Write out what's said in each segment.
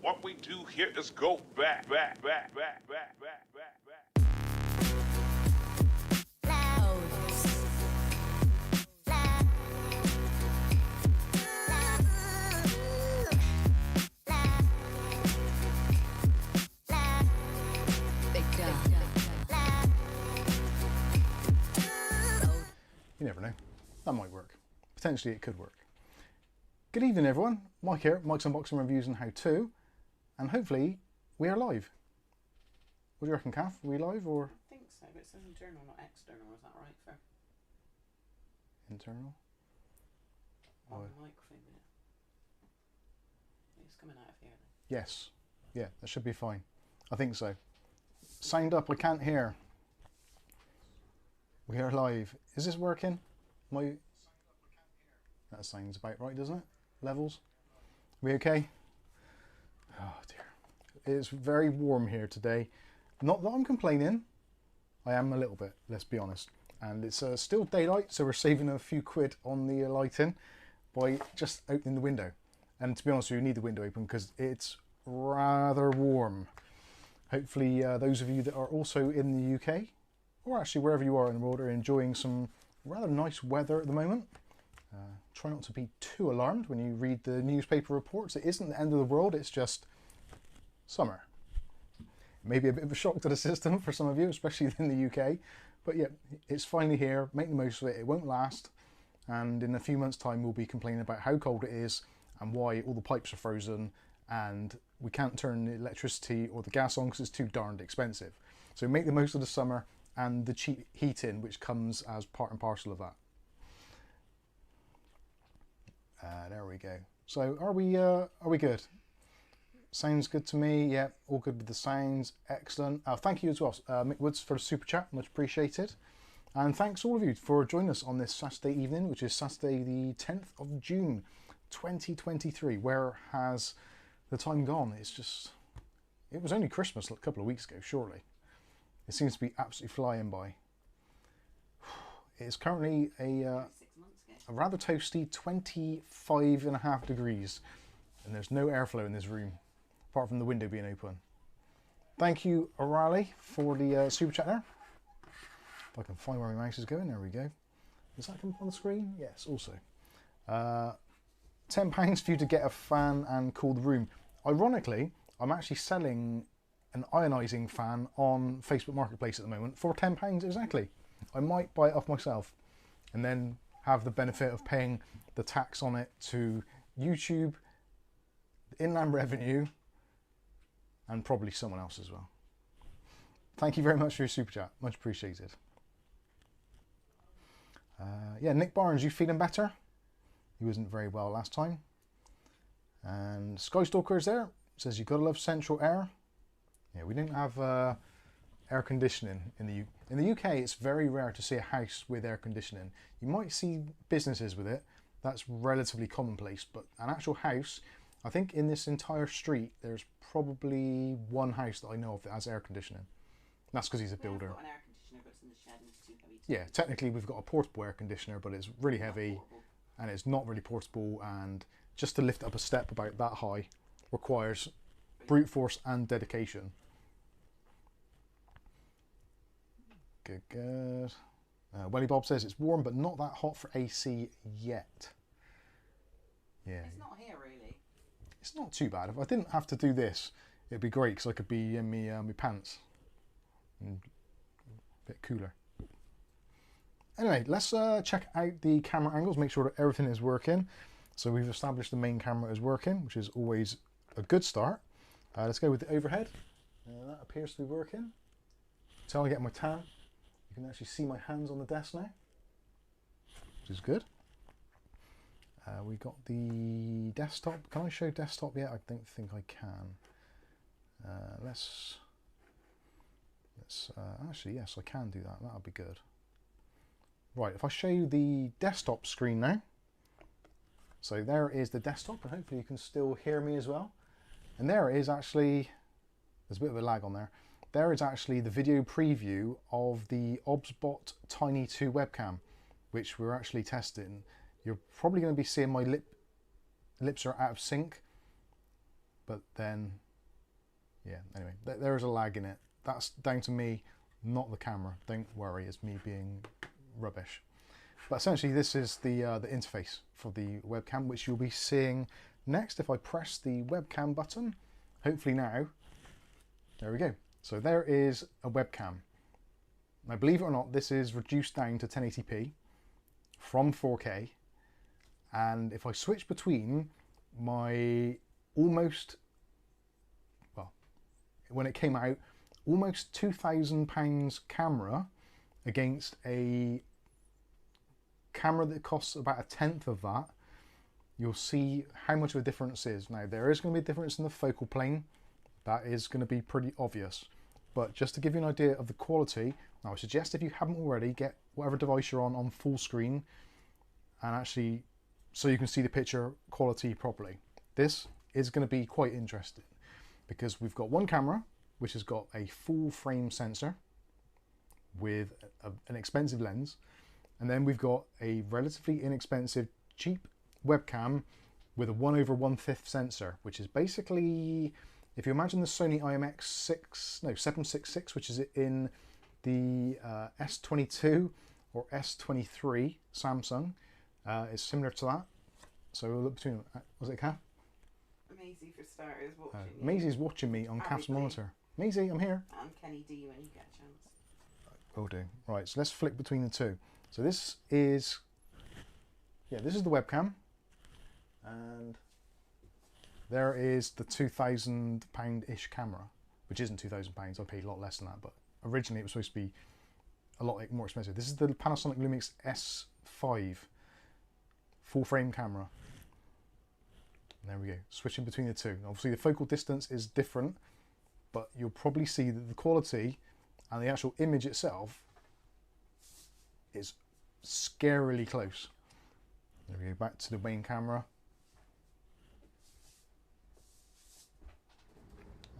What we do here is go back. You never know. That might work. Potentially it could work. Good evening everyone. Mike here, Mike's Unboxing Reviews and How To. And hopefully we are live. What do you reckon, Kath? Are we live or? I think so, but it says internal, not external. Is that right for internal? on the microphone bit? It's coming out of here then. Yes. Yeah, that should be fine. I think so. Sound up, I can't hear. We are live. Is this working? That sounds about right, doesn't it? Levels? We okay? Oh dear. It's very warm here today. Not that I'm complaining. I am a little bit, let's be honest. And it's still daylight, so we're saving a few quid on the lighting by just opening the window. And to be honest with you, you need the window open because it's rather warm. Hopefully those of you that are also in the UK, or actually wherever you are in the world, are enjoying some rather nice weather at the moment. Try not to be too alarmed when you read the newspaper reports. It isn't the end of the world, it's just summer. Maybe a bit of a shock to the system for some of you, especially in the UK. But yeah, it's finally here. Make the most of it. It won't last. And in a few months' time, we'll be complaining about how cold it is and why all the pipes are frozen and we can't turn the electricity or the gas on because it's too darned expensive. So make the most of the summer and the cheap heating, which comes as part and parcel of that. There we go. So are we good? Sounds good to me. Yeah, all good with the sounds. Excellent. Thank you as well, Mick Woods, for the super chat. Much appreciated. And thanks all of you for joining us on this Saturday evening, which is Saturday the 10th of June 2023. Where has the time gone? It's just, it was only Christmas a couple of weeks ago, surely. It seems to be absolutely flying by. It's currently a rather toasty 25.5 degrees, and there's no airflow in this room apart from the window being open. Thank you, O'Reilly, for the super chat there. If I can find where my mouse is going, there we go. Does that come up on the screen? Yes, also. £10 for you to get a fan and cool the room. Ironically, I'm actually selling an ionising fan on Facebook Marketplace at the moment for £10 exactly. I might buy it off myself and then have the benefit of paying the tax on it to YouTube, inland revenue, and probably someone else as well. Thank you very much for your super chat, much appreciated. Yeah, Nick Barnes, you feeling better? He wasn't very well last time. And Skystalker's there, says you gotta love central air. Yeah, we don't have air conditioning in the UK. It's very rare to see a house with air conditioning. You might see businesses with it. That's relatively commonplace, but an actual house, I think in this entire street, there's probably one house that I know of that has air conditioning. That's because he's a builder. I've got an air conditioner, but it's in the shed and it's too heavy to Yeah, technically we've got a portable air conditioner, but it's really heavy and it's not really portable, and just to lift it up a step about that high requires brute force and dedication. Good, good. Welly Bob says it's warm, but not that hot for AC yet. Yeah. It's not here really. It's not too bad. If I didn't have to do this, it'd be great because I could be in my pants. And a bit cooler. Anyway, let's check out the camera angles, make sure that everything is working. So we've established the main camera is working, which is always a good start. Let's go with the overhead. That appears to be working. Until I get my tan. You can actually see my hands on the desk now, which is good. We got the desktop. Can I show desktop yet? I don't think I can. Let's actually, yes, I can do that. That'll be good. Right, if I show you the desktop screen now. So there is the desktop, and hopefully you can still hear me as well. And there is actually, there's a bit of a lag on there. There is actually the video preview of the OBSBOT Tiny 2 webcam, which we're actually testing. You're probably going to be seeing my lips are out of sync. but then, yeah, anyway, there is a lag in it. That's down to me, not the camera. Don't worry, it's me being rubbish. But essentially this is the interface for the webcam, which you'll be seeing next if I press the webcam button. Hopefully now, there we go. So there is a webcam. Now believe it or not, this is reduced down to 1080p from 4K. And if I switch between my almost, well, when it came out, almost £2,000 camera against a camera that costs about 1/10 of that, you'll see how much of a difference is. Now there is going to be a difference in the focal plane. That is going to be pretty obvious. But just to give you an idea of the quality, now I suggest if you haven't already, get whatever device you're on full screen, and actually so you can see the picture quality properly. This is going to be quite interesting because we've got one camera which has got a full frame sensor with an expensive lens, and then we've got a relatively inexpensive cheap webcam with a 1/1/5 sensor, which is basically, if you imagine the Sony IMX766, which is in the S22 or S23 Samsung, is similar to that. So we'll look between, was it Kath? Maisie for starters watching you. Maisie's watching me on Kath's monitor. Maisie, I'm here. And Kenny D when you get a chance. Will do. Right, so let's flick between the two. So this is, yeah, this is the webcam. And there is the £2,000-ish camera, which isn't £2,000. I paid a lot less than that, but originally it was supposed to be a lot more expensive. This is the Panasonic Lumix S5 full frame camera. And there we go, switching between the two. Obviously the focal distance is different, but you'll probably see that the quality and the actual image itself is scarily close. There we go, back to the main camera.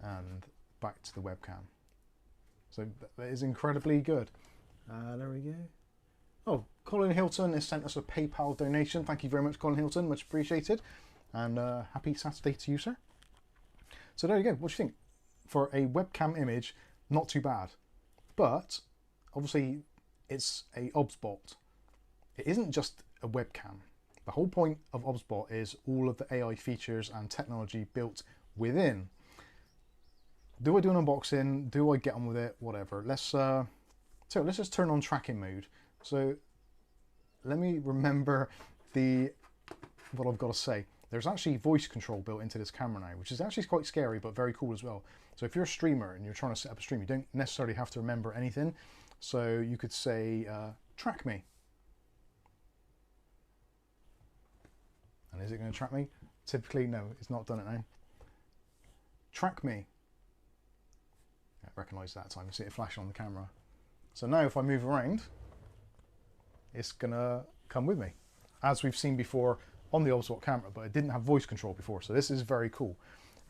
And back to the webcam. So that is incredibly good. There we go. Oh, Colin Hilton has sent us a PayPal donation. Thank you very much, Colin Hilton. Much appreciated. And happy Saturday to you, sir. So there you go. What do you think? For a webcam image, not too bad. But obviously it's a OBSBOT. It isn't just a webcam. The whole point of OBSBOT is all of the AI features and technology built within. Do I do an unboxing? Do I get on with it? Whatever. Let's just turn on tracking mode. So let me remember what I've got to say. There's actually voice control built into this camera now, which is actually quite scary, but very cool as well. So if you're a streamer and you're trying to set up a stream, you don't necessarily have to remember anything. So you could say, track me. And is it going to track me? Typically, no, it's not done it now. Track me. I recognise that time. You see it flashing on the camera. So now if I move around, it's going to come with me, as we've seen before on the OBSBOT camera, but it didn't have voice control before, so this is very cool.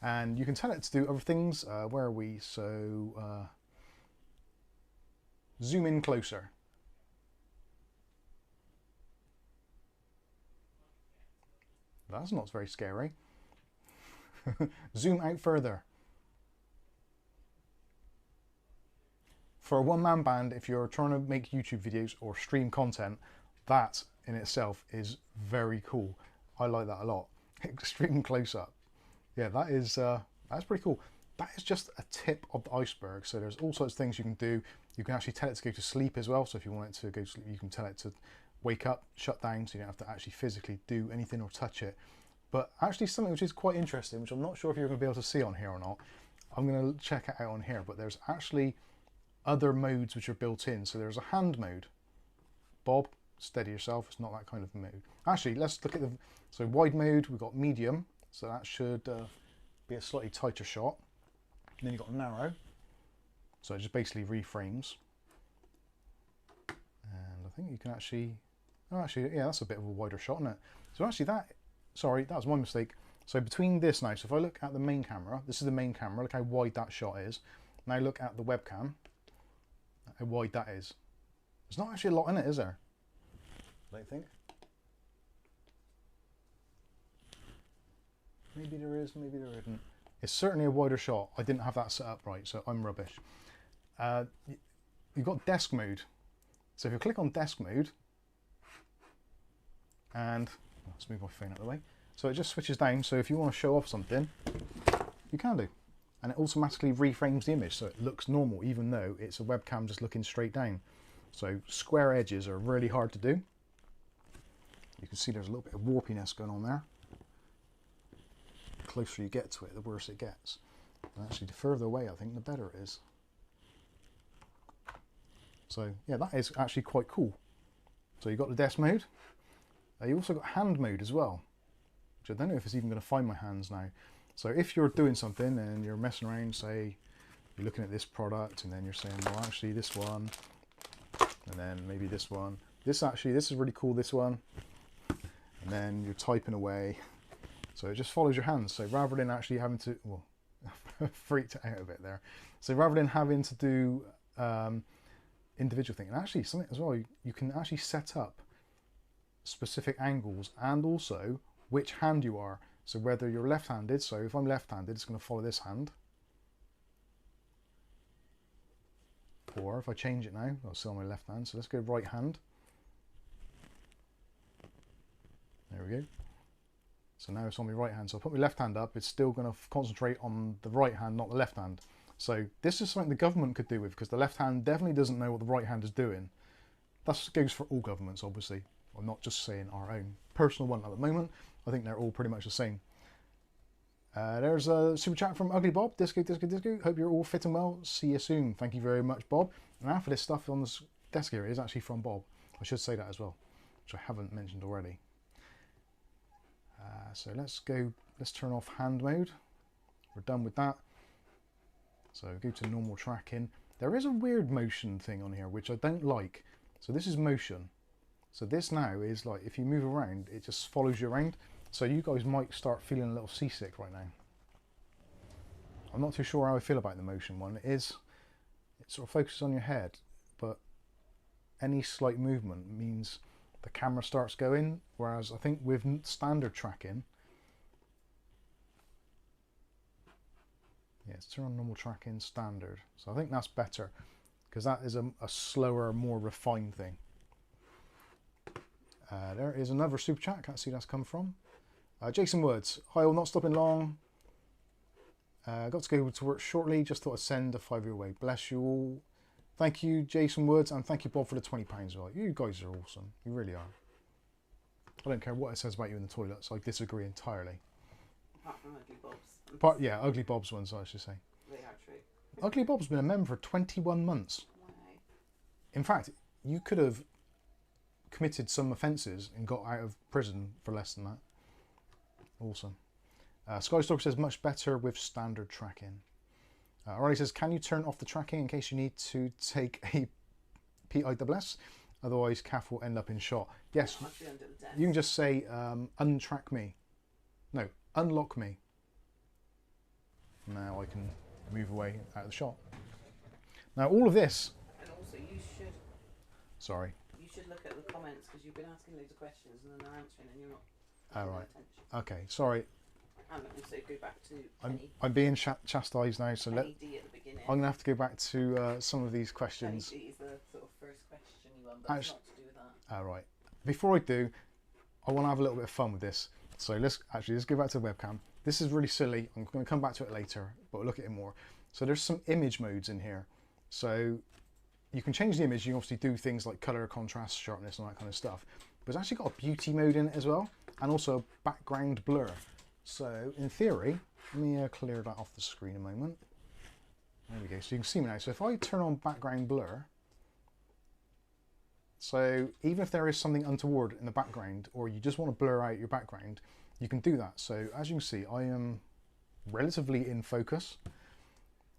And you can tell it to do other things. Where are we? So zoom in closer. That's not very scary. Zoom out further. For a one-man band, if you're trying to make YouTube videos or stream content, that in itself is very cool. I like that a lot. Extreme close-up. Yeah, that is that's pretty cool. That is just a tip of the iceberg. So there's all sorts of things you can do. You can actually tell it to go to sleep as well. So if you want it to go to sleep, you can tell it to wake up, shut down, so you don't have to actually physically do anything or touch it. But actually something which is quite interesting, which I'm not sure if you're going to be able to see on here or not. I'm going to check it out on here, but there's actually other modes which are built in. So there's a hand mode. Bob, steady yourself, it's not that kind of mode. Actually, let's look at the, so wide mode, we've got medium, so that should be a slightly tighter shot. And then you've got narrow, so it just basically reframes. And I think you can actually, oh actually, yeah, that's a bit of a wider shot, isn't it? So actually that, sorry, that was my mistake. So between this now, so if I look at the main camera, this is the main camera, look how wide that shot is. Now look at the webcam, how wide that is. There's not actually a lot in it, is there? I don't think. Maybe there is, maybe there isn't. It's certainly a wider shot. I didn't have that set up right, so I'm rubbish. You've got desk mode. So if you click on desk mode, and let's move my phone out of the way. So it just switches down. So if you want to show off something, you can do. And it automatically reframes the image so it looks normal, even though it's a webcam just looking straight down. So square edges are really hard to do. You can see there's a little bit of warpiness going on there. The closer you get to it, the worse it gets. And actually, the further away, I think, the better it is. So yeah, that is actually quite cool. So you've got the desk mode. You also got hand mode as well, which I don't know if it's even going to find my hands now. So if you're doing something and you're messing around, say you're looking at this product and then you're saying, well, actually this one, and then maybe this one. This is really cool, this one. And then you're typing away. So it just follows your hands. So rather than actually having to, well, freaked out a bit there. So rather than having to do individual thing, and actually something as well, you can actually set up specific angles and also which hand you are. So whether you're left-handed, so if I'm left-handed, it's going to follow this hand. Or if I change it now, I'll still on my left hand. So let's go right hand. There we go. So now it's on my right hand. So I put my left hand up, it's still going to concentrate on the right hand, not the left hand. So this is something the government could do with, because the left hand definitely doesn't know what the right hand is doing. That goes for all governments, obviously. I'm not just saying our own personal one at the moment. I think they're all pretty much the same. There's a super chat from Ugly Bob. Disco. Hope you're all fit and well. See you soon. Thank you very much, Bob. And half of this stuff on this desk here is actually from Bob. I should say that as well, which I haven't mentioned already. So let's turn off hand mode. We're done with that. So go to normal tracking. There is a weird motion thing on here, which I don't like. So this is motion. So this now is like, if you move around, it just follows you around. So you guys might start feeling a little seasick right now. I'm not too sure how I feel about the motion one. It sort of focuses on your head, but any slight movement means the camera starts going, whereas I think with standard tracking, yeah, let's turn on normal tracking standard. So I think that's better, because that is a slower, more refined thing. There is another super chat, can't see that's come from. Jason Woods, hi all, not stopping long. Got to go to work shortly, just thought I'd send a £5 your way. Bless you all. Thank you, Jason Woods, and thank you, Bob, for the £20 as well. You guys are awesome, you really are. I don't care what it says about you in the toilets, I disagree entirely. Apart from Ugly Bob's. Yeah, Ugly Bob's ones, I should say. They are true. Ugly Bob's been a member for 21 months. Wow. In fact, you could have committed some offences and got out of prison for less than that. Awesome. Skystalker says much better with standard tracking. Riley says, can you turn off the tracking in case you need to take a PIWS? Otherwise, CAF will end up in shot. Yes, you can just say untrack me. No, unlock me. Now I can move away out of the shot. Now all of this. And also you should. Sorry. You should look at the comments, because you've been asking loads of questions and then they're answering and you're not. All right. Okay. Sorry. And also go back to I'm being chastised now, so Penny D at the beginning. I'm gonna have to go back to some of these questions. Penny D is the sort of first question you want, but it's not to do with that. All right. Before I do, I want to have a little bit of fun with this. So let's go back to the webcam. This is really silly. I'm going to come back to it later, but we'll look at it more. So there's some image modes in here. So you can change the image. You can obviously do things like color, contrast, sharpness, and that kind of stuff. But it's actually got a beauty mode in it as well, and also a background blur. So in theory, let me clear that off the screen a moment. There we go. So you can see me now. So if I turn on background blur, so even if there is something untoward in the background, or you just want to blur out your background, you can do that. So as you can see, I am relatively in focus.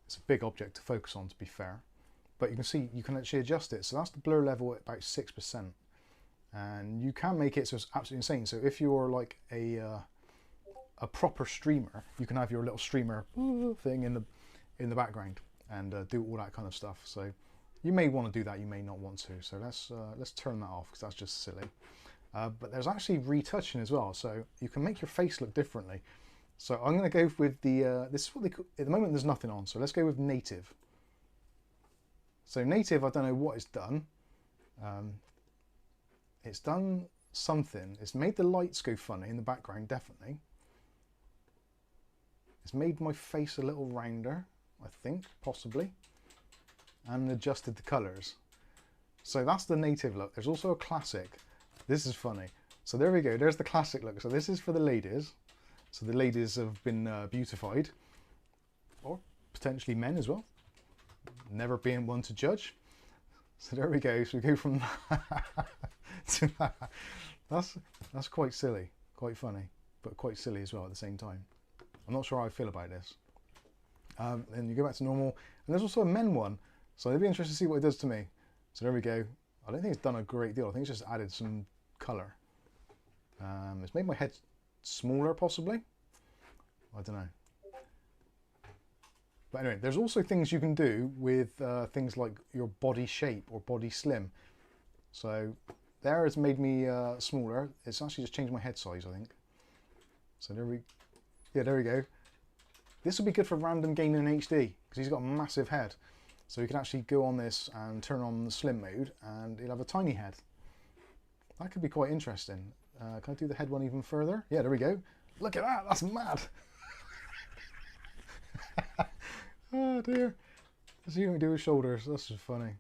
It's a big object to focus on, to be fair. But you can see you can actually adjust it. So that's the blur level at about 6%. And you can make it so it's absolutely insane. So if you're like a proper streamer, you can have your little streamer thing in the background and do all that kind of stuff. So you may want to do that, you may not want to. So let's turn that off, because that's just silly. But there's actually retouching as well, so you can make your face look differently. So I'm going to go with the, this is what they call, at the moment there's nothing on, so let's go with native. So native, I don't know what it's done. It's done something. It's made the lights go funny in the background, definitely. It's made my face a little rounder, I think, possibly. And adjusted the colours. So that's the native look. There's also a classic. This is funny. So there we go, there's the classic look. So this is for the ladies. So the ladies have been beautified, or potentially men as well. Never being one to judge. So there we go. So we go from that to that. That's quite silly, quite funny, but quite silly as well at the same time. I'm not sure how I feel about this. Then you go back to normal, and there's also a men one. So it'd be interesting to see what it does to me. So there we go. I don't think it's done a great deal. I think it's just added some colour. It's made my head smaller, possibly. I don't know. But anyway, there's also things you can do with things like your body shape or body slim. So there it's made me smaller. It's actually just changed my head size, I think. So there we go. This will be good for random gaming in HD because he's got a massive head. So you can actually go on this and turn on the slim mode and he'll have a tiny head. That could be quite interesting. Can I do the head one even further? Yeah, there we go. Look at that, that's mad. Oh dear. Let's see what we do with shoulders. That's just funny.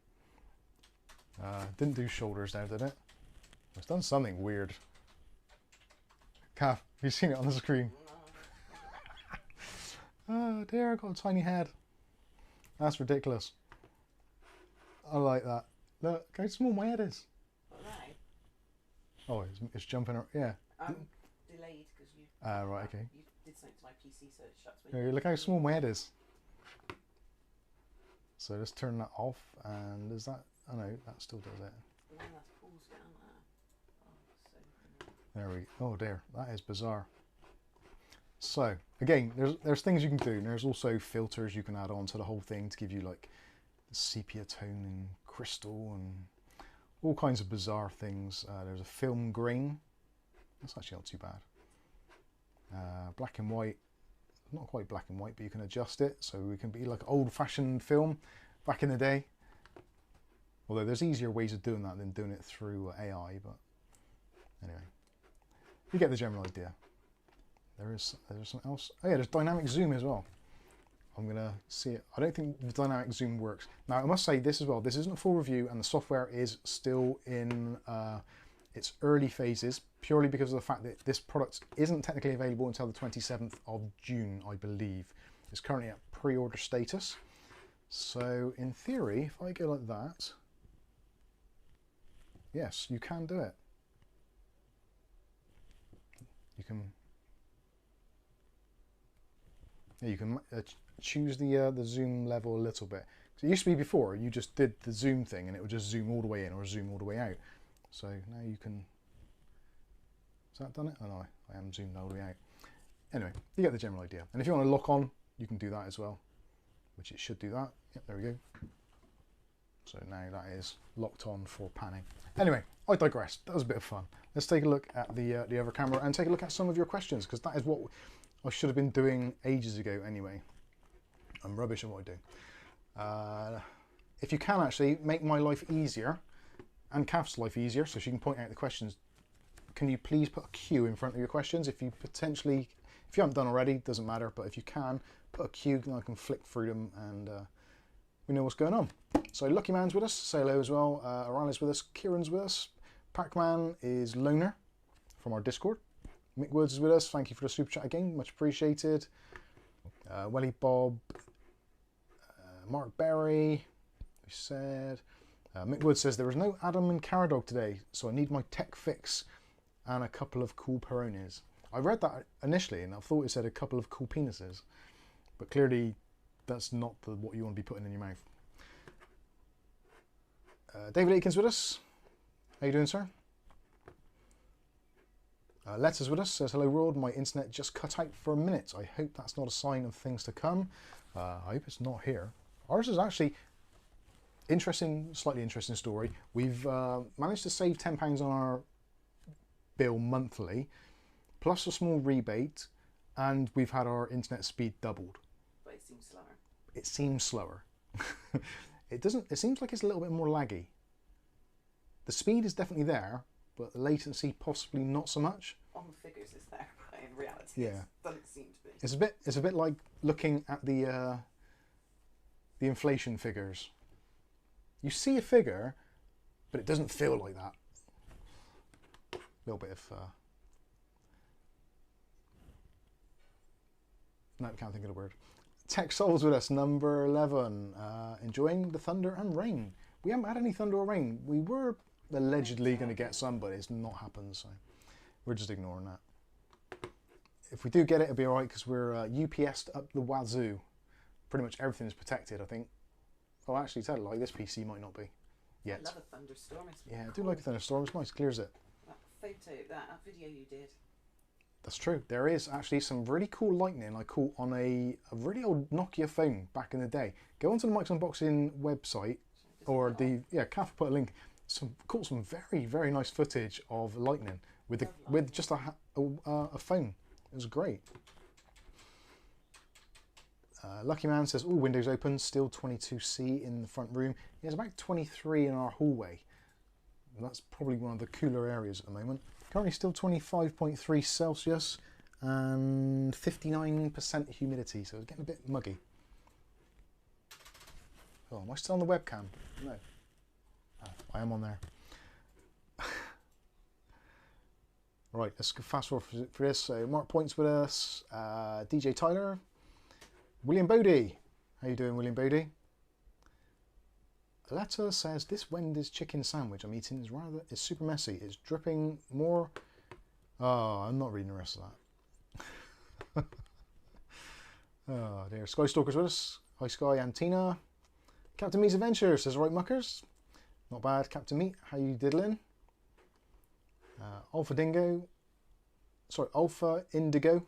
Didn't do shoulders now, did it? It's done something weird. Kath, have you seen it on the screen? Oh dear, I got a tiny head. That's ridiculous. I like that. Look how small my head is. Oh, it's jumping. Yeah. Delayed because you. Right. Okay. You did something to my PC, so it shuts. Yeah, look how small my head is. So let's turn that off, and does that? Oh no, that still does it. There we go. Oh dear, that is bizarre. So again, there's things you can do. And there's also filters you can add on to the whole thing to give you like the sepia tone and crystal and all kinds of bizarre things. There's a film grain. That's actually not too bad. Black and white. Not quite black and white, but you can adjust it so we can be like old-fashioned film back in the day. Although there's easier ways of doing that than doing it through AI, but anyway, you get the general idea. There's something else. Oh yeah, there's dynamic zoom as well. I'm gonna see it. I don't think the dynamic zoom works. Now I must say this as well. This isn't a full review, and the software is still in its early phases, purely because of the fact that this product isn't technically available until the 27th of June, I believe. It's currently at pre-order status. So in theory, if I go like that, yes, you can do it. You can. Yeah, you can choose the zoom level a little bit. So it used to be before you just did the zoom thing and it would just zoom all the way in or zoom all the way out. So now you can. Has that done it? Oh no, I am zoomed all the way out. Anyway, you get the general idea. And if you want to lock on, you can do that as well, which it should do that. Yep, there we go. So now that is locked on for panning. Anyway, I digress. That was a bit of fun. Let's take a look at the other camera and take a look at some of your questions, because that is what I should have been doing ages ago anyway. I'm rubbish at what I do. If you can actually make my life easier and Kath's life easier so she can point out the questions, can you please put a Q in front of your questions? If you haven't done already, doesn't matter, but if you can, put a Q, then I can flick through them and we know what's going on. So Lucky Man's with us, say hello as well. Arala's with us, Kieran's with us, Pac-Man is Loner from our Discord. Mick Woods is with us, thank you for the super chat again, much appreciated. Welly Bob, Mark Berry, we said. Mick Woods says, there was no Adam and Caradog today, so I need my tech fix and a couple of cool Peronis. I read that initially and I thought it said a couple of cool penises, but clearly that's not what you want to be putting in your mouth. David Aiken's with us. How you doing, sir? Letters with us, says, hello Rod, my internet just cut out for a minute. I hope that's not a sign of things to come. I hope it's not here. Ours is actually interesting, slightly interesting story. We've managed to save £10 on our bill monthly, plus a small rebate, and we've had our internet speed doubled. But it seems slower. It seems slower. It doesn't. It seems like it's a little bit more laggy. The speed is definitely there, but the latency possibly not so much. On the figures it's there, but in reality Yeah. it doesn't seem to be. It's a bit like looking at the inflation figures. You see a figure, but it doesn't feel like that. A little bit of no, can't think of the word. Tech Souls with us, number 11. Enjoying the thunder and rain. We haven't had any thunder or rain. We were allegedly going to get some, but it's not happened, so we're just ignoring that. If we do get it, it'll be alright, because we're UPS'd up the wazoo. Pretty much everything is protected, I think. Oh, actually, tell it like this PC might not be yet. I love a thunderstorm. It's Yeah, I do like a thunderstorm. It's nice, clears it. That photo, that video you did. That's true. There is actually some really cool lightning I caught on a really old Nokia phone back in the day. Go onto the Mike's Unboxing website, or the Kath will put a link. Caught some very, very nice footage of lightning with just a phone. It was great. Lucky Man says, all windows open, still 22C in the front room. There's about 23 in our hallway. That's probably one of the cooler areas at the moment. Currently still 25.3 Celsius and 59% humidity, so it's getting a bit muggy. Oh, am I still on the webcam? No. Oh, I am on there. Right, let's go fast forward for this. So Mark Point's with us, DJ Tyler, William Bodie. How you doing, William Bodie? Letter says, this Wendy's chicken sandwich I'm eating is super messy. It's dripping more. Oh, I'm not reading the rest of that. Oh dear. Sky Stalker's with us. Hi Sky and Tina. Captain Me's Adventure says, right muckers. Not bad, Captain Meat. How you diddling? Alpha Indigo.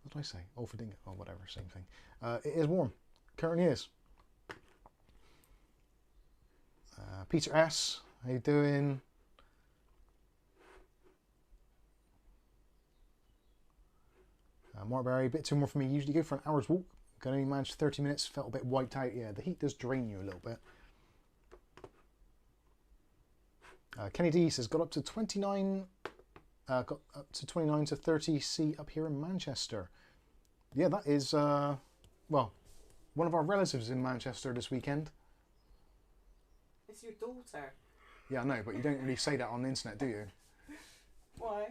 What did I say? Alpha Dingo. Oh, whatever, same thing. It is warm. Currently is. Peter S. How you doing? Mark Barry, a bit too more for me. Usually go for an hour's walk. Can only manage 30 minutes. Felt a bit wiped out. Yeah, the heat does drain you a little bit. Kenny D says, got up to 29 to 30 C up here in Manchester. Yeah, that is well, one of our relatives in Manchester this weekend. It's your daughter. Yeah, I know, but you don't really say that on the internet, do you? Why?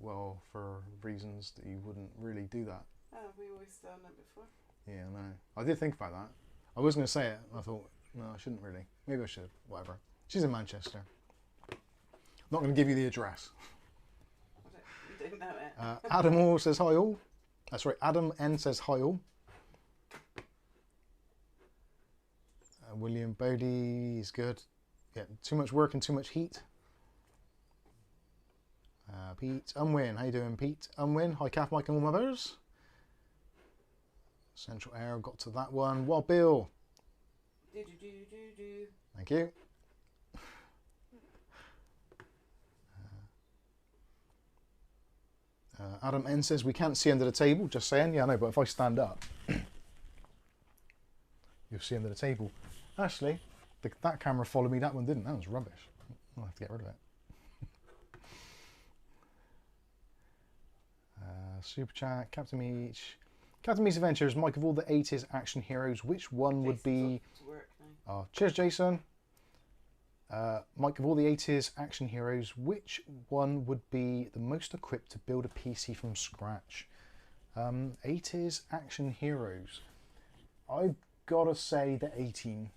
Well, for reasons that you wouldn't really do that. Oh, we always done that before. Yeah, I know. I did think about that. I was going to say it. I thought, no, I shouldn't really. Maybe I should. Whatever. She's in Manchester. Not going to give you the address. You don't know it. Adam Orr says hi all. That's right. Adam N says hi all. William Bodie is good. Yeah, too much work and too much heat. Pete Unwin, how you doing, Pete Unwin? Hi, Kath, Mike, and all my brothers. Central Air, got to that one. Wild Bill. Thank you. Adam N says we can't see under the table. Just saying. Yeah, I know, but if I stand up, you'll see under the table. Actually, that camera followed me. That one didn't. That was rubbish. I'll have to get rid of it. Super chat, Captain Meach. Captain Meach's Adventures, Mike, of all the 80s action heroes, which one would be... Oh, cheers, Jason. Mike, of all the 80s action heroes, which one would be the most equipped to build a PC from scratch? 80s action heroes. I've got to say the 18.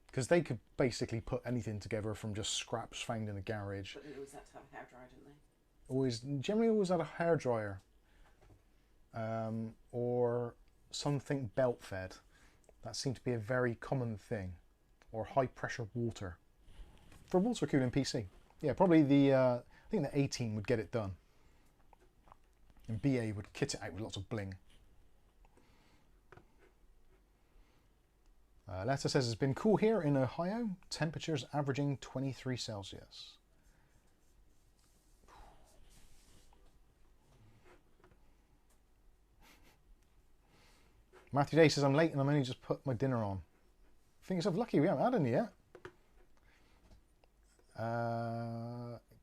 Because they could basically put anything together from just scraps found in a garage. But they always had to have a hairdryer, didn't they? Generally always had a hairdryer. Or something belt fed. That seemed to be a very common thing. Or high pressure water. For a water cooling PC. Yeah, probably the, I think the 18 would get it done. And BA would kit it out with lots of bling. Letter says it's been cool here in Ohio. Temperatures averaging 23 Celsius. Matthew Day says, I'm late and I'm only just put my dinner on. Think yourself lucky, we haven't had any yet.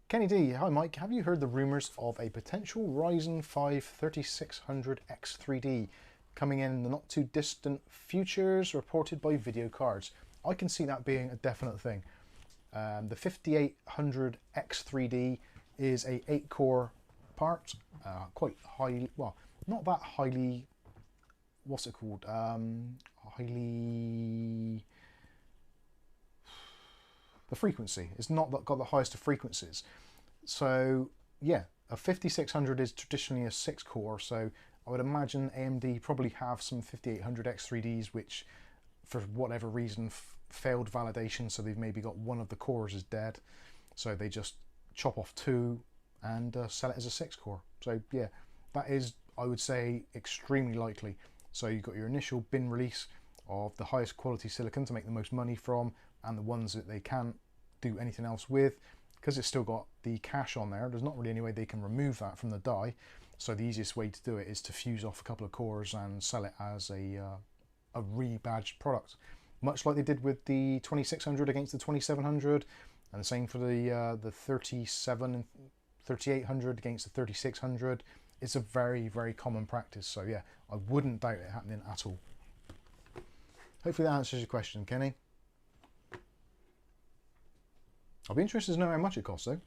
Kenny D, hi Mike, have you heard the rumours of a potential Ryzen 5 3600X3D coming in the not too distant futures reported by video cards? I can see that being a definite thing. The 5800X3D is a 8-core part, quite highly, well, not that highly, what's it called? Highly, the frequency. It's not got the highest of frequencies. So yeah, a 5600 is traditionally a 6-core, so I would imagine AMD probably have some 5800X3Ds which for whatever reason failed validation, so they've maybe got one of the cores is dead, so they just chop off 2 and sell it as a 6-core. So yeah, that is, I would say, extremely likely. So you've got your initial bin release of the highest quality silicon to make the most money from, and the ones that they can't do anything else with, because it's still got the cache on there. There's not really any way they can remove that from the die, so the easiest way to do it is to fuse off a couple of cores and sell it as a rebadged product, much like they did with the 2600 against the 2700, and the same for the 37 and 3800 against the 3600. It's a very, very common practice, so yeah, I wouldn't doubt it happening at all. Hopefully that answers your question, Kenny. I'll be interested to know how much it costs though.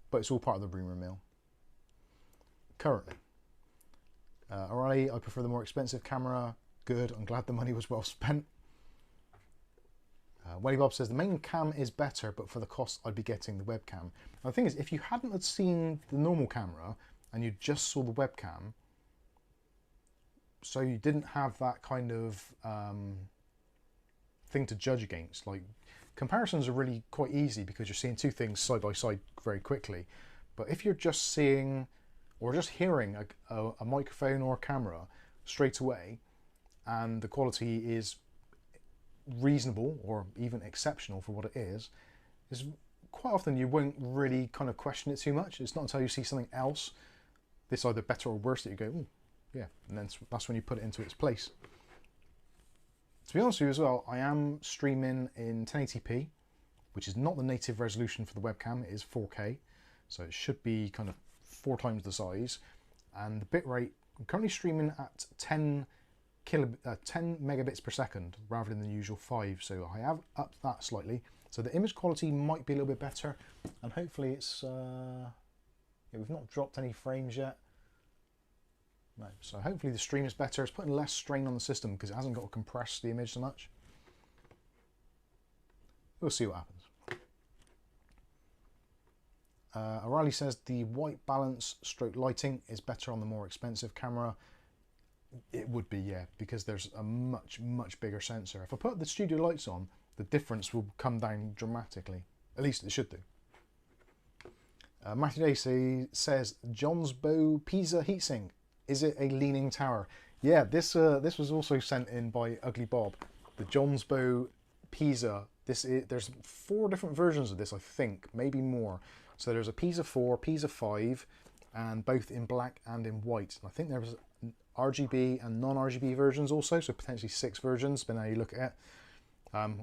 But it's all part of the rumour mill. Currently. O'Reilly, I prefer the more expensive camera. Good, I'm glad the money was well spent. Welly Bob says, the main cam is better, but for the cost I'd be getting the webcam. Now, the thing is, if you hadn't had seen the normal camera and you just saw the webcam, so you didn't have that kind of thing to judge against, like, comparisons are really quite easy because you're seeing two things side by side very quickly. But if you're just seeing or just hearing a microphone or a camera straight away, and the quality is reasonable or even exceptional for what it is quite often you won't really kind of question it too much. It's not until you see something else that's either better or worse that you go, oh, yeah, and then that's when you put it into its place. To be honest with you as well, I am streaming in 1080p, which is not the native resolution for the webcam. It is 4K, so it should be kind of 4 times the size. And the bitrate, I'm currently streaming at 10 megabits per second rather than the usual 5, so I have upped that slightly. So the image quality might be a little bit better, and hopefully it's, yeah, we've not dropped any frames yet. No, so hopefully the stream is better. It's putting less strain on the system because it hasn't got to compress the image so much. We'll see what happens. O'Reilly says the white balance stroke lighting is better on the more expensive camera. It would be, yeah, because there's a much, much bigger sensor. If I put the studio lights on, the difference will come down dramatically. At least it should do. Matthew Day says, Jonsbo Pisa heatsink. Is it a leaning tower? Yeah, this was also sent in by Ugly Bob. The Jonsbo Pisa. There's 4 different versions of this, I think, maybe more. So there's a Pisa 4, Pisa 5, and both in black and in white. And I think there's RGB and non-RGB versions also, so potentially 6 versions, depending on how you look at it,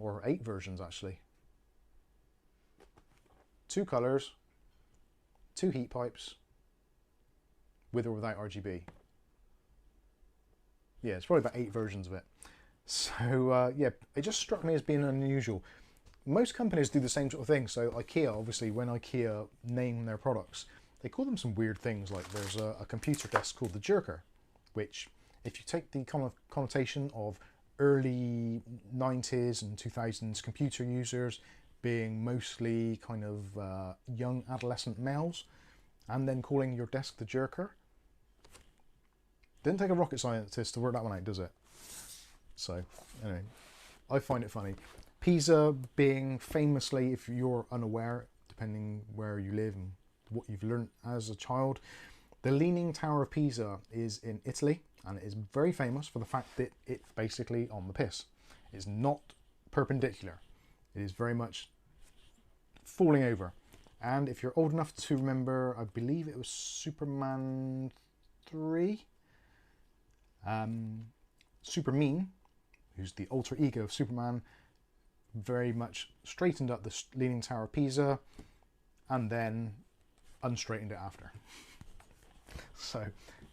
or 8 versions actually. 2 colours, 2 heat pipes, with or without RGB. Yeah, it's probably about 8 versions of it. So yeah, it just struck me as being unusual. Most companies do the same sort of thing. So IKEA, obviously, when IKEA name their products, they call them some weird things. Like there's a computer desk called the Jerker, which, if you take the kind of connotation of early 90s and 2000s computer users being mostly kind of young adolescent males, and then calling your desk the Jerker, didn't take a rocket scientist to work that one out, does it? So anyway, I find it funny. Pisa being famously, if you're unaware, depending where you live and what you've learnt as a child, the Leaning Tower of Pisa is in Italy, and it is very famous for the fact that it's basically on the piss. It's not perpendicular. It is very much falling over. And if you're old enough to remember, I believe it was Superman 3, Super Mean, who's the alter ego of Superman, very much straightened up the Leaning Tower of Pisa and then unstraightened it after. So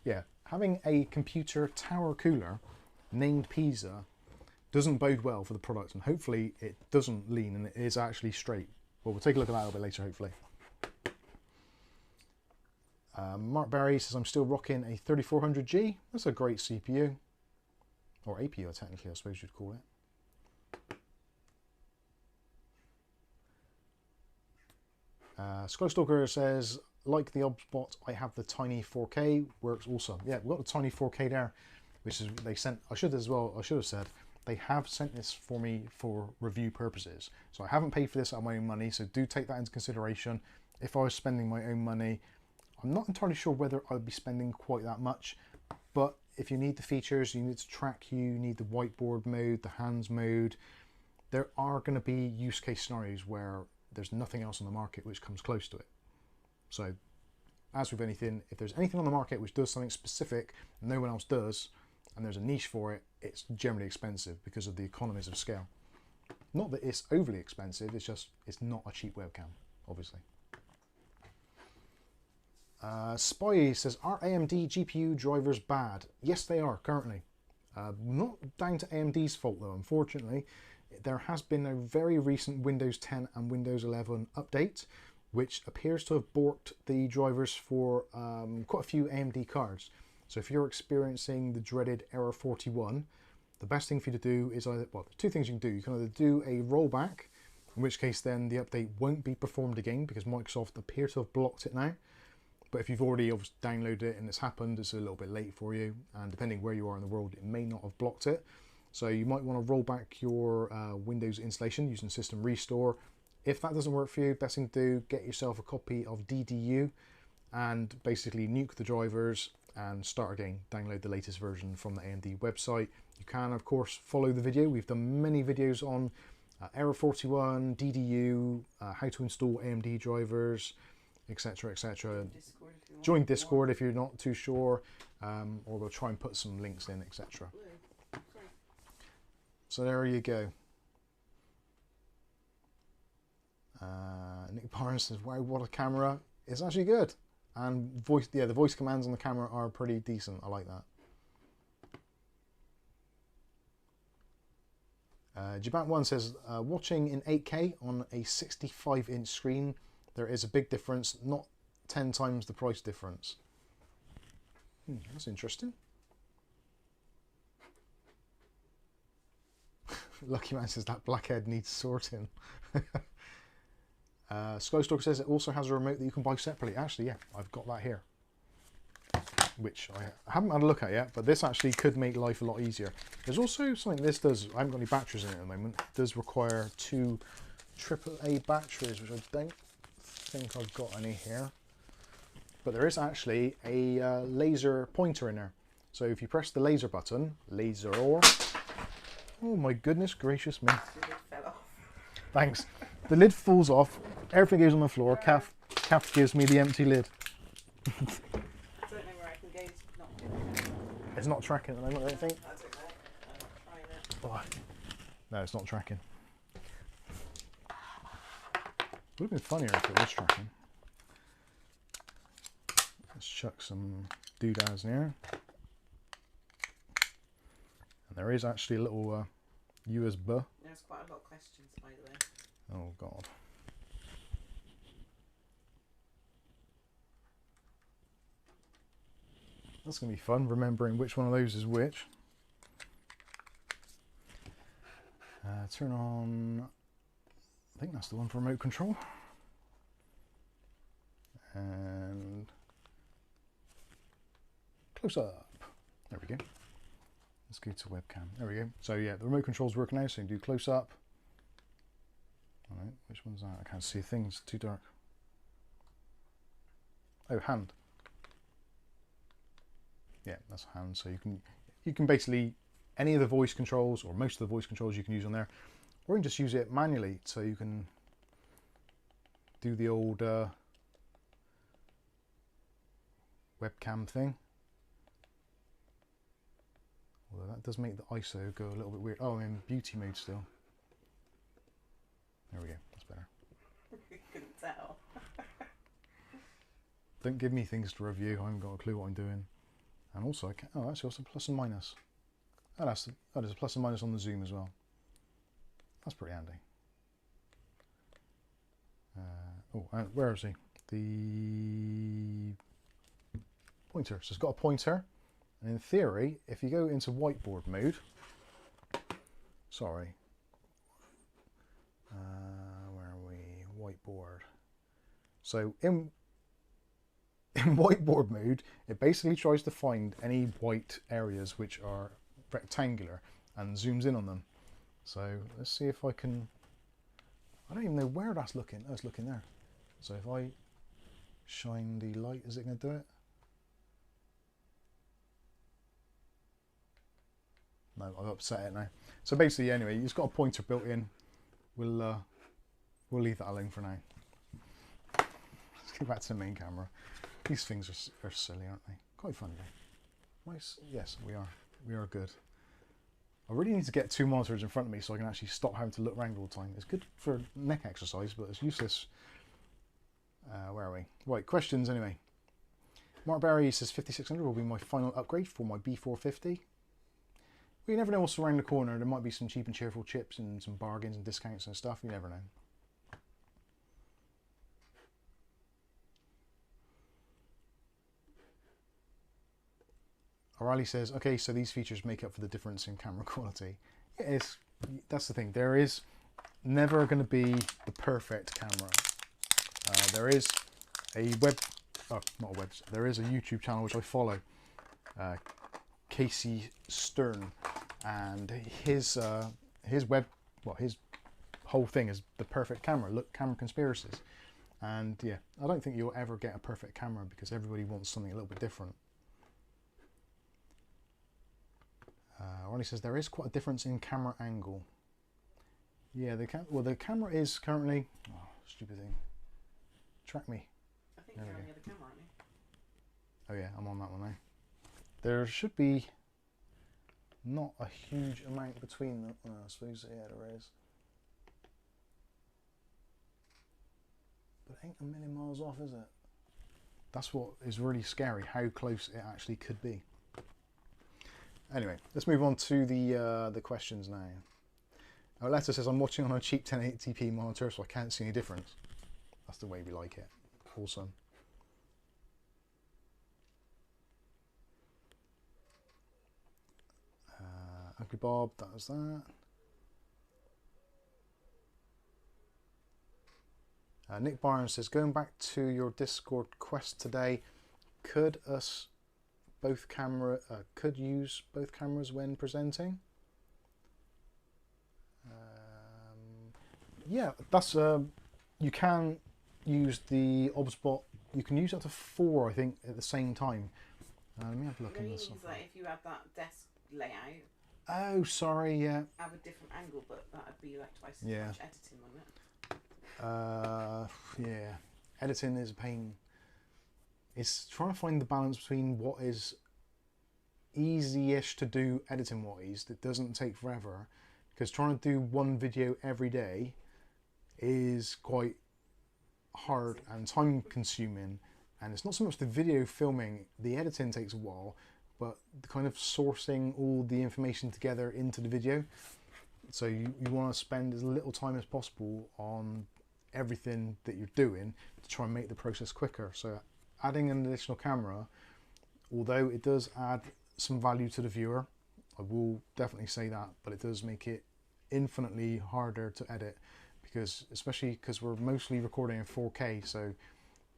yeah, having a computer tower cooler named Pisa doesn't bode well for the product, and hopefully it doesn't lean and it is actually straight. Well, we'll take a look at that a little bit later, hopefully. Mark Barry says, I'm still rocking a 3400G. That's a great CPU. Or APU, technically, I suppose you'd call it. Skystalker says, like the OBSBOT, I have the Tiny 4K. Works awesome. Yeah, we've got the Tiny 4K there, which is, they sent, I should have said, they have sent this for me for review purposes. So I haven't paid for this out of my own money, so do take that into consideration. If I was spending my own money, I'm not entirely sure whether I'd be spending quite that much, but if you need the features, you need to track you need the whiteboard mode, the hands mode, there are going to be use case scenarios where there's nothing else on the market which comes close to it. So as with anything, if there's anything on the market which does something specific and no one else does, and there's a niche for it, it's generally expensive because of the economies of scale. Not that it's overly expensive, it's just, it's not a cheap webcam, obviously. Spy says, are AMD GPU drivers bad? Yes, they are currently. Not down to AMD's fault though, unfortunately. There has been a very recent Windows 10 and Windows 11 update, which appears to have borked the drivers for quite a few AMD cards. So if you're experiencing the dreaded error 41, the best thing for you to do is either, well, there's two things you can do. You can either do a rollback, in which case then the update won't be performed again because Microsoft appear to have blocked it now. But if you've already downloaded it and it's happened, it's a little bit late for you. And depending where you are in the world, it may not have blocked it. So you might want to roll back your Windows installation using System Restore. If that doesn't work for you, best thing to do, get yourself a copy of DDU and basically nuke the drivers and start again. Download the latest version from the AMD website. You can, of course, follow the video. We've done many videos on error 41, DDU, how to install AMD drivers, etc, etc. Join Discord if you're not too sure, or we'll try and put some links in, etc. So there you go. Nick Barnes says, wow, what a camera. It's actually good. And voice, yeah, the voice commands on the camera are pretty decent. I like that. Jabant1 says, watching in 8K on a 65-inch screen, there is a big difference, not 10 times the price difference. That's interesting. Lucky Man says that blackhead needs sorting. Skystalker says it also has a remote that you can buy separately. Actually, yeah, I've got that here, which I haven't had a look at yet, but this actually could make life a lot easier. There's also something this does, I haven't got any batteries in it at the moment. It does require 2 AAA batteries, which I don't think I've got any here. But there is actually a laser pointer in there. So if you press the laser button, oh my goodness gracious me. Thanks. The lid falls off, everything goes on the floor, Kath gives me the empty lid. I don't know where I can go to not do it. It's not tracking at the moment, I don't think. I don't know. I'm trying it. Oh. No, it's not tracking. Would have been funnier if it was tracking. Let's chuck some doodads in here. And there is actually a little USB. There's quite a lot of questions, by the way. Oh God. That's going to be fun, remembering which one of those is which. Turn on, I think that's the one for remote control. And close up. There we go. Let's go to webcam. There we go. So yeah, the remote control's working now, so you can do close up. Alright, which one's that? I can't see things, too dark. Oh, hand. Yeah, that's hand. So you can basically, any of the voice controls, or most of the voice controls you can use on there, or you can just use it manually, so you can do the old webcam thing. That does make the ISO go a little bit weird. Oh, I'm in beauty mode still. There we go, that's better. Couldn't tell. Don't give me things to review, I haven't got a clue what I'm doing. And also, I can, oh, actually, also plus and minus. Oh, there's a plus and minus on the zoom as well. That's pretty handy. Where is he? The pointer. So it's got a pointer. And in theory, if you go into whiteboard mode, sorry, where are we? Whiteboard. So in whiteboard mode, it basically tries to find any white areas which are rectangular and zooms in on them. So let's see if I can, I don't even know where that's looking. Oh, it's looking there. So if I shine the light, is it going to do it? No, I've upset it now. So basically, anyway, it's got a pointer built in. We'll leave that alone for now. Let's go back to the main camera. These things are silly, aren't they? Quite funny though. Nice. Yes, we are. We are good. I really need to get two monitors in front of me so I can actually stop having to look around all the time. It's good for neck exercise, but it's useless. Where are we? Right, questions anyway. Mark Barry says 5600 will be my final upgrade for my B450. Well, you never know what's around the corner. There might be some cheap and cheerful chips and some bargains and discounts and stuff. You never know. O'Reilly says, okay, so these features make up for the difference in camera quality. That's the thing. There is never going to be the perfect camera. There is a there is a YouTube channel which I follow, Casey Stern, and his whole thing is the perfect camera. Look, camera conspiracies, and yeah, I don't think you'll ever get a perfect camera because everybody wants something a little bit different. Ronnie says there is quite a difference in camera angle. Yeah, the camera is currently, oh, stupid thing. Track me. I think you're on the other camera, aren't you? Oh yeah, I'm on that one now. There should be not a huge amount between them. Oh, I suppose, yeah, there is. But it ain't a million miles off, is it? That's what is really scary, how close it actually could be. Anyway, let's move on to the questions now. Letter says, I'm watching on a cheap 1080p monitor, so I can't see any difference. That's the way we like it. Awesome. Uncle Bob, that was that. Nick Barnes says, going back to your Discord quest today, could use both cameras when presenting? Yeah, that's you can use the OBSBOT. You can use up to 4, I think, at the same time. Let me have a look in this. Like if you had that desk layout. Oh, sorry, yeah. Have a different angle, but that'd be like twice as much editing, wouldn't it? Yeah, editing is a pain. It's trying to find the balance between what is easy-ish to do editing-wise that doesn't take forever, because trying to do one video every day is quite hard and time-consuming. And it's not so much the video filming, the editing takes a while, but the kind of sourcing all the information together into the video. So you want to spend as little time as possible on everything that you're doing to try and make the process quicker. So adding an additional camera, although it does add some value to the viewer, I will definitely say that, but it does make it infinitely harder to edit, because especially because we're mostly recording in 4K, so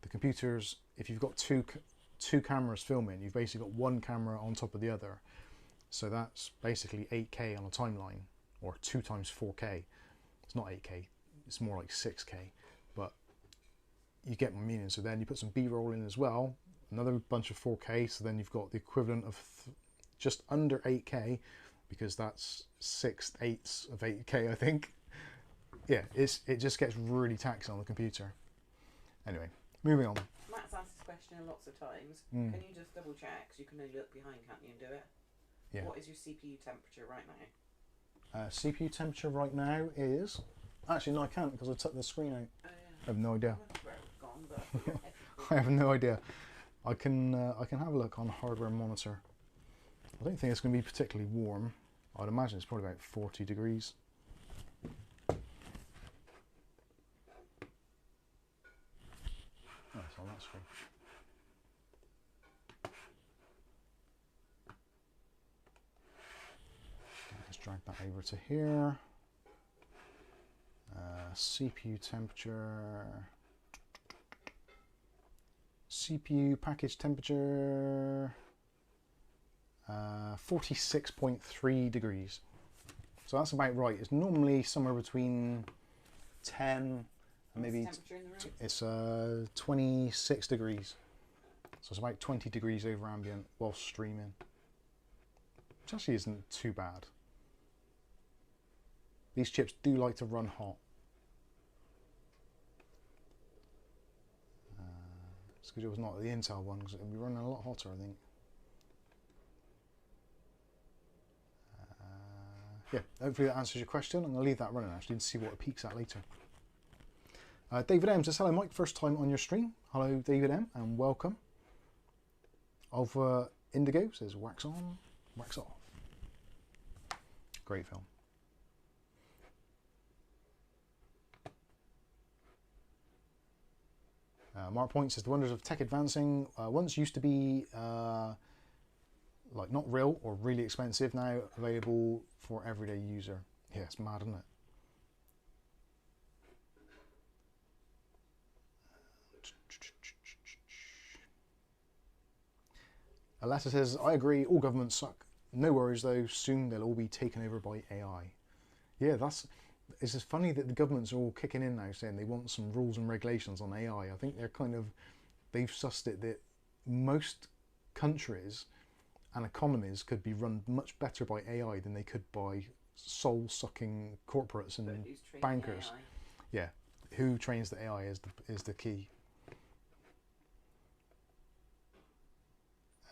the computers, if you've got two cameras filming, you've basically got one camera on top of the other, so that's basically 8K on a timeline, or 2 times 4K. It's not 8K, it's more like 6K, but you get my meaning. So then you put some B-roll in as well, another bunch of 4K, so then you've got the equivalent of just under 8K, because that's 6/8 of 8K, I think. Yeah, it just gets really taxing on the computer. Anyway, moving on. Matt's asked this question lots of times. Can you just double check? 'Cause you can only look behind, can't you, and do it? Yeah. What is your CPU temperature right now? CPU temperature right now is... Actually, no, I can't because I took the screen out. Oh, yeah. I have no idea. I wonder where it's gone, but I have no idea. I can have a look on the hardware monitor. I don't think it's going to be particularly warm. I'd imagine it's probably about 40 degrees. Oh, it's on that screen. Let's drag that over to here. CPU temperature. CPU package temperature. 46.3 degrees. So that's about right. It's normally somewhere between 10 and maybe temperature in the room? it's 26 degrees. So it's about 20 degrees over ambient while streaming. Which actually isn't too bad. These chips do like to run hot. It's because it was not the Intel one, because it would be running a lot hotter, I think. Yeah, hopefully that answers your question. I'm going to leave that running actually and see what it peaks at later. David M says, hello Mike, first time on your stream. Hello David M and welcome. Alpha Indigo says, wax on, wax off. Great film. Mark Point says, the wonders of tech advancing once used to be like not real or really expensive, now available for everyday user. Yeah, it's mad, isn't it? Alessa says, I agree, all governments suck. No worries though, soon they'll all be taken over by AI. Yeah, it's just funny that the governments are all kicking in now saying they want some rules and regulations on AI. I think they've sussed it that most countries and economies could be run much better by AI than they could by soul-sucking corporates and bankers. AI? Yeah, who trains the AI is the key.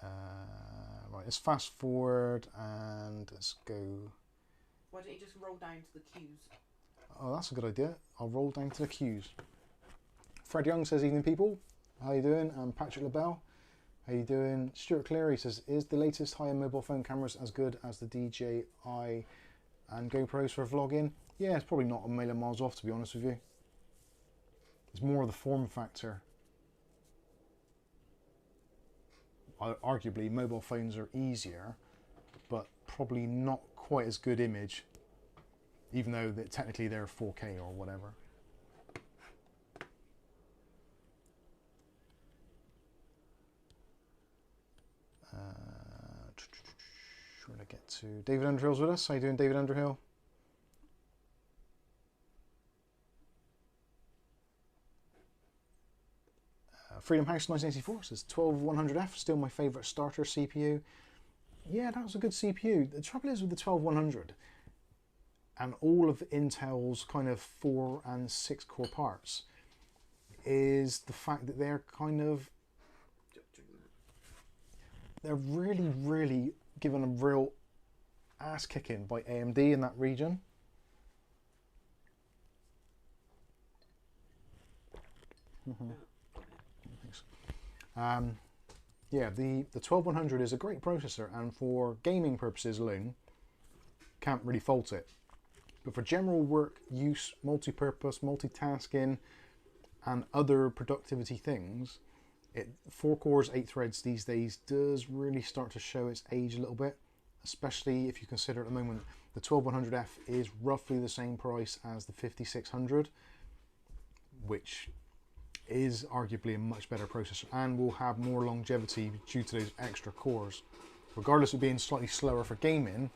Right, let's fast forward and let's go. Why don't you just roll down to the queues? Oh, that's a good idea. I'll roll down to the queues. Fred Young says, evening people. How you doing? I'm Patrick LaBelle. How you doing? Stuart Cleary says, is the latest high-end mobile phone cameras as good as the DJI and GoPros for vlogging? Yeah, it's probably not a million miles off, to be honest with you. It's more of the form factor. Arguably, mobile phones are easier, but probably not quite as good image, even though technically they're 4K or whatever. Trying to get to David Underhill's with us. How you doing, David Underhill? Freedom House 1984 says 12100F, still my favourite starter CPU. Yeah, that was a good CPU. The trouble is with the 12100 and all of Intel's kind of 4 and 6 core parts is the fact that they're really, really given a real ass kicking by AMD in that region. Yeah, the 12100 is a great processor, and for gaming purposes alone, can't really fault it. But for general work use, multi-purpose, multitasking, and other productivity things, 4 cores, 8 threads these days does really start to show its age a little bit, especially if you consider at the moment the 12100F is roughly the same price as the 5600, which is arguably a much better processor and will have more longevity due to those extra cores. Regardless of being slightly slower for gaming,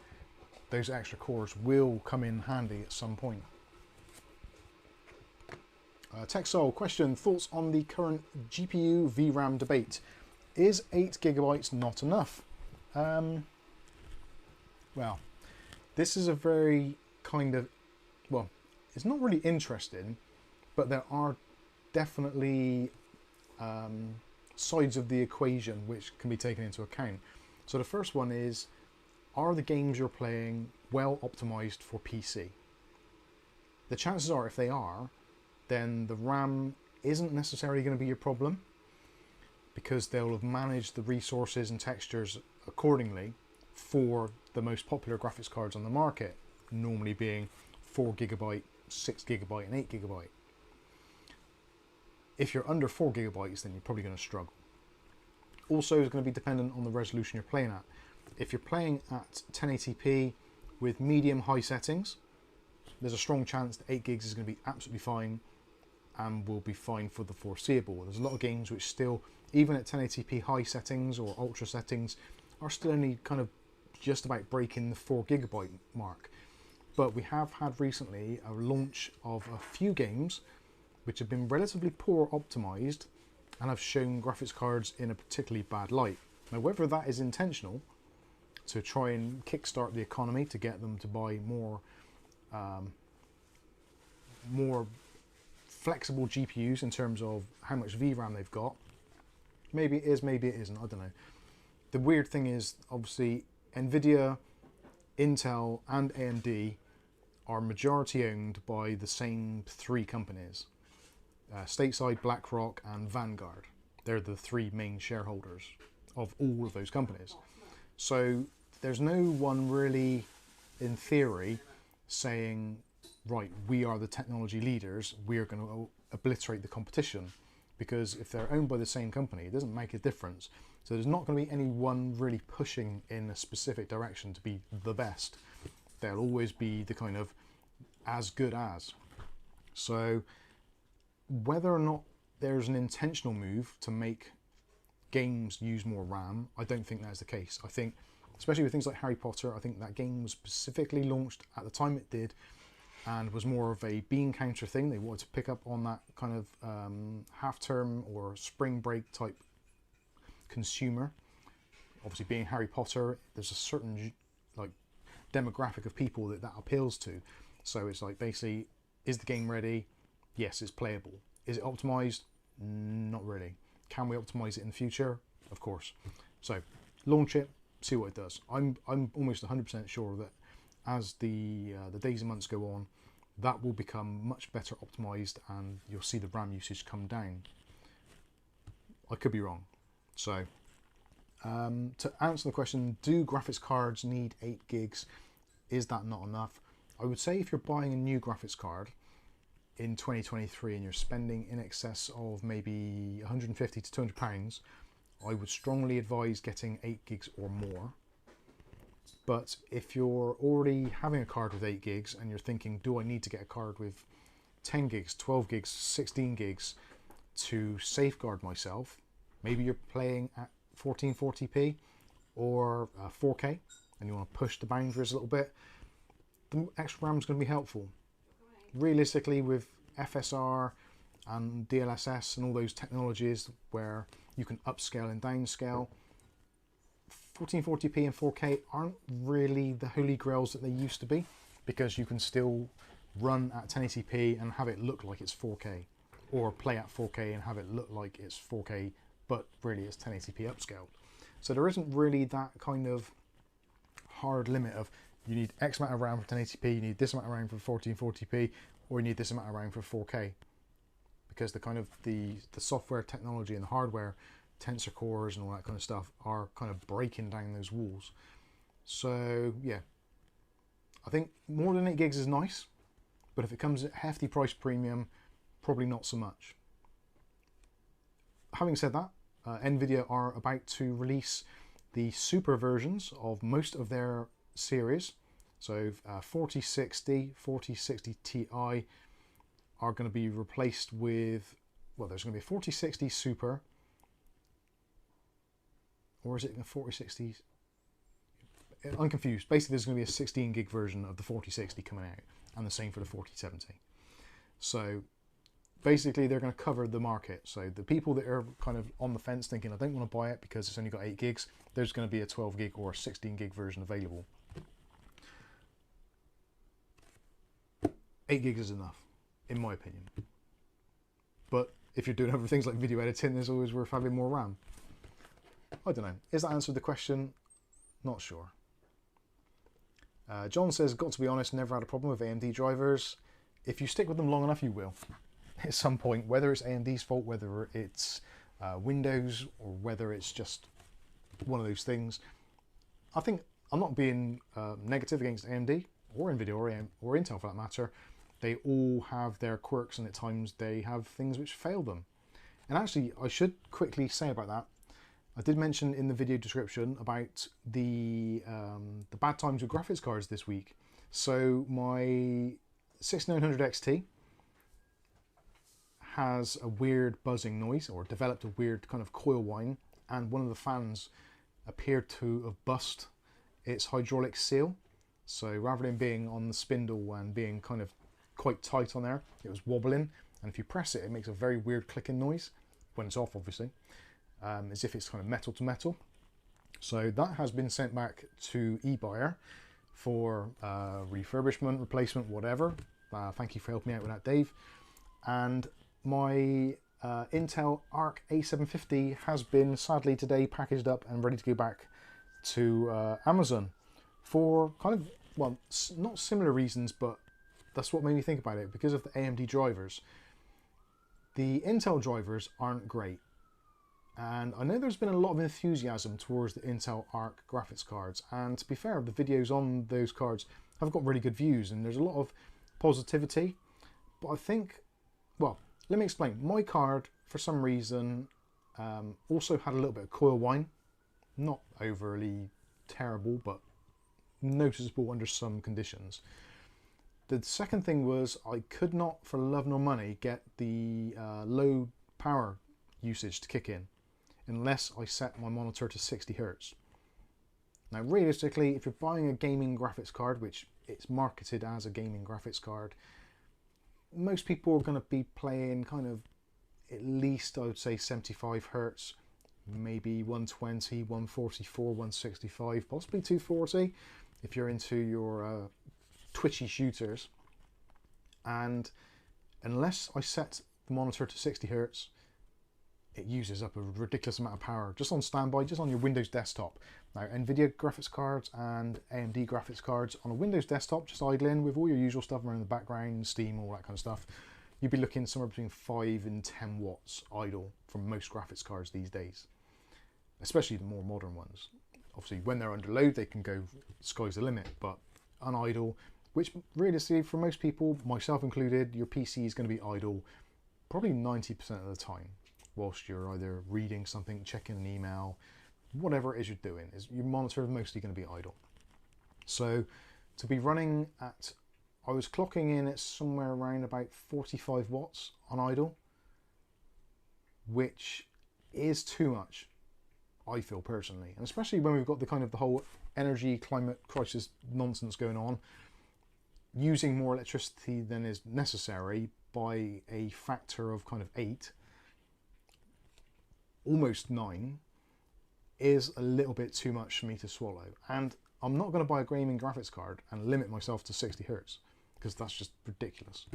those extra cores will come in handy at some point. TechSoul question, thoughts on the current GPU VRAM debate? Is 8 GB not enough? Well, this is a very well, it's not really interesting, but there are definitely sides of the equation which can be taken into account. So the first one is, are the games you're playing well optimized for PC? The chances are, if they are, then the RAM isn't necessarily going to be your problem, because they'll have managed the resources and textures accordingly for the most popular graphics cards on the market, normally being 4GB, 6GB and 8GB. If you're under 4GB, then you're probably going to struggle. Also, it's going to be dependent on the resolution you're playing at. If you're playing at 1080p with medium-high settings, there's a strong chance that 8GB is going to be absolutely fine and will be fine for the foreseeable. There's a lot of games which still, even at 1080p high settings or ultra settings, are still only kind of just about breaking the 4GB mark. But we have had recently a launch of a few games which have been relatively poor optimized and have shown graphics cards in a particularly bad light. Now, whether that is intentional to try and kickstart the economy to get them to buy more flexible GPUs in terms of how much VRAM they've got, maybe it is, maybe it isn't, I don't know. The weird thing is, obviously, Nvidia, Intel and AMD are majority owned by the same three companies. Stateside, BlackRock and Vanguard. They're the three main shareholders of all of those companies. So there's no one really, in theory, saying, right, we are the technology leaders, we're going to obliterate the competition. Because if they're owned by the same company, it doesn't make a difference. So there's not going to be anyone really pushing in a specific direction to be the best. There'll always be the kind of as good as. So whether or not there's an intentional move to make games use more RAM, I don't think that's the case. I think, especially with things like Harry Potter, I think that game was specifically launched at the time it did and was more of a bean counter thing. They wanted to pick up on that kind of half-term or spring break type consumer. Obviously, being Harry Potter, there's a certain like demographic of people that appeals to. So it's like, basically, is the game ready? Yes, it's playable. Is it optimized? Not really. Can we optimize it in the future? Of course. So launch it, see what it does. I'm almost 100% sure that as the days and months go on, that will become much better optimized and you'll see the RAM usage come down. I could be wrong. So to answer the question, do graphics cards need 8 gigs? Is that not enough? I would say if you're buying a new graphics card in 2023 and you're spending in excess of maybe 150 to 200 pounds, I would strongly advise getting 8 gigs or more. But if you're already having a card with 8 gigs and you're thinking, do I need to get a card with 10 gigs, 12 gigs, 16 gigs to safeguard myself? Maybe you're playing at 1440p or 4K and you want to push the boundaries a little bit, the extra RAM is going to be helpful. Realistically, with FSR and DLSS and all those technologies where you can upscale and downscale, 1440p and 4K aren't really the holy grails that they used to be, because you can still run at 1080p and have it look like it's 4K, or play at 4K and have it look like it's 4K but really it's 1080p upscaled. So there isn't really that kind of hard limit of you need X amount of RAM for 1080p, you need this amount of RAM for 1440p, or you need this amount of RAM for 4K. Because the kind of the software technology and the hardware, tensor cores and all that kind of stuff, are kind of breaking down those walls. So yeah, I think more than 8 gigs is nice, but if it comes at hefty price premium, probably not so much. Having said that, Nvidia are about to release the super versions of most of their series. So 4060, 4060 Ti are going to be replaced with, well, there's going to be a 4060 Super, or is it a 4060? I'm confused. Basically, there's going to be a 16 gig version of the 4060 coming out, and the same for the 4070. So basically, they're going to cover the market. So the people that are kind of on the fence thinking, I don't want to buy it because it's only got 8 gigs, there's going to be a 12 gig or a 16 gig version available. 8 gigs is enough, in my opinion. But if you're doing other things like video editing, it's always worth having more RAM. I don't know. Is that answered the question? Not sure. John says, got to be honest, never had a problem with AMD drivers. If you stick with them long enough, you will. At some point, whether it's AMD's fault, whether it's Windows, or whether it's just one of those things. I think I'm not being negative against AMD or NVIDIA or Intel for that matter. They all have their quirks, and at times they have things which fail them. And actually, I should quickly say about that. I did mention in the video description about the bad times with graphics cards this week. So my 6900 XT has a weird buzzing noise, or developed a weird kind of coil whine, and one of the fans appeared to have bust its hydraulic seal. So rather than being on the spindle and being kind of quite tight on there, it was wobbling, and if you press it, it makes a very weird clicking noise when it's off, obviously, as if it's kind of metal to metal. So that has been sent back to eBuyer for refurbishment, replacement, whatever. Thank you for helping me out with that, Dave. And my Intel ARC A750 has been sadly today packaged up and ready to go back to Amazon for kind of, well, not similar reasons, but that's what made me think about it, because of the AMD drivers. The Intel drivers aren't great, and I know there's been a lot of enthusiasm towards the Intel ARC graphics cards, and to be fair, the videos on those cards have got really good views and there's a lot of positivity. But I think, well, let me explain. My card, for some reason, also had a little bit of coil whine. Not overly terrible, but noticeable under some conditions. The second thing was I could not, for love nor money, get the low power usage to kick in unless I set my monitor to 60 Hz. Now, realistically, if you're buying a gaming graphics card, which it's marketed as a gaming graphics card, most people are going to be playing kind of at least, I would say, 75 Hz, maybe 120, 144, 165, possibly 240 if you're into your twitchy shooters. And unless I set the monitor to 60 Hz, it uses up a ridiculous amount of power just on standby, just on your Windows desktop. Now, NVIDIA graphics cards and AMD graphics cards on a Windows desktop, just idling with all your usual stuff around in the background, Steam, all that kind of stuff, you'd be looking somewhere between 5 and 10 watts idle from most graphics cards these days, especially the more modern ones. Obviously, when they're under load, they can go sky's the limit, but on idle, which realistically for most people, myself included, your PC is going to be idle probably 90% of the time, whilst you're either reading something, checking an email, whatever it is you're doing, is your monitor is mostly going to be idle. So to be running at, I was clocking in at somewhere around about 45 watts on idle, which is too much, I feel personally, and especially when we've got the kind of the whole energy climate crisis nonsense going on, using more electricity than is necessary by a factor of kind of 8, almost 9, is a little bit too much for me to swallow. And I'm not going to buy a gaming graphics card and limit myself to 60 Hz, because that's just ridiculous.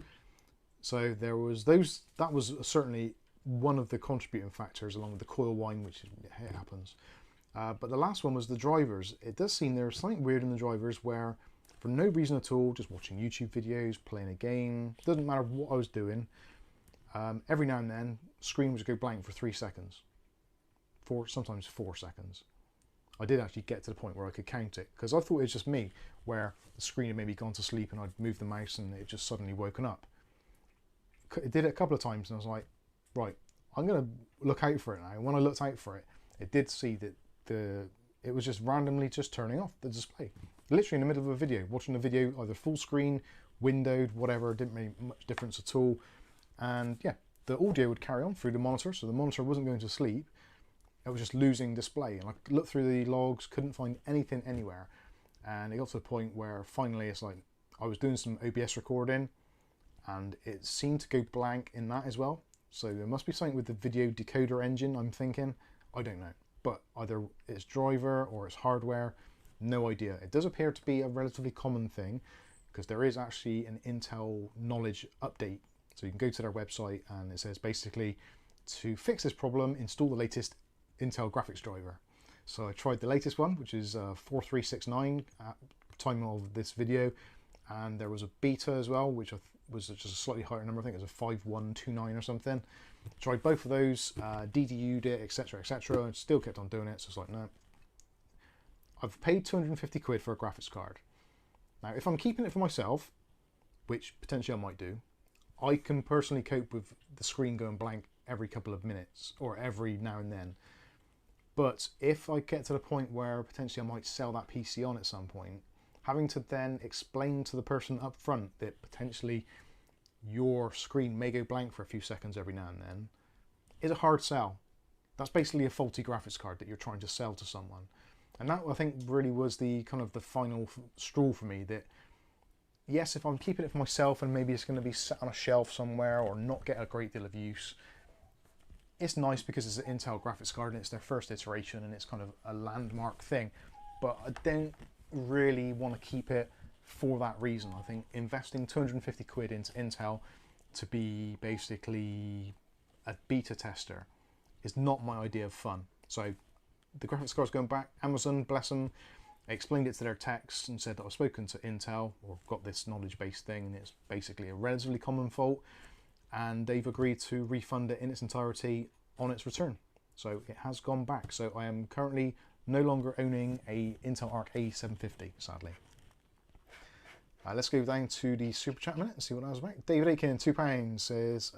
So there was those, that was certainly one of the contributing factors, along with the coil whine, which it happens. But the last one was the drivers. It does seem there's something weird in the drivers where, for no reason at all, just watching YouTube videos, playing a game, doesn't matter what I was doing, every now and then, screen would go blank for 3 seconds. Sometimes 4 seconds. I did actually get to the point where I could count it, because I thought it was just me, where the screen had maybe gone to sleep and I'd moved the mouse and it just suddenly woken up. It did it a couple of times and I was like, right, I'm going to look out for it now. And when I looked out for it, it did see that it was just randomly just turning off the display. Literally in the middle of a video, watching the video, either full screen, windowed, whatever, didn't make much difference at all. And yeah, the audio would carry on through the monitor, so the monitor wasn't going to sleep. It was just losing display. And I looked through the logs, couldn't find anything anywhere. And it got to the point where finally it's like, I was doing some OBS recording and it seemed to go blank in that as well. So there must be something with the video decoder engine, I'm thinking. I don't know. But either it's driver or it's hardware, no idea. It does appear to be a relatively common thing, because there is actually an Intel knowledge update. So you can go to their website and it says basically, to fix this problem, install the latest Intel graphics driver. So I tried the latest one, which is 4369, time of this video, and there was a beta as well, which was just a slightly higher number. I think it was a 5129 or something. Tried both of those, DDU'd it, etc, etc, and still kept on doing it. So it's like, no. I've paid 250 quid for a graphics card. Now, if I'm keeping it for myself, which potentially I might do, I can personally cope with the screen going blank every couple of minutes or every now and then. But if I get to the point where potentially I might sell that PC on at some point, having to then explain to the person up front that potentially your screen may go blank for a few seconds every now and then is a hard sell. That's basically a faulty graphics card that you're trying to sell to someone. And that, I think, really was the kind of the final straw for me, that yes, if I'm keeping it for myself and maybe it's going to be sat on a shelf somewhere or not get a great deal of use, it's nice because it's an Intel graphics card and it's their first iteration and it's kind of a landmark thing. But I don't really want to keep it for that reason. I think investing 250 quid into Intel to be basically a beta tester is not my idea of fun. So the graphics card's going back. Amazon, bless them, explained it to their techs and said that I've spoken to Intel, or got this knowledge base thing, and it's basically a relatively common fault, and they've agreed to refund it in its entirety on its return. So it has gone back. So I am currently no longer owning a Intel ARC A750, sadly. Let's go down to the super chat minute and see what that was about. David Aiken, £2, says,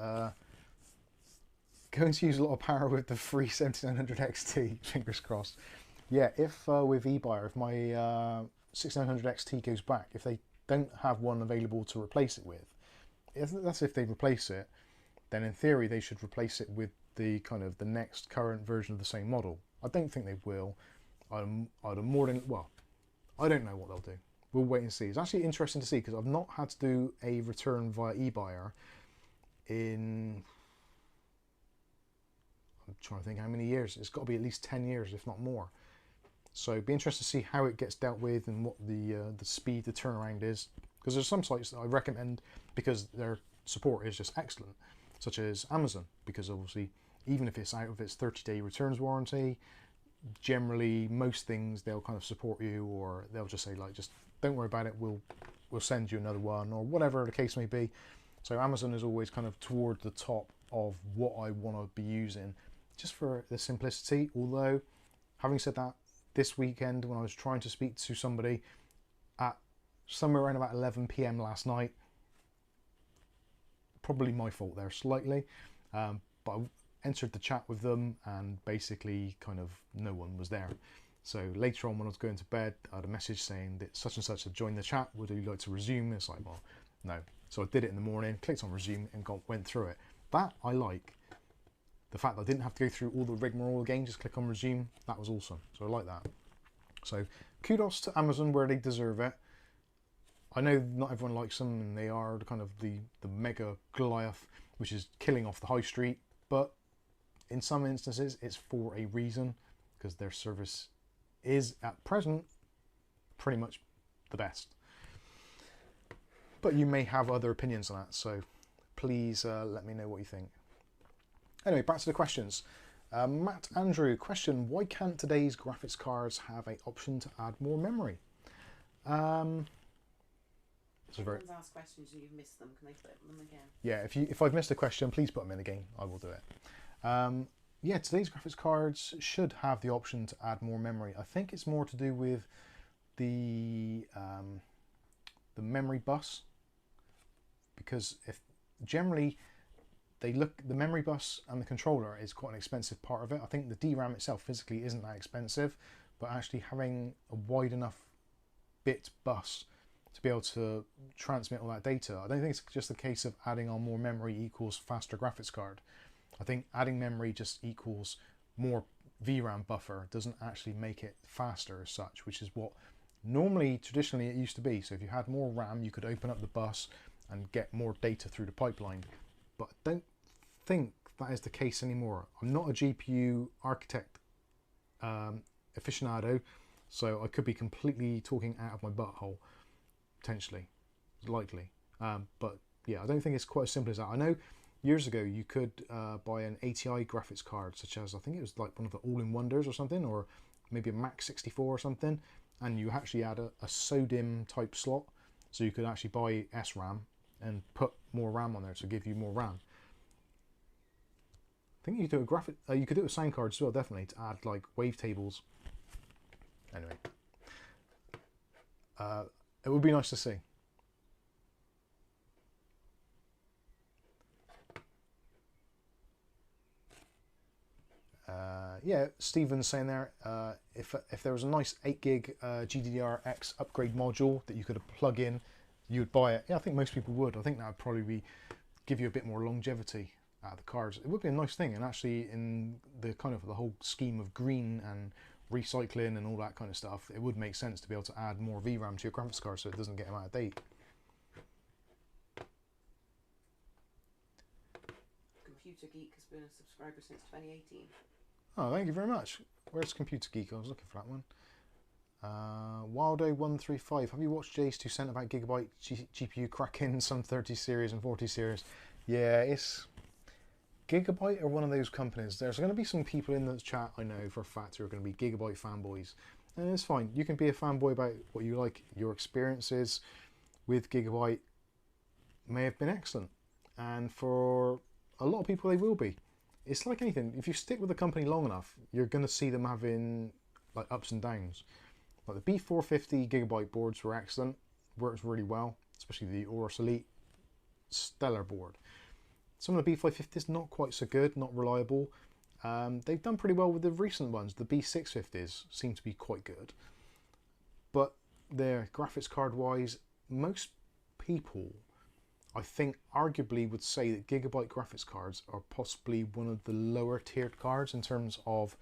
going to use a lot of power with the free 7900 XT, fingers crossed. Yeah, if with eBuyer, if my 6900 XT goes back, if they don't have one available to replace it with, that's if they replace it, then in theory they should replace it with the kind of the next current version of the same model. I don't think they will. I'd have more than, well, I don't know what they'll do. We'll wait and see. It's actually interesting to see because I've not had to do a return via eBuyer in, I'm trying to think how many years. It's got to be at least 10 years, if not more. So it'd be interesting to see how it gets dealt with and what the speed, the turnaround is. Because there's some sites that I recommend because their support is just excellent, such as Amazon, because obviously even if it's out of its 30-day returns warranty, generally most things they'll kind of support you, or they'll just say like, just don't worry about it, we'll send you another one, or whatever the case may be. So Amazon is always kind of toward the top of what I want to be using, just for the simplicity. Although, having said that, this weekend when I was trying to speak to somebody at somewhere around about 11 PM last night, probably my fault there slightly, but I entered the chat with them and basically kind of no one was there. So later on when I was going to bed, I had a message saying that such and such had joined the chat, would you like to resume? It's like, well, no. So I did it in the morning, clicked on resume and went through it. That I like. The fact that I didn't have to go through all the rigmarole again, just click on resume, that was awesome. So I like that. So kudos to Amazon where they deserve it. I know not everyone likes them and they are kind of the mega Goliath, which is killing off the high street, but in some instances it's for a reason, because their service is at present pretty much the best. But you may have other opinions on that, so please let me know what you think. Anyway, back to the questions. Matt Andrew, question, why can't today's graphics cards have an option to add more memory? Everyone's asked questions and you've missed them. Can they put them again? Yeah, if I've missed a question, please put them in again. I will do it. Yeah, today's graphics cards should have the option to add more memory. I think it's more to do with the memory bus, because if generally the memory bus and the controller is quite an expensive part of it. I think the DRAM itself physically isn't that expensive, but actually having a wide enough bit bus to be able to transmit all that data, I don't think it's just a case of adding on more memory equals faster graphics card. I think adding memory just equals more VRAM buffer, doesn't actually make it faster as such, which is what normally traditionally it used to be. So if you had more RAM, you could open up the bus and get more data through the pipeline. But I don't think that is the case anymore. I'm not a GPU architect aficionado, so I could be completely talking out of my butthole, potentially, likely. But yeah, I don't think it's quite as simple as that. I know years ago you could buy an ATI graphics card, such as, I think it was like one of the all-in-wonders or something, or maybe a Mac 64 or something, and you actually add a SODIMM type slot, so you could actually buy SRAM and put more RAM on there to give you more RAM. I think you could do a graphic, you could do it with sound cards as well, definitely, to add like wavetables. Anyway, it would be nice to see. Yeah, Stephen's saying there, if there was a nice 8 gig GDDR-X upgrade module that you could plug in, you would buy it. Yeah, I think most people would. I think that would probably give you a bit more longevity out of the cards. It would be a nice thing, and actually in the kind of the whole scheme of green and recycling and all that kind of stuff, it would make sense to be able to add more VRAM to your graphics card so it doesn't get them out of date. Computer Geek has been a subscriber since 2018. Oh, thank you very much. Where's Computer Geek? I was looking for that one. Wildo135. Have you watched Jay's 2 cents about Gigabyte GPU cracking some 30 series and 40 series? Yeah, it's... Gigabyte are one of those companies. There's going to be some people in the chat, I know for a fact, who are going to be Gigabyte fanboys. And it's fine. You can be a fanboy about what you like. Your experiences with Gigabyte may have been excellent. And for a lot of people, they will be. It's like anything. If you stick with the company long enough, you're going to see them having like ups and downs. Like the B450 Gigabyte boards were excellent, works really well, especially the Aorus Elite, stellar board. Some of the B550s not quite so good, not reliable. They've done pretty well with the recent ones. The B650s seem to be quite good, but their graphics card wise, most people, I think, arguably would say that Gigabyte graphics cards are possibly one of the lower tiered cards in terms of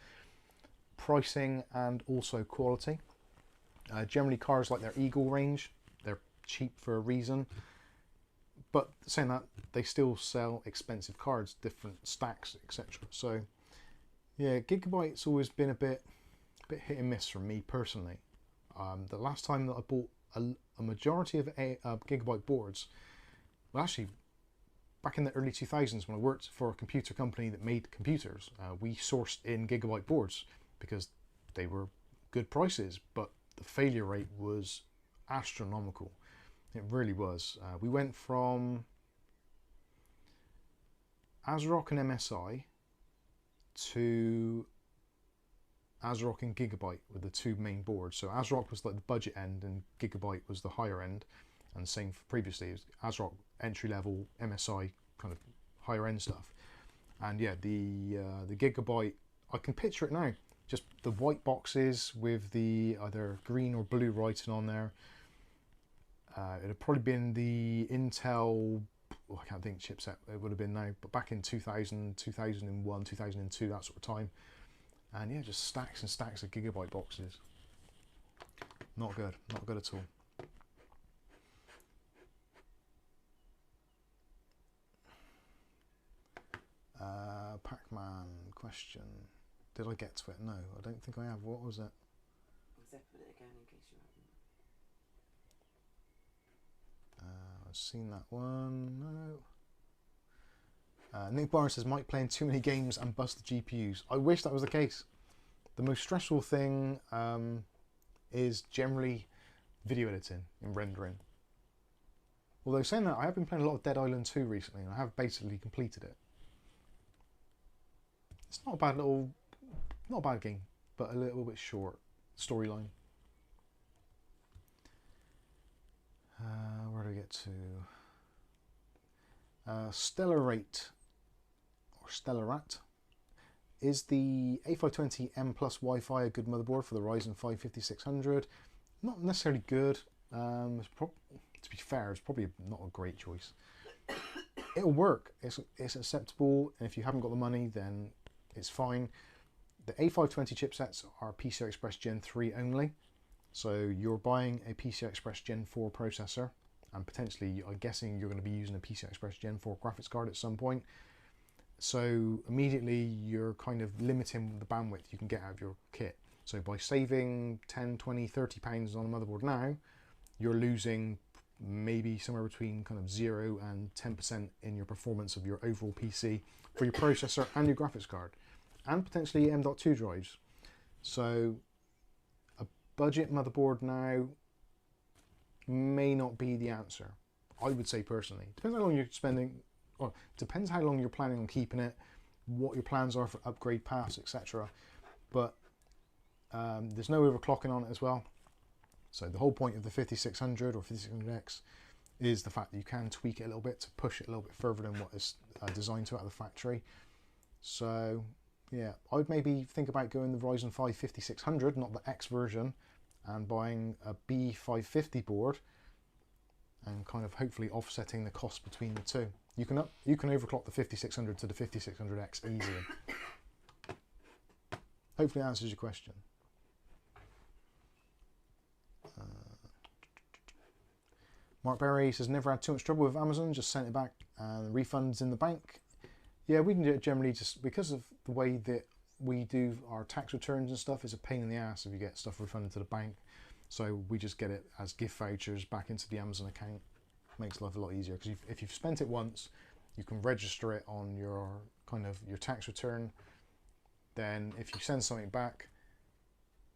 pricing and also quality. Generally cards like their Eagle range, they're cheap for a reason, but saying that, they still sell expensive cards, different stacks, etc. So yeah, Gigabyte's always been a bit hit and miss for me personally. The last time that I bought a majority of Gigabyte boards, well, actually, back in the early 2000s when I worked for a computer company that made computers, we sourced in Gigabyte boards because they were good prices, but the failure rate was astronomical. It really was. We went from ASRock and MSI to ASRock and Gigabyte were the two main boards. So ASRock was like the budget end and Gigabyte was the higher end. And the same for previously, it was ASRock entry level, MSI kind of higher end stuff. And yeah, the Gigabyte, I can picture it now. Just the white boxes with the either green or blue writing on there. It had probably been the Intel, oh, I can't think chipset it would have been now, but back in 2000, 2001, 2002, that sort of time. And yeah, just stacks and stacks of Gigabyte boxes. Not good, not good at all. Pac-Man question. Did I get to it? No, I don't think I have. What was it? I'll zip it again in case you haven't. I've seen that one. No. Nick Barnes says, Mike playing too many games and bust the GPUs. I wish that was the case. The most stressful thing is generally video editing and rendering. Although saying that, I have been playing a lot of Dead Island 2 recently, and I have basically completed it. It's not a bad not a bad game, but a little bit short storyline. Where do we get to? Stellarate, or Stellarat. Is the A520M Plus Wi-Fi a good motherboard for the Ryzen 5 5600? Not necessarily good. To be fair, it's probably not a great choice. It'll work. It's acceptable, and if you haven't got the money, then it's fine. The A520 chipsets are PCI Express Gen 3 only, so you're buying a PCI Express Gen 4 processor, and potentially, I'm guessing you're going to be using a PCI Express Gen 4 graphics card at some point. So immediately you're kind of limiting the bandwidth you can get out of your kit. So by saving 10, 20, 30 pounds on a motherboard now, you're losing maybe somewhere between kind of 0 and 10% in your performance of your overall PC for your processor and your graphics card, and potentially M.2 drives. So budget motherboard now may not be the answer. I would say personally. Depends how long you're spending, or depends how long you're planning on keeping it, what your plans are for upgrade paths, etc. But there's no overclocking on it as well. So the whole point of the 5600 or 5600X is the fact that you can tweak it a little bit to push it a little bit further than what is designed to out of the factory. So yeah, I would maybe think about going the Ryzen 5 5600, not the X version, and buying a B550 board and kind of hopefully offsetting the cost between the two. You can overclock the 5600 to the 5600X easily. Hopefully that answers your question. Mark Berry says, never had too much trouble with Amazon, just sent it back and refunds in the bank. Yeah, we can do it generally just because of the way that we do our tax returns and stuff. It's a pain in the ass if you get stuff refunded to the bank. So we just get it as gift vouchers back into the Amazon account. Makes life a lot easier because if you've spent it once, you can register it on your your tax return. Then if you send something back,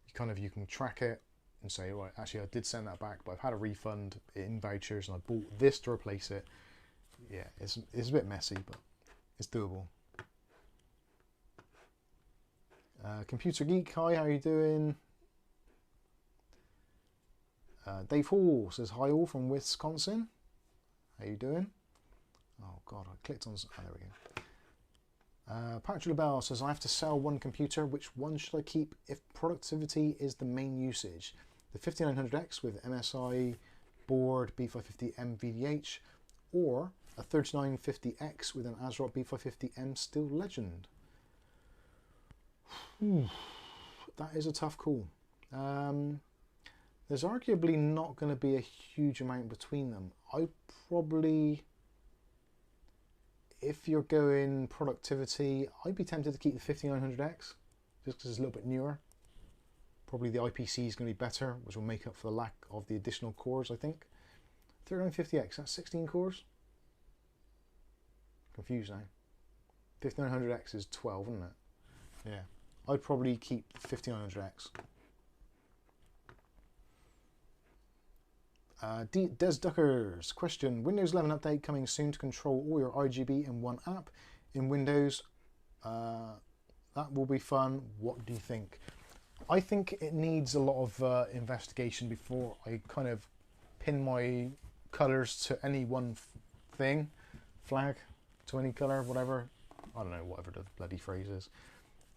you can track it and say, right, actually I did send that back, but I've had a refund in vouchers and I bought this to replace it. Yeah, it's a bit messy, but it's doable. Computer Geek, hi, how you doing? Dave Hall says, hi all from Wisconsin. How you doing? Oh God, I clicked on, oh, there we go. Patrick LaBelle says, I have to sell one computer. Which one should I keep if productivity is the main usage? The 5900X with MSI board B550 MVDH, or a 3950X with an ASRock B550M Steel Legend? That is a tough call. There's arguably not going to be a huge amount between them. I probably, if you're going productivity, I'd be tempted to keep the 5900X just because it's a little bit newer. Probably the IPC is going to be better, which will make up for the lack of the additional cores, I think. 3950X, that's 16 cores? Confused now. 5900X is 12, isn't it? Yeah. I'd probably keep 5900X. Des Duckers, question, Windows 11 update coming soon to control all your RGB in one app in Windows. That will be fun. What do you think? I think it needs a lot of investigation before I kind of pin my colours to any one thing. Flag to any colour, whatever. I don't know, whatever the bloody phrase is.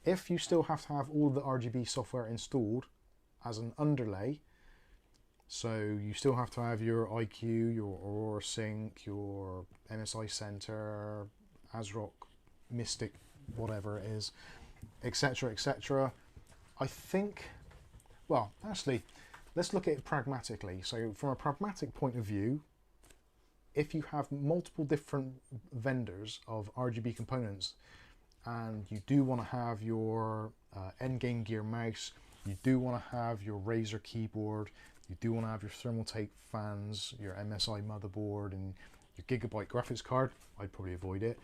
If you still have to have all the RGB software installed as an underlay, so you still have to have your IQ, your Aurora Sync, your MSI Center, ASRock, Mystic, whatever it is, etc., etc. I think, well, actually, let's look at it pragmatically. So from a pragmatic point of view, if you have multiple different vendors of RGB components and you do want to have your Endgame Gear mouse, you do want to have your Razer keyboard, you do want to have your Thermaltake fans, your MSI motherboard and your Gigabyte graphics card, I'd probably avoid it.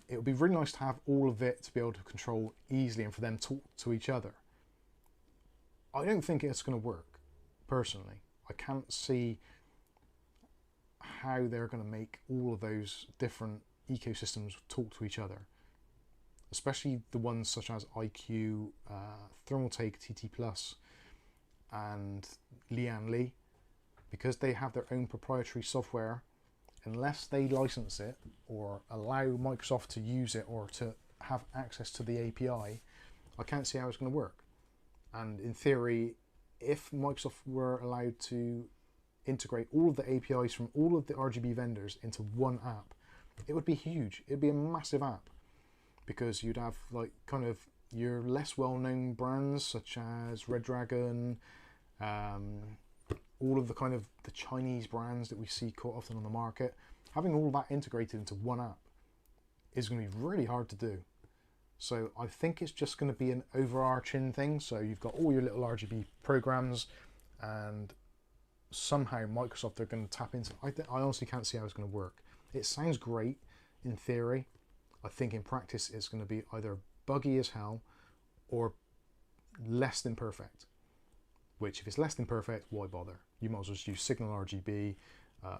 It would be really nice to have all of it to be able to control easily and for them to talk to each other. I don't think it's going to work, personally. I can't see how they're going to make all of those different ecosystems talk to each other. Especially the ones such as IQ, Thermaltake TT Plus and Lian Li, because they have their own proprietary software. Unless they license it or allow Microsoft to use it or to have access to the API, I can't see how it's going to work. And in theory, if Microsoft were allowed to integrate all of the APIs from all of the RGB vendors into one app, it would be huge. It'd be a massive app, because you'd have like kind of your less well-known brands such as Red Dragon, all of the kind of the Chinese brands that we see quite often on the market. Having all that integrated into one app is going to be really hard to do. So I think it's just going to be an overarching thing. So you've got all your little RGB programs and somehow Microsoft are going to tap into. I honestly can't see how it's going to work. It sounds great in theory. I think in practice it's going to be either buggy as hell or less than perfect. which if it's less than perfect, why bother? You might as well just use Signal RGB,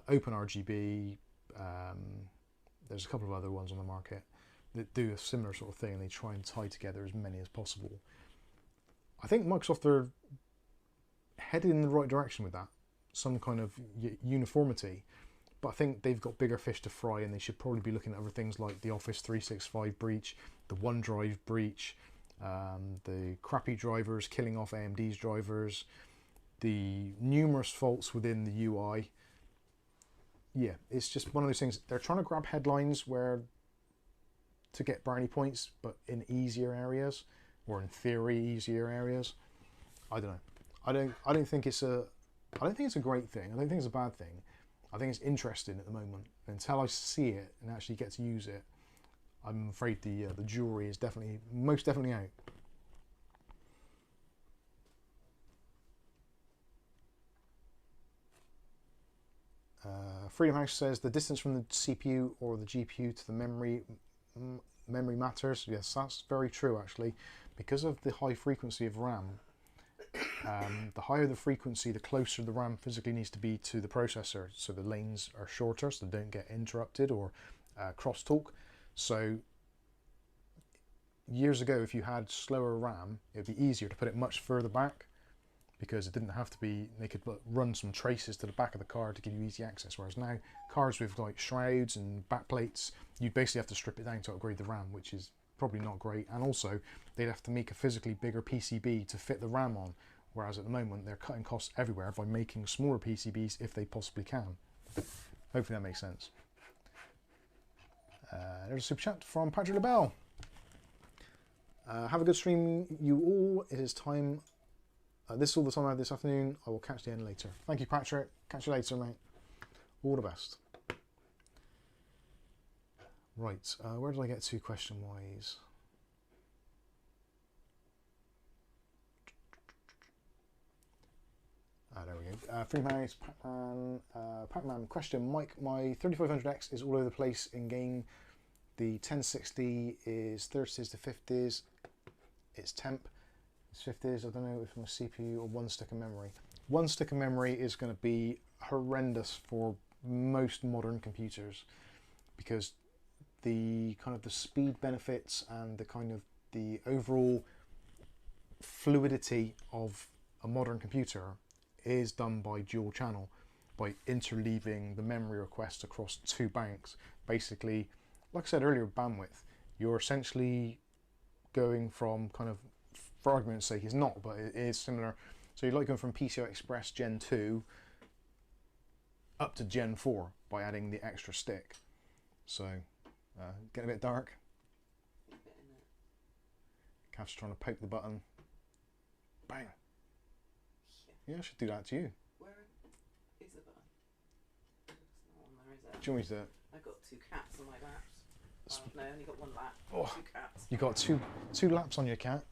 Open RGB. There's a couple of other ones on the market that do a similar sort of thing, and they try and tie together as many as possible. I think Microsoft are headed in the right direction with that, some kind of uniformity, but I think they've got bigger fish to fry, and they should probably be looking at other things like the Office 365 breach, the OneDrive breach, the crappy drivers killing off AMD's drivers, the numerous faults within the UI. Yeah, it's just one of those things. They're trying to grab headlines to get brownie points, but in easier areas, or in theory easier areas. I don't know. I don't think it's a great thing. I don't think it's a bad thing. I think it's interesting at the moment. Until I see it and actually get to use it, I'm afraid the jury is most definitely out. Freedom House says the distance from the CPU or the GPU to the memory matters. Yes, that's very true actually. Because of the high frequency of RAM, the higher the frequency, the closer the RAM physically needs to be to the processor, so the lanes are shorter, so they don't get interrupted or crosstalk. So years ago, if you had slower RAM, it would be easier to put it much further back, because it didn't have to be, they could run some traces to the back of the card to give you easy access. Whereas now, cards with like shrouds and backplates, you'd basically have to strip it down to upgrade the RAM, which is probably not great. And also, they'd have to make a physically bigger PCB to fit the RAM on. Whereas at the moment, they're cutting costs everywhere by making smaller PCBs if they possibly can. Hopefully that makes sense. There's a super chat from Patrick LaBelle. Have a good stream, you all. It is time. This is all the time I have this afternoon. I will catch the end later. Thank you, Patrick. Catch you later, mate. All the best. Right, where did I get to question-wise? There we go. Free Mouse, Pac-Man question. Mike, my 3500X is all over the place in game. The 1060 is 30s to 50s. It's temp. It's 50s. I don't know if my CPU or one stick of memory. One stick of memory is going to be horrendous for most modern computers, because the kind of the speed benefits and the kind of the overall fluidity of a modern computer is done by dual channel, by interleaving the memory requests across two banks. Basically, like I said earlier, bandwidth, you're essentially going from kind of, for argument's sake, it's not, but it is similar. So you're like going from PCI Express Gen 2 up to Gen 4 by adding the extra stick. So, getting a bit dark. Cav's trying to poke the button. Bang. Yeah, I should do that to you. Where is the button? There's no one there, is there? Do you want me to do it? I've got two cats on my laps. Well, no, I only got one lap. Oh, two cats. You got two laps on your cat.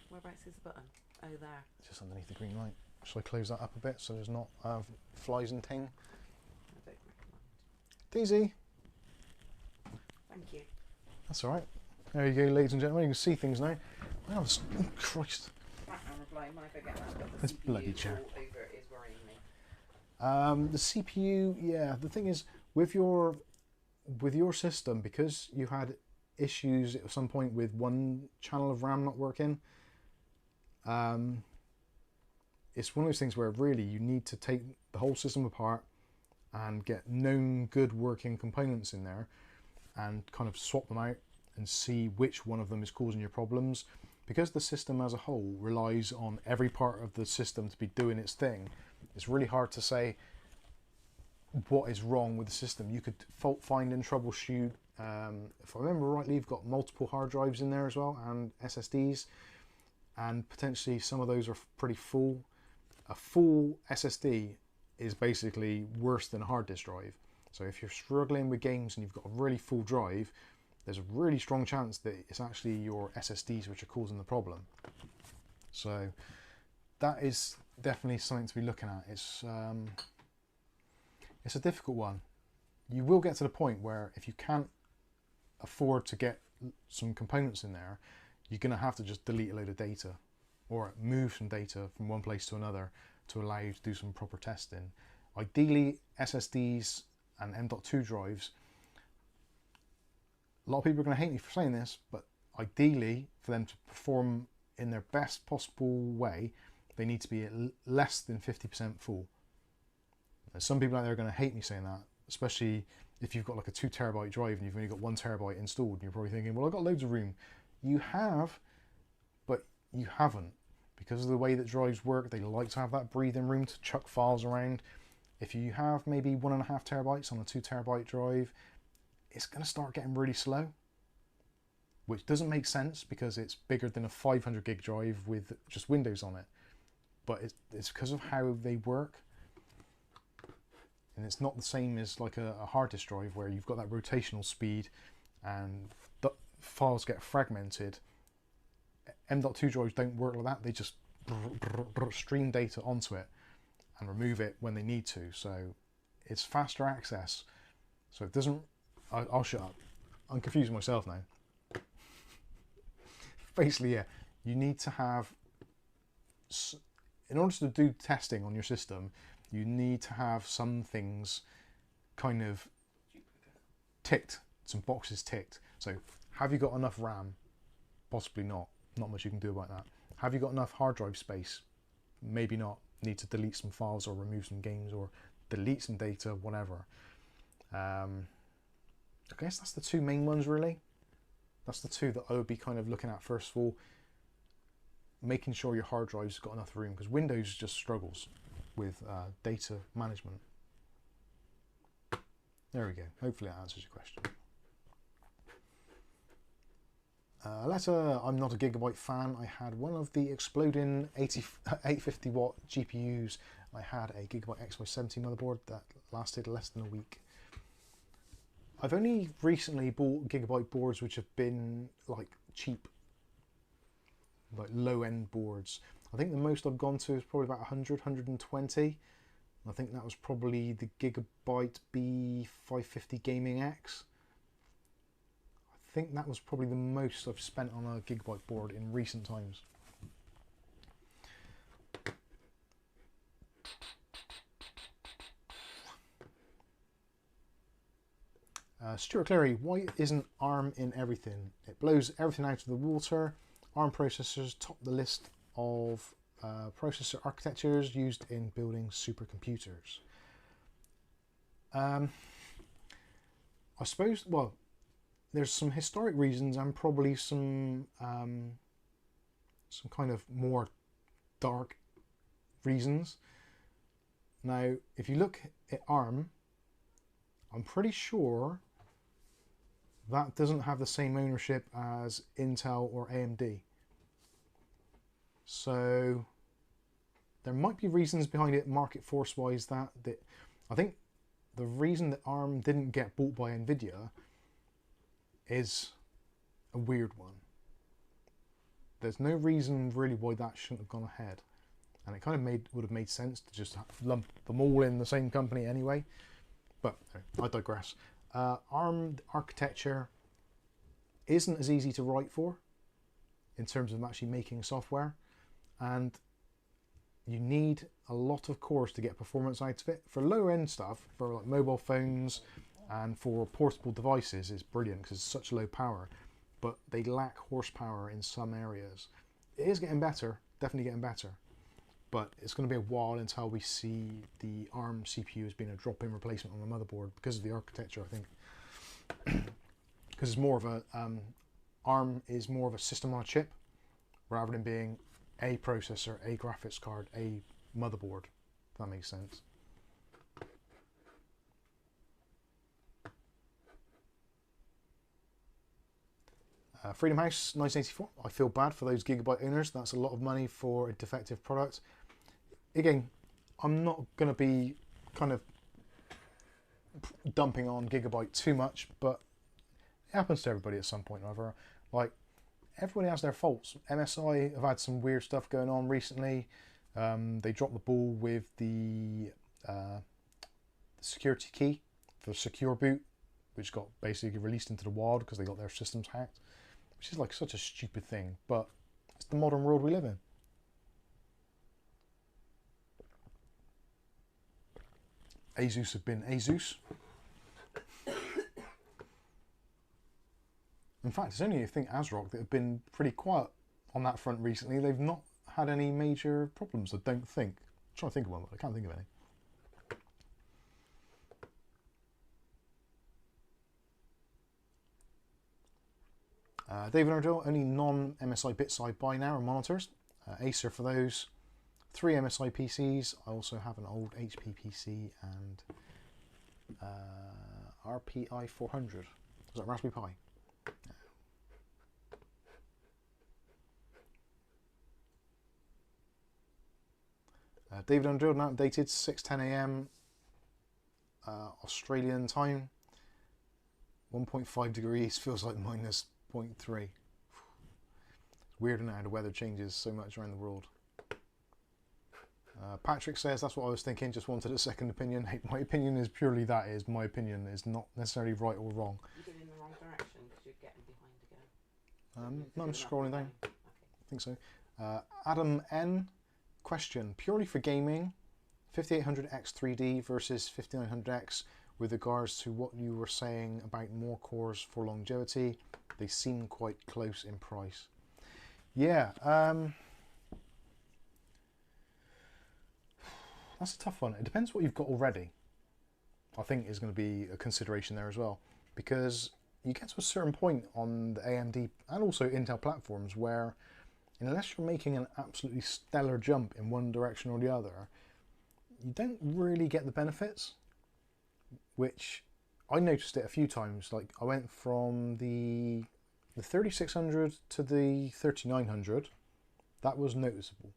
Whereabouts is the button? Oh, there. Just underneath the green light. Shall I close that up a bit so there's not flies and ting? I don't recommend. Daisy. Thank you. That's all right. There you go, ladies and gentlemen. You can see things now. Oh, Christ. I'm replying when I go get that, but the This CPU bloody chair. all over it is worrying me. The CPU, yeah. The thing is, with your system, because you had issues at some point with one channel of RAM not working, it's one of those things where really you need to take the whole system apart and get known good working components in there and kind of swap them out and see which one of them is causing your problems. Because the system as a whole relies on every part of the system to be doing its thing, it's really hard to say what is wrong with the system. You could fault find and troubleshoot. If I remember rightly, you've got multiple hard drives in there as well, and SSDs, and potentially some of those are pretty full. A full SSD is basically worse than a hard disk drive. So if you're struggling with games and you've got a really full drive, there's a really strong chance that it's actually your SSDs which are causing the problem. So that is definitely something to be looking at. It's a difficult one. You will get to the point where if you can't afford to get some components in there, you're going to have to just delete a load of data or move some data from one place to another to allow you to do some proper testing. Ideally, SSDs and M.2 drives, a lot of people are going to hate me for saying this, but ideally, for them to perform in their best possible way, they need to be at less than 50% full. There's some people out there are going to hate me saying that, especially if you've got like a 2 terabyte drive and you've only got 1 terabyte installed, and you're probably thinking, well, I've got loads of room. You have, but you haven't. Because of the way that drives work, they like to have that breathing room to chuck files around. If you have maybe 1.5 terabytes on a 2 terabyte drive, it's going to start getting really slow, which doesn't make sense because it's bigger than a 500 gig drive with just Windows on it. But it's because of how they work. And it's not the same as like a hard disk drive where you've got that rotational speed and the files get fragmented. M.2 drives don't work like that. They just stream data onto it and remove it when they need to. So it's faster access. So it doesn't... I'll shut up. I'm confusing myself now. Basically, yeah, you need to have... In order to do testing on your system, you need to have some things kind of ticked, some boxes ticked. So have you got enough RAM? Possibly not. Not much you can do about that. Have you got enough hard drive space? Maybe not. Need to delete some files or remove some games or delete some data, whatever. I guess that's the two main ones really. That's the two that I would be kind of looking at first of all. Making sure your hard drive's got enough room, because Windows just struggles with data management. There we go. Hopefully that answers your question. Letter, I'm not a Gigabyte fan. I had one of the exploding 850 watt GPUs. I had a Gigabyte XY70 motherboard that lasted less than a week. I've only recently bought Gigabyte boards which have been like cheap, like low-end boards. I think the most I've gone to is probably about 100, 120. I think that was probably the Gigabyte B550 Gaming X. I think that was probably the most I've spent on a Gigabyte board in recent times. Stuart Cleary, why isn't ARM in everything? It blows everything out of the water. ARM processors top the list of processor architectures used in building supercomputers. I suppose, well, there's some historic reasons and probably some kind of more dark reasons. Now, if you look at ARM, I'm pretty sure that doesn't have the same ownership as Intel or AMD. So there might be reasons behind it market force wise that I think the reason that ARM didn't get bought by Nvidia is a weird one. There's no reason really why that shouldn't have gone ahead, and it kind of would have made sense to just lump them all in the same company anyway. But I digress. ARM architecture isn't as easy to write for in terms of actually making software, and you need a lot of cores to get performance out of it. For lower end stuff, for like mobile phones and for portable devices, it's brilliant because it's such low power, but they lack horsepower in some areas. It is getting better, definitely getting better, but it's going to be a while until we see the ARM CPU as being a drop-in replacement on the motherboard because of the architecture, I think. Because it's more of a ARM is more of a system on a chip rather than being a processor, a graphics card, a motherboard, if that makes sense. Freedom House 1984. I feel bad for those Gigabyte owners. That's a lot of money for a defective product. Again, I'm not going to be kind of dumping on Gigabyte too much, but it happens to everybody at some point or other. Like, everybody has their faults. MSI have had some weird stuff going on recently. They dropped the ball with the security key for Secure Boot, which got basically released into the wild because they got their systems hacked, which is like such a stupid thing, but it's the modern world we live in. Asus have been Asus. In fact, it's only, I think, ASRock that have been pretty quiet on that front recently. They've not had any major problems, I don't think. I'm trying to think of one, but I can't think of any. David Ardell, only non-MSI BitSide buy now are monitors. Acer for those. 3 MSI PCs. I also have an old HP PC and RPI 400. Is that Raspberry Pi? David Undrilled and outdated, 6:10 AM Australian time. 1.5 degrees, feels like minus 0.3. It's weird now the weather changes so much around the world. Patrick says, that's what I was thinking, just wanted a second opinion. Hey, my opinion is purely that is, my opinion is not necessarily right or wrong. You're going in the wrong direction because you're getting behind again. No, I'm scrolling down. Okay. I think so. Adam N. Question, purely for gaming, 5800X 3D versus 5900X, with regards to what you were saying about more cores for longevity, they seem quite close in price. Yeah, that's a tough one. It depends what you've got already. I think is going to be a consideration there as well, because you get to a certain point on the AMD and also Intel platforms where, unless you're making an absolutely stellar jump in one direction or the other, you don't really get the benefits, which I noticed it a few times. Like I went from the 3600 to the 3900, that was noticeable.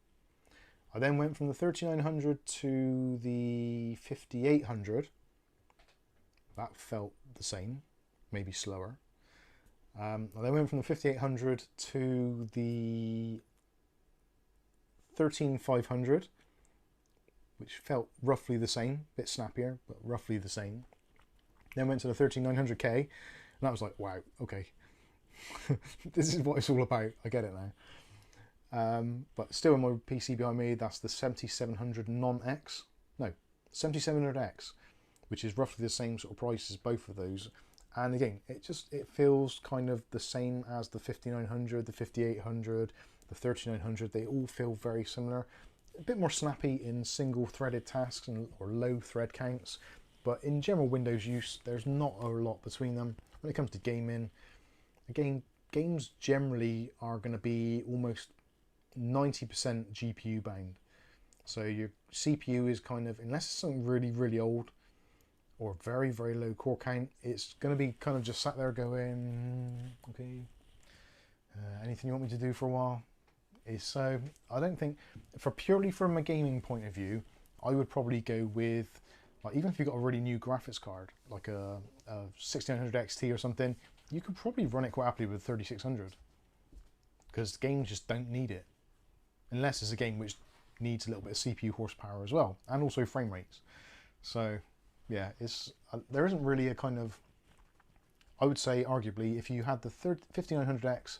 I then went from the 3900 to the 5800, that felt the same, maybe slower. I then went from the 5800 to the 13500, which felt roughly the same, a bit snappier, but roughly the same. Then went to the 13900K, and that was like, wow, okay. This is what it's all about, I get it now. But still in my PC behind me, that's the 7700 non-X, no, 7700X, which is roughly the same sort of price as both of those. And again, it feels kind of the same as the 5900, the 5800, the 3900. They all feel very similar. A bit more snappy in single threaded tasks or low thread counts. But in general Windows use, there's not a lot between them. When it comes to gaming, again, games generally are going to be almost 90% GPU bound. So your CPU is kind of, unless it's something really, really old, or very, very low core count, it's going to be kind of just sat there going, okay, anything you want me to do for a while? So I don't think, purely from a gaming point of view, I would probably go with, like, even if you've got a really new graphics card, like a 1600 XT or something, you could probably run it quite happily with 3600, because games just don't need it, unless it's a game which needs a little bit of CPU horsepower as well, and also frame rates. So yeah, there isn't really a kind of, I would say arguably, if you had the 5900X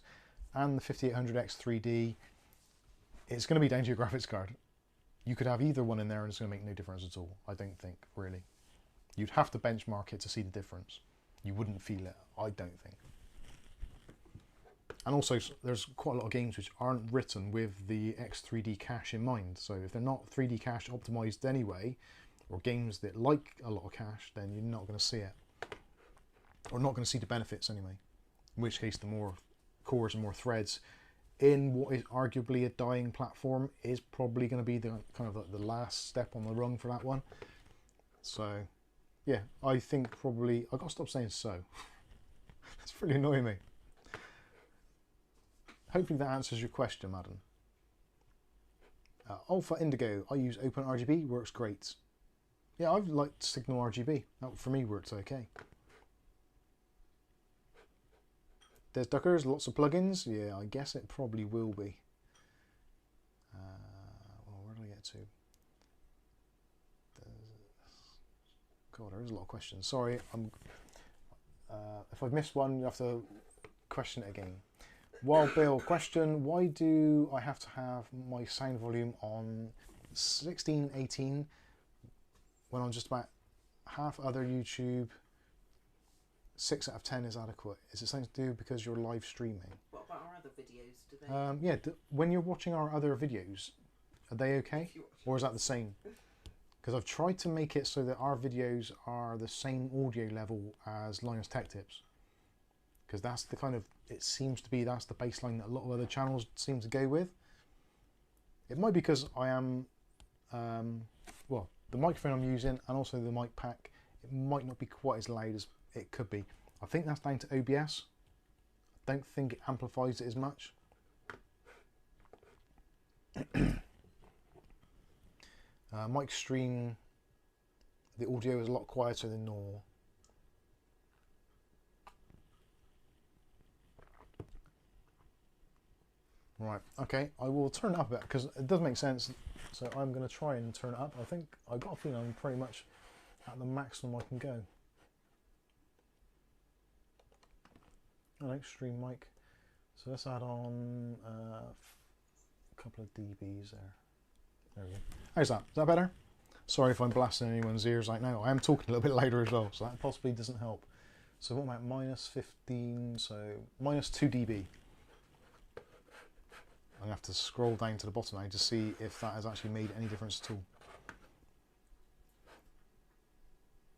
and the 5800X 3D, it's going to be down to your graphics card. You could have either one in there and it's going to make no difference at all, I don't think, really. You'd have to benchmark it to see the difference. You wouldn't feel it, I don't think. And also, there's quite a lot of games which aren't written with the X3D cache in mind. So if they're not 3D cache optimized anyway, or games that like a lot of cache, then you're not going to see it. Or not going to see the benefits anyway. In which case, the more cores and more threads in what is arguably a dying platform is probably going to be the kind of the last step on the rung for that one. So yeah, I think probably, I've got to stop saying so. That's really annoying me. Hopefully that answers your question, madam. Alpha Indigo, I use OpenRGB, works great. Yeah, I've liked Signal RGB. That for me works okay. There's Duckers, lots of plugins. Yeah, I guess it probably will be. Well, where do I get to? God, there is a lot of questions. Sorry, if I've missed one, you have to question it again. Wild Bill, question, why do I have to have my sound volume on 1618 when I'm just about half other YouTube, 6 out of 10 is adequate. Is it something to do because you're live streaming? What about our other videos? Do they? Yeah, when you're watching our other videos, are they okay? Or is that the same? Because I've tried to make it so that our videos are the same audio level as Linus Tech Tips. Because that's the kind of, it seems to be, that's the baseline that a lot of other channels seem to go with. It might be because I am, well, the microphone I'm using and also the mic pack, it might not be quite as loud as it could be. I think that's down to OBS. I don't think it amplifies it as much. Mic stream, the audio is a lot quieter than normal. Right, okay, I will turn it up a bit because it does make sense. So I'm going to try and turn it up. I think I've got a feeling I'm pretty much at the maximum I can go. Alright, stream mic. So let's add on a couple of dBs there. There we go. How's that? Is that better? Sorry if I'm blasting anyone's ears right now. I am talking a little bit louder as well, so that possibly doesn't help. So what about minus 15? So minus 2 dB. I'm going to have to scroll down to the bottom now to see if that has actually made any difference at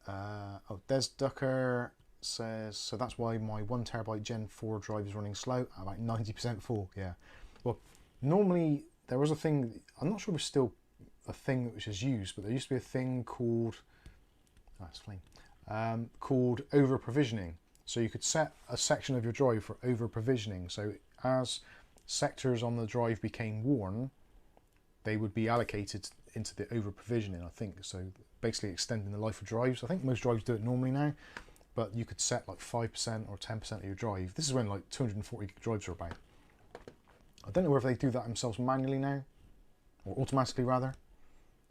all. Oh, Des Ducker says, so that's why my 1TB Gen 4 drive is running slow, about 90% full. Yeah. Well, normally there was a thing, I'm not sure if it's still a thing which is used, but there used to be a thing called, oh, it's flame, called over provisioning. So you could set a section of your drive for over provisioning. So as sectors on the drive became worn, they would be allocated into the over provisioning, I think. So basically extending the life of drives. I think most drives do it normally now, but you could set like 5% or 10% of your drive. This is when like 240 gig drives are about. I don't know whether they do that themselves manually now, or automatically rather.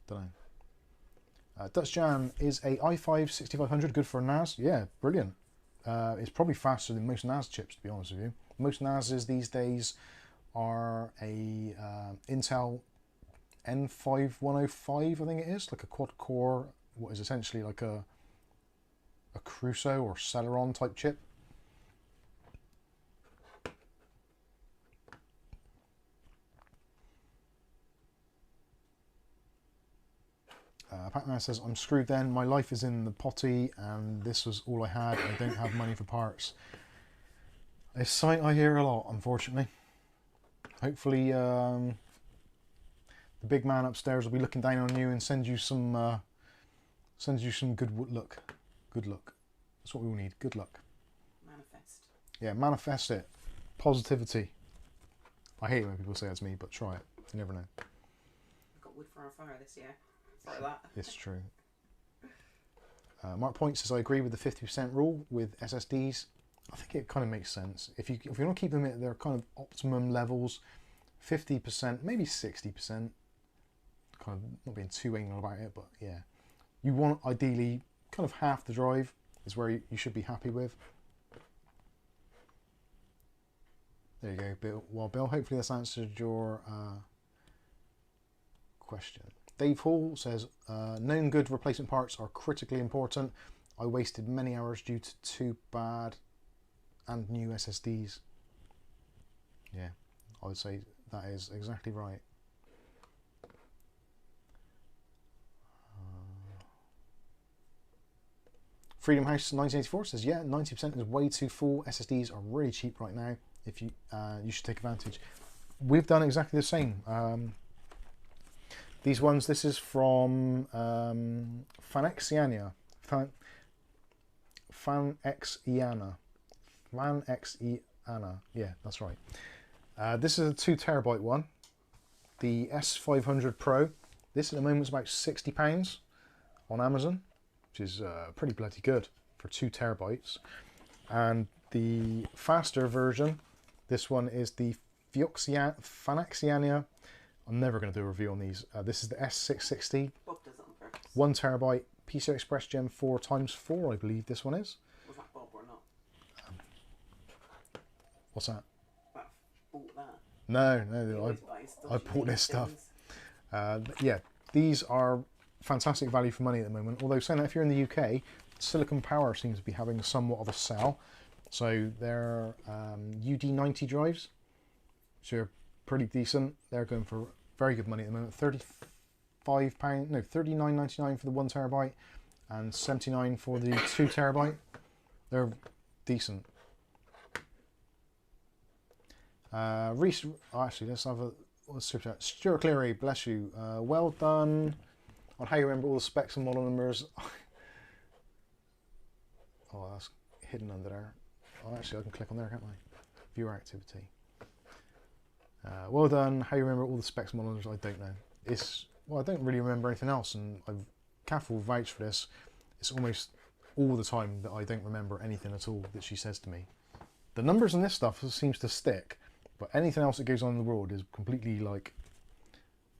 Don't know. Dutch Jam, is a i5 6500 good for a NAS? Yeah, brilliant. It's probably faster than most NAS chips, to be honest with you. Most NASs these days are a Intel N5105, I think it is, like a quad core, what is essentially like a Crusoe or Celeron type chip. Pac-Man says, I'm screwed then, my life is in the potty and this was all I had, I don't have money for parts. A sight I hear a lot, unfortunately. Hopefully the big man upstairs will be looking down on you and send you some good luck. Good luck. That's what we all need, good luck. Manifest. Yeah, manifest it. Positivity. I hate it when people say it's me, but try it. You never know. I've got wood for our fire this year. Sorry that. It's true. Mark Point says, I agree with the 50% rule with SSDs. I think it kind of makes sense. If you want to keep them at their kind of optimum levels, 50%, maybe 60%. Kind of not being too anal about it, but yeah. You want ideally kind of half the drive is where you should be happy with. There you go, Bill. Well, Bill, hopefully this answered your question. Dave Hall says, known good replacement parts are critically important. I wasted many hours due to too bad and new SSDs. Yeah, I would say that is exactly right. Freedom House 1984 says, yeah, 90% is way too full. SSDs are really cheap right now. If you you should take advantage. We've done exactly the same. These ones, this is from Fanexiana. Fanexiana. Yeah, that's right. This is a 2 terabyte one. The S500 Pro. This at the moment is about £60 on Amazon, which is pretty bloody good for 2 terabytes. And the faster version, this one is the Fanexiana. I'm never going to do a review on these. This is the S660. Bob does it on purpose. 1 terabyte PCI Express Gen 4 x 4, I believe this one is. Was that Bob or not? What's that? Bought that. No, I bought this stuff. Yeah, these are fantastic value for money at the moment. Although saying that, if you're in the UK, Silicon Power seems to be having somewhat of a sale. So they're UD90 drives, which are pretty decent. They're going for very good money at the moment. £39.99 for the 1 terabyte and £79 for the 2 terabyte. They're decent. Reese, oh, actually, let's have a super chat. Stuart Cleary, bless you. Well done on how you remember all the specs and model numbers. Oh, that's hidden under there. Oh, actually, I can click on there, can't I? Viewer activity. Well done. How you remember all the specs and model numbers? I don't know. Well, I don't really remember anything else, and Kath will vouch for this. It's almost all the time that I don't remember anything at all that she says to me. The numbers and this stuff seems to stick, but anything else that goes on in the world is completely like,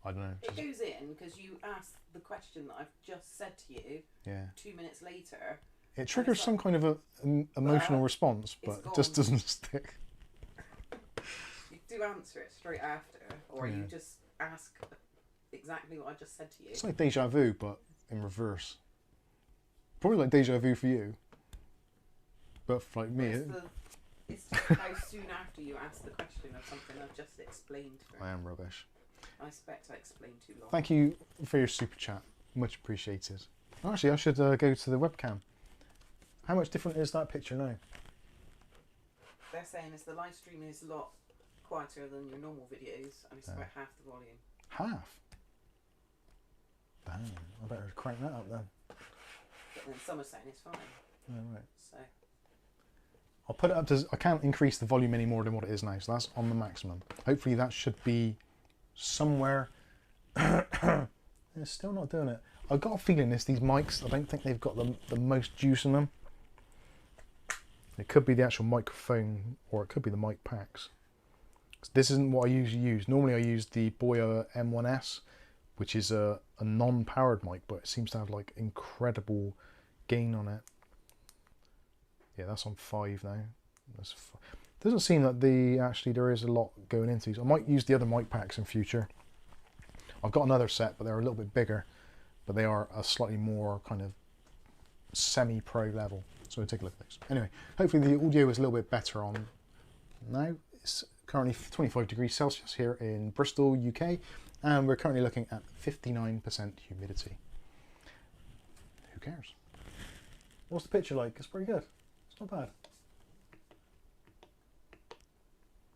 I don't know. It goes in because you asked the question that I've just said to you. Yeah. 2 minutes later. It triggers some kind of a emotional response, but it just doesn't stick. You do answer it straight after, or you just ask exactly what I just said to you. It's like deja vu, but in reverse. Probably like deja vu for you, but for like me, it's how soon after you ask the question of something I've just explained. I am rubbish. I expect I explained too long. Thank you for your super chat, much appreciated. Actually, I should go to the webcam. How much different is that picture now? They're saying the live stream is a lot quieter than your normal videos, and it's about half the volume. Half? Damn, I better crank that up then. But then some are saying it's fine. Oh, right. So I'll put it up to, I can't increase the volume any more than what it is now, so that's on the maximum. Hopefully that should be somewhere. It's still not doing it. I've got a feeling these mics, I don't think they've got the most juice in them. It could be the actual microphone, or it could be the mic packs. This isn't what I usually use. Normally I use the Boya M1S, which is a non-powered mic, but it seems to have like incredible gain on it. Yeah, that's on 5 now. Doesn't seem that there is a lot going into these. I might use the other mic packs in future. I've got another set, but they're a little bit bigger, but they are a slightly more kind of semi-pro level. So we'll take a look at those. Anyway, hopefully the audio is a little bit better on now. It's currently 25 degrees Celsius here in Bristol, UK, and we're currently looking at 59% humidity. Who cares? What's the picture like? It's pretty good. It's not bad.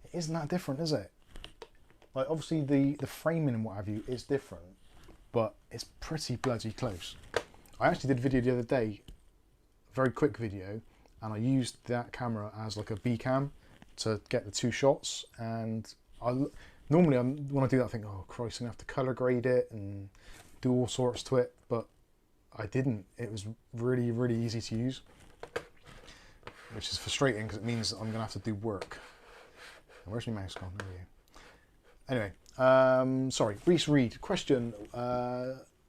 It isn't that different, is it? Like, obviously the framing and what have you is different, but it's pretty bloody close. I actually did a video the other day, a very quick video, and I used that camera as like a B cam to get the 2 shots. And normally when I do that, I think, oh Christ, I'm gonna have to color grade it and do all sorts to it, but I didn't. It was really, really easy to use, which is frustrating because it means that I'm gonna have to do work. Where's my mouse gone? There we go. Anyway, sorry, Reese Reed, question.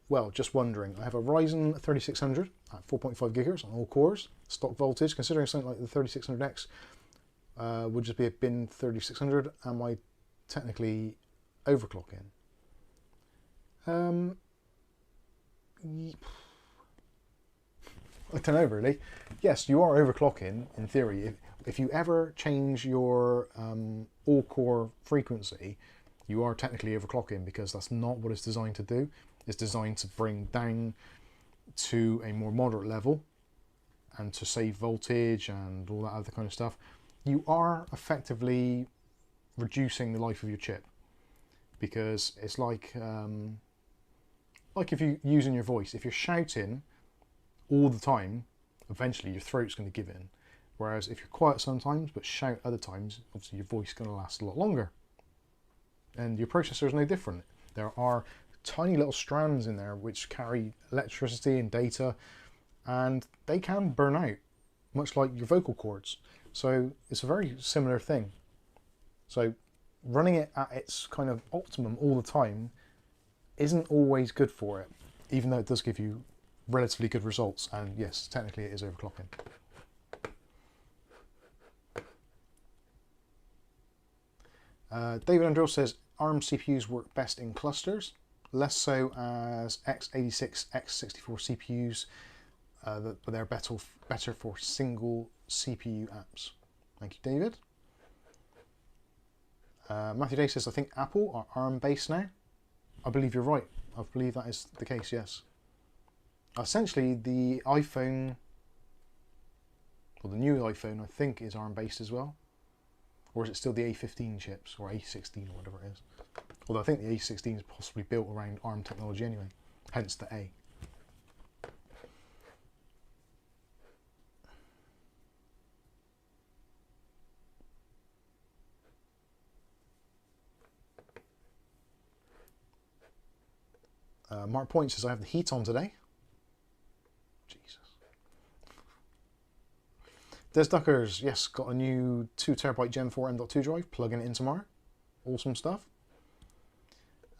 Well, just wondering, I have a Ryzen 3600 at 4.5 gigahertz on all cores, stock voltage. Considering something like the 3600X would just be a bin 3600, am I technically overclocking? I don't know really. Yes, you are overclocking in theory. If you ever change your all-core frequency, you are technically overclocking, because that's not what it's designed to do. It's designed to bring down to a more moderate level and to save voltage and all that other kind of stuff. You are effectively reducing the life of your chip, because it's like if you're using your voice. If you're shouting all the time, eventually your throat's going to give in. Whereas if you're quiet sometimes but shout other times, obviously your voice is going to last a lot longer. And your processor is no different. There are tiny little strands in there which carry electricity and data, and they can burn out, much like your vocal cords. So it's a very similar thing. So running it at its kind of optimum all the time isn't always good for it, even though it does give you relatively good results. And yes, technically it is overclocking. David Andrew says ARM CPUs work best in clusters. less so as x86, x64 CPUs, but they're better for single CPU apps. Thank you, David. Matthew Day says, I think Apple are ARM based now. I believe you're right. I believe that is the case, yes. Essentially, the iPhone, well, the new iPhone, I think, is ARM based as well. Or is it still the A15 chips, or A16, or whatever it is? Although I think the A16 is possibly built around ARM technology anyway, hence the A. Mark Point says, I have the heat on today. Jesus. Des Duckers, yes, got a new 2TB Gen 4 M.2 drive, plugging it in tomorrow. Awesome stuff.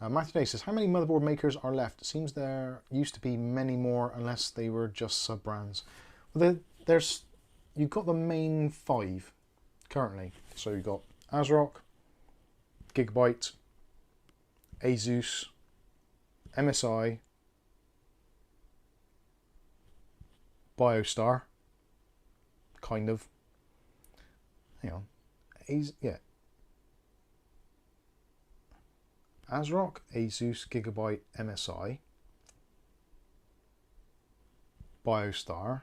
Matthew Day says, how many motherboard makers are left? It seems there used to be many more unless they were just sub-brands. Well, you've got the main 5 currently. So you've got ASRock, Gigabyte, Asus, MSI, BioStar, kind of. Hang on. Yeah. ASRock, Asus, Gigabyte, MSI, BioStar,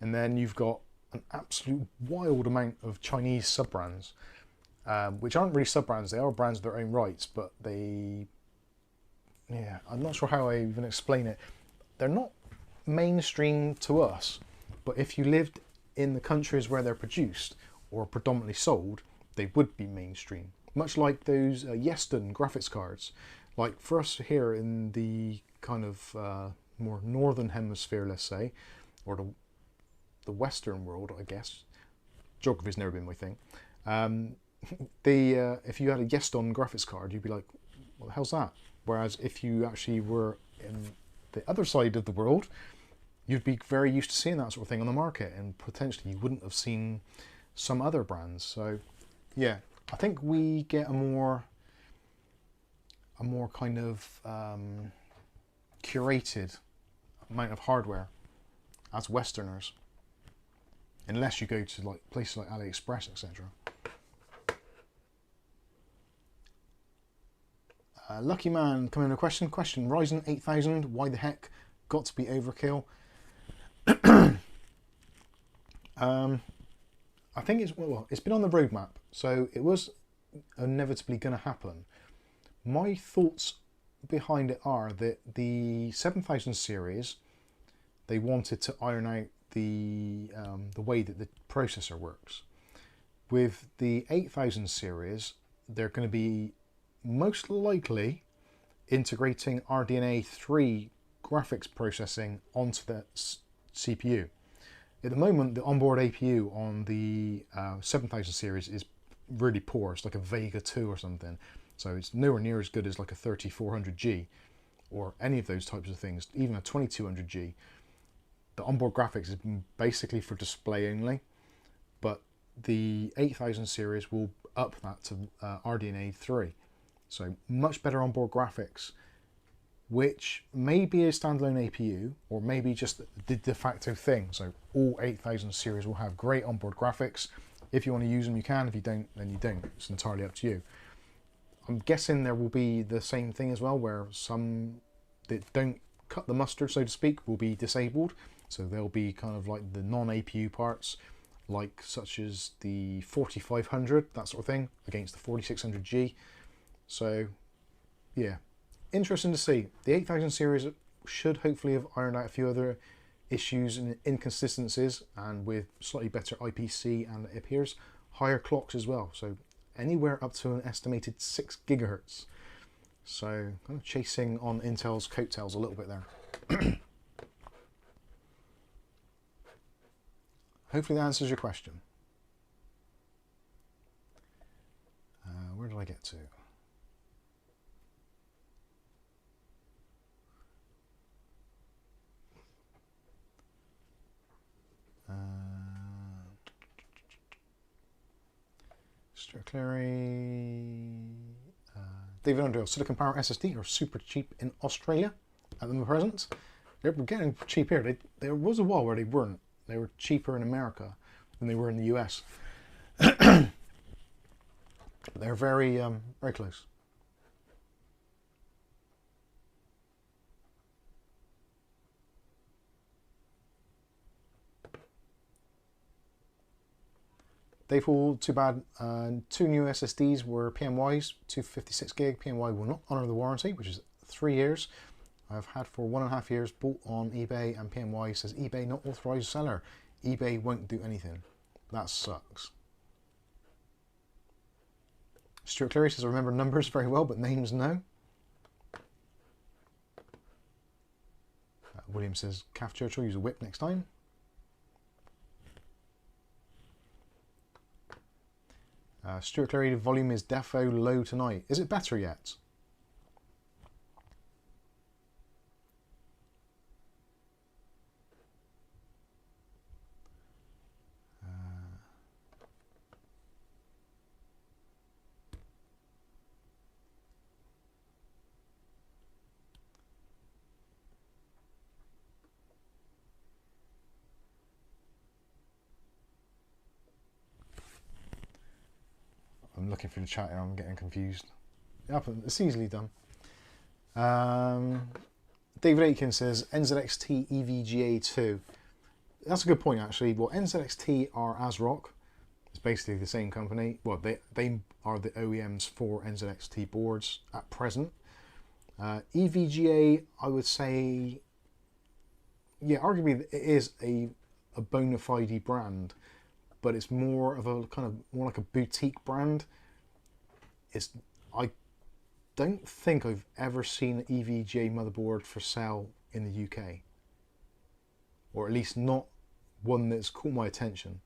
and then you've got an absolute wild amount of Chinese sub-brands, which aren't really sub-brands, they are brands of their own rights, but they, yeah, I'm not sure how I even explain it. They're not mainstream to us, but if you lived in the countries where they're produced or predominantly sold, they would be mainstream. Much like those Yeston graphics cards. Like for us here in the kind of more northern hemisphere, let's say, or the Western world, I guess. Geography's never been my thing. If you had a Yeston graphics card, you'd be like, what the hell's that? Whereas if you actually were in the other side of the world, you'd be very used to seeing that sort of thing on the market, and potentially you wouldn't have seen some other brands. So yeah, I think we get a more kind of curated amount of hardware as Westerners, unless you go to like places like AliExpress, etc. Lucky Man coming in a question. Ryzen 8000, why the heck? Got to be overkill. I think it's been on the roadmap, so it was inevitably going to happen. My thoughts behind it are that the 7000 series, they wanted to iron out the way that the processor works. With the 8000 series, they're going to be most likely integrating RDNA 3 graphics processing onto the CPU. At the moment, the onboard APU on the 7000 series is really poor. It's like a Vega 2 or something. So it's nowhere near as good as like a 3400G or any of those types of things, even a 2200G. The onboard graphics is basically for display only, but the 8000 series will up that to RDNA 3. So much better onboard graphics, which may be a standalone APU or maybe just the de facto thing. So all 8000 series will have great onboard graphics. If you want to use them, you can. If you don't, then you don't. It's entirely up to you. I'm guessing there will be the same thing as well, where some that don't cut the mustard, so to speak, will be disabled. So they'll be kind of like the non-APU parts, like such as the 4500, that sort of thing, against the 4600G. So yeah, interesting to see. The 8000 series should hopefully have ironed out a few other issues and inconsistencies, and with slightly better IPC, and it appears higher clocks as well. So anywhere up to an estimated 6 gigahertz. So kind of chasing on Intel's coattails a little bit there. Hopefully that answers your question. Where did I get to? Stuart Cleary, David Underhill, silicon power SSD are super cheap in Australia at the present. They're getting cheap here. There was a while where they weren't. They were cheaper in America than they were in the US. They're very, very close. They fall too bad. 2 new SSDs were PMYs, 256 gig. PMY will not honour the warranty, which is 3 years. I've had for 1.5 years, bought on eBay, and PMY says eBay not authorised seller. eBay won't do anything. That sucks. Stuart Cleary says I remember numbers very well, but names no. William says Calf Churchill, use a whip next time. Stuart Cleary, the volume is defo low tonight. Is it better yet? I'm looking through the chat here, I'm getting confused. It's easily done. David Aitken says NZXT EVGA 2. That's a good point actually. Well, NZXT are ASRock. It's basically the same company. Well, they are the OEMs for NZXT boards at present. EVGA, I would say, yeah, arguably it is a bona fide brand, but it's more of a kind of more like a boutique brand. I don't think I've ever seen an EVGA motherboard for sale in the UK, or at least not one that's caught my attention,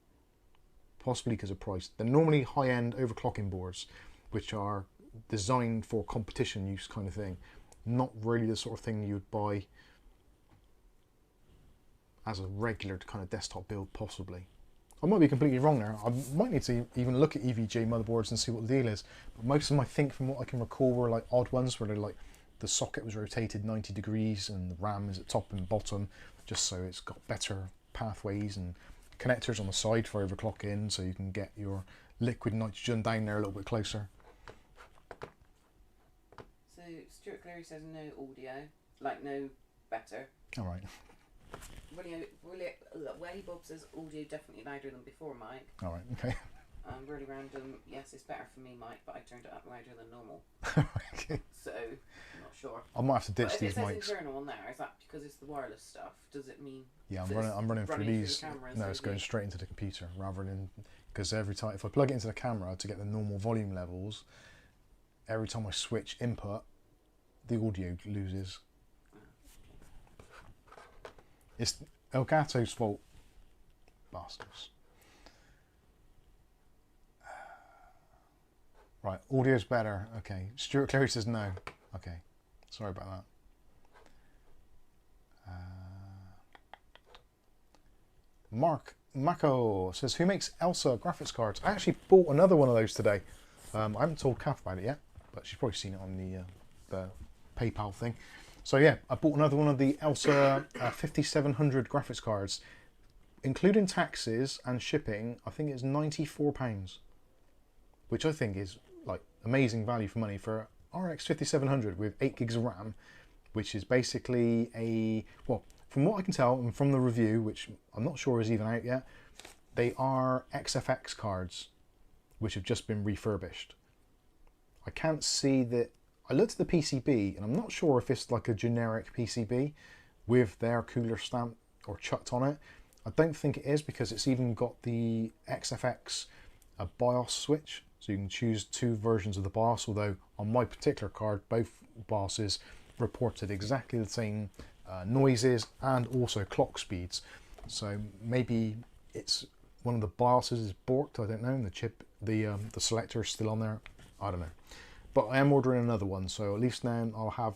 possibly because of price. They're normally high-end overclocking boards, which are designed for competition use kind of thing, not really the sort of thing you would buy as a regular kind of desktop build, possibly. I might be completely wrong there. I might need to even look at EVGA motherboards and see what the deal is. But most of them, I think, from what I can recall, were like odd ones where they're like the socket was rotated 90 degrees and the RAM is at top and bottom, just so it's got better pathways and connectors on the side for overclocking, so you can get your liquid nitrogen down there a little bit closer. So Stuart Cleary says no audio, like no better. All right. Willie Bob says audio definitely louder than before, Mike. All right, okay. Really random. Yes, it's better for me, Mike, but I turned it up louder than normal. Okay. So, I'm not sure. I might have to ditch these mics. mics. If it says internal on there, is that because it's the wireless stuff? Does it mean? Yeah, I'm running through these. No, it's going straight into the computer rather than, because every time if I plug it into the camera to get the normal volume levels, every time I switch input, the audio loses. It's Elgato's fault. Bastards. Right, audio's better. Okay. Stuart Cleary says no. Okay. Sorry about that. Mark Mako says, who makes Elsa graphics cards? I actually bought another one of those today. I haven't told Kath about it yet, but she's probably seen it on the PayPal thing. So yeah, I bought another one of the Elsa 5700 graphics cards, including taxes and shipping. I think it's £94, which I think is like amazing value for money for RX 5700 with 8 gigs of RAM, which is basically a, well, from what I can tell and from the review, which I'm not sure is even out yet, they are XFX cards which have just been refurbished. I can't see that. I looked at the PCB and I'm not sure if it's like a generic PCB with their cooler stamp or chucked on it. I don't think it is, because it's even got the XFX BIOS switch, so you can choose 2 versions of the BIOS, although on my particular card both BIOSes reported exactly the same noises and also clock speeds. So maybe it's one of the BIOSes is borked, I don't know, and the chip, the selector is still on there, I don't know. But I am ordering another one, so at least now I'll have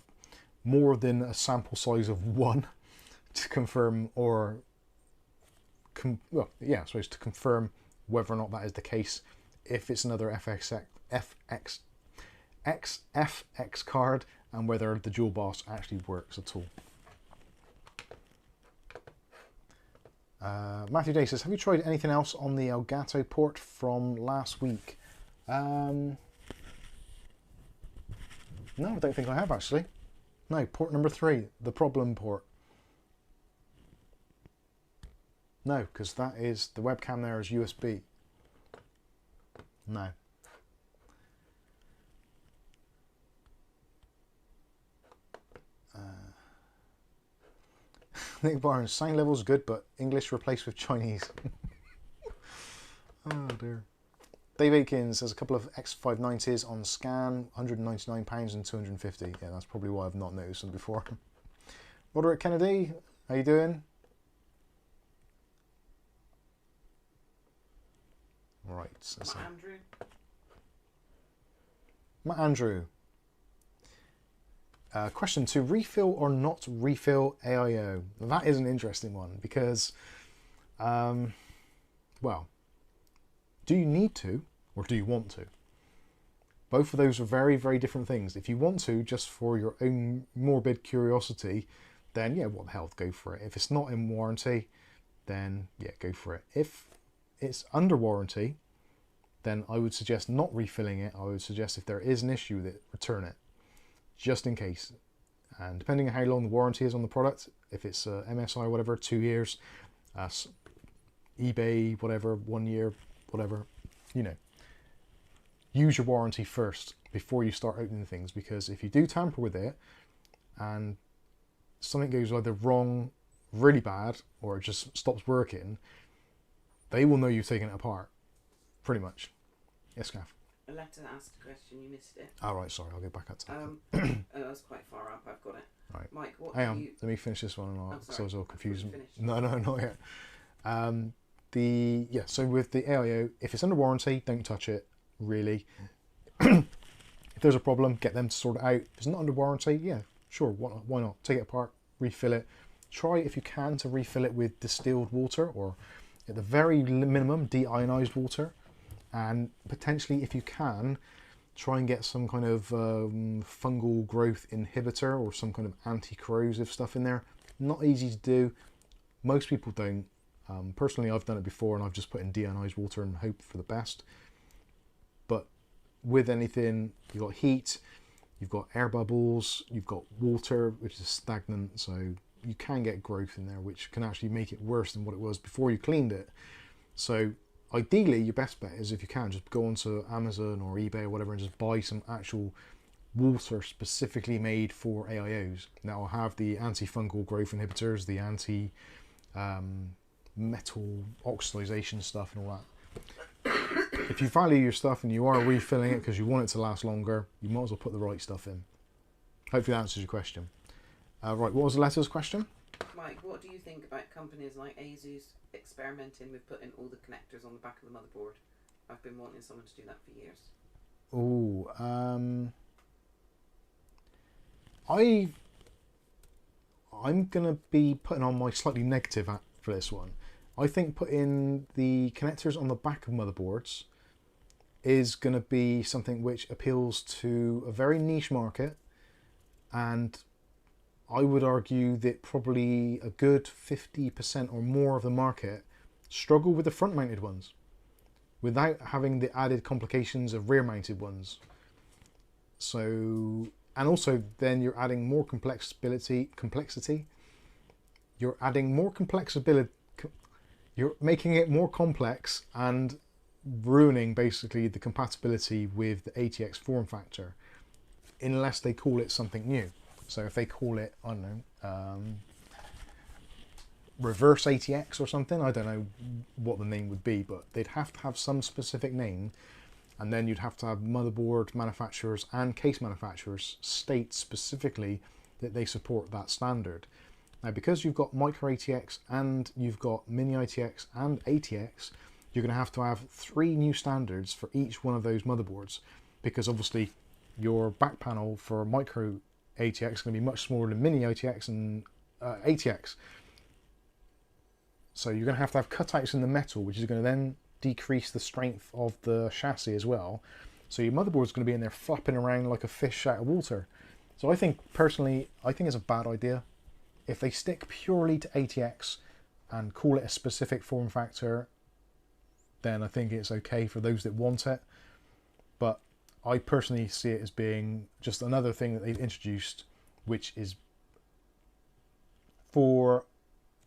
more than a sample size of 1 to confirm, or well, yeah, I suppose to confirm whether or not that is the case. If it's another XFX card and whether the dual boss actually works at all. Matthew Day says, have you tried anything else on the Elgato port from last week? No, I don't think I have actually. No, port number 3, the problem port. No, because that is, the webcam there is USB. No. Nick Barnes, sound level's good, but English replaced with Chinese. Oh dear. Dave Aikens has a couple of X590s on scan, £199 and 250. Yeah, that's probably why I've not noticed them before. Roderick Kennedy, how you doing? Right. Matt Andrew. Matt Andrew. Question 2, refill or not refill AIO? That is an interesting one because, well, do you need to or do you want to? Both of those are very, very different things. If you want to, just for your own morbid curiosity, then yeah, what the hell, go for it. If it's not in warranty, then yeah, go for it. If it's under warranty, then I would suggest not refilling it. I would suggest if there is an issue with it, return it. Just in case. And depending on how long the warranty is on the product, if it's MSI, whatever, 2 years, eBay, whatever, 1 year, whatever, you know, use your warranty first before you start opening things, because if you do tamper with it and something goes either wrong, really bad, or it just stops working, they will know you've taken it apart, pretty much. Yes, Gav? Aletta asked a question, you missed it. Oh, right, sorry, I'll get back up to that. That was quite far up, I've got it. Right. Mike, what Hang on, do you... let me finish this one, and I'll, so I was all confused. Finished. No, not yet. So with the AIO, if it's under warranty, don't touch it, really. If there's a problem, get them to sort it out. If it's not under warranty, yeah, sure, why not? Take it apart, refill it. Try, if you can, to refill it with distilled water, or at the very minimum, deionized water. And potentially, if you can, try and get some kind of fungal growth inhibitor or some kind of anti-corrosive stuff in there. Not easy to do. Most people don't. Personally, I've done it before, and I've just put in deionized water and hope for the best. But with anything, you've got heat, you've got air bubbles, you've got water, which is stagnant, so you can get growth in there, which can actually make it worse than what it was before you cleaned it. So ideally, your best bet is, if you can, just go onto Amazon or eBay or whatever and just buy some actual water specifically made for AIOs. That will have the anti-fungal growth inhibitors, the anti-metal oxidization stuff and all that. If you value your stuff and you are refilling it because you want it to last longer, you might as well put the right stuff in. Hopefully that answers your question. Right, what was the letter's question? Mike, what do you think about companies like ASUS experimenting with putting all the connectors on the back of the motherboard? I've been wanting someone to do that for years. Oh, I'm gonna be putting on my slightly negative for this one. I think putting the connectors on the back of motherboards is gonna be something which appeals to a very niche market, and I would argue that probably a good 50% or more of the market struggle with the front mounted ones without having the added complications of rear mounted ones. So, and also then you're adding more complexity. You're adding more complexity. You're making it more complex and ruining basically the compatibility with the ATX form factor, unless they call it something new. So if they call it, I don't know, reverse ATX or something, I don't know what the name would be, but they'd have to have some specific name, and then you'd have to have motherboard manufacturers and case manufacturers state specifically that they support that standard. Now, because you've got micro ATX and you've got mini ATX and ATX, you're going to have 3 new standards for each one of those motherboards, because obviously your back panel for micro ATX is going to be much smaller than mini ATX and ATX. So you're going to have cutouts in the metal, which is going to then decrease the strength of the chassis as well. So your motherboard's going to be in there flapping around like a fish out of water. So I think, personally, I think it's a bad idea. If they stick purely to ATX and call it a specific form factor, then I think it's okay for those that want it. But I personally see it as being just another thing that they've introduced, which is for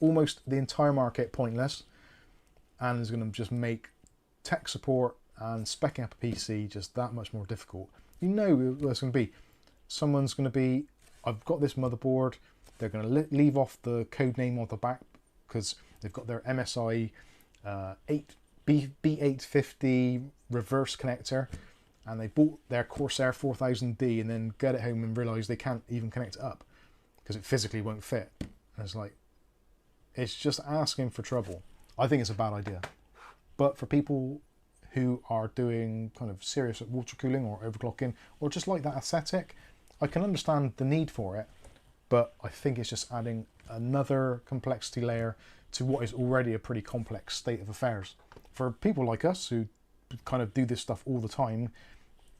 almost the entire market pointless, and is going to just make tech support and speccing up a PC just that much more difficult. You know what it's going to be. Someone's going to be, I've got this motherboard, they're going to leave off the code name on the back because they've got their MSI B850 reverse connector, and they bought their Corsair 4000D and then get it home and realise they can't even connect it up because it physically won't fit. And it's like, it's just asking for trouble. I think it's a bad idea. But for people who are doing kind of serious water cooling or overclocking, or just like that aesthetic, I can understand the need for it, but I think it's just adding another complexity layer to what is already a pretty complex state of affairs. For people like us who kind of do this stuff all the time,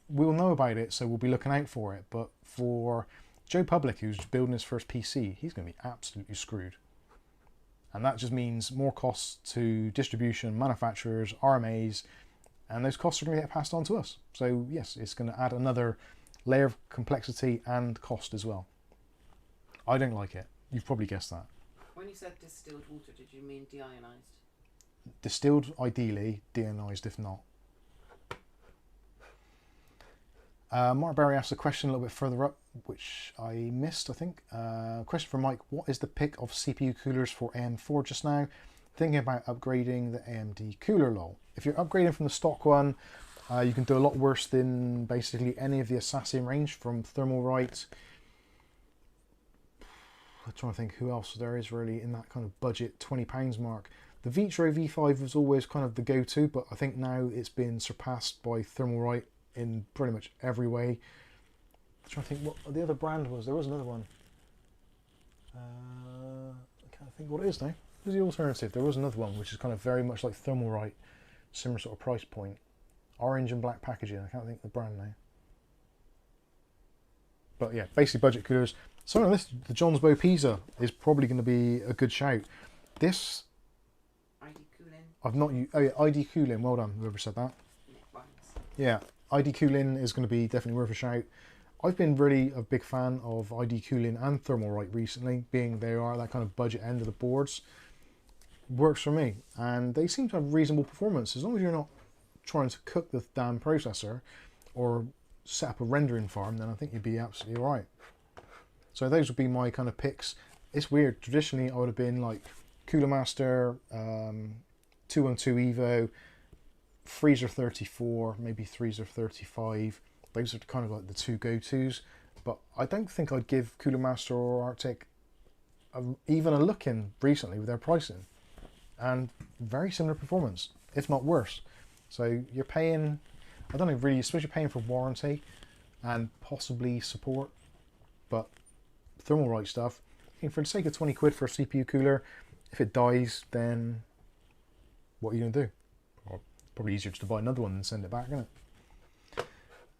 we'll know about it, so we'll be looking out for it. But for Joe Public, who's building his first PC, he's going to be absolutely screwed. And that just means more costs to distribution, manufacturers, RMAs, and those costs are going to get passed on to us. So yes, it's going to add another layer of complexity and cost as well. I don't like it. You've probably guessed that. When you said distilled water, did you mean deionized? Distilled, ideally, deionized if not. Mark Barry asked a question a little bit further up, which I missed, I think. Question from Mike: what is the pick of CPU coolers for AM4 just now? Thinking about upgrading the AMD cooler lol. If you're upgrading from the stock one, you can do a lot worse than basically any of the Assassin range from Thermalright. I'm trying to think who else there is really in that kind of budget £20 mark. The Vitro V5 was always kind of the go-to, but I think now it's been surpassed by Thermalright in pretty much every way. I'm trying to think what the other brand was. There was another one. I can't think what it is now. Who's the alternative? There was another one which is kind of very much like Thermalright, similar sort of price point. Orange and black packaging. I can't think of the brand now. But yeah, basically budget coolers. So on this, the Jonsbo Pisa is probably going to be a good shout. This ID cooling. I've not used. Oh yeah, ID cooling. Well done, whoever said that. Yeah, ID cooling is going to be definitely worth a shout. I've been really a big fan of ID cooling and Thermalright recently, being they are that kind of budget end of the boards. Works for me, and they seem to have reasonable performance as long as you're not trying to cook the damn processor or set up a rendering farm. Then I think you'd be absolutely all right. So those would be my kind of picks. It's weird. Traditionally, I would have been like Cooler Master, 212 Evo, Freezer 34, maybe Freezer 35. Those are kind of like the two go-tos. But I don't think I'd give Cooler Master or Arctic even a look in recently with their pricing. And very similar performance, if not worse. So you're paying, I don't know really, especially paying for warranty and possibly support, but Thermalright stuff, for the sake of 20 quid for a CPU cooler, if it dies, then what are you going to do? Well, probably easier just to buy another one and send it back, isn't it?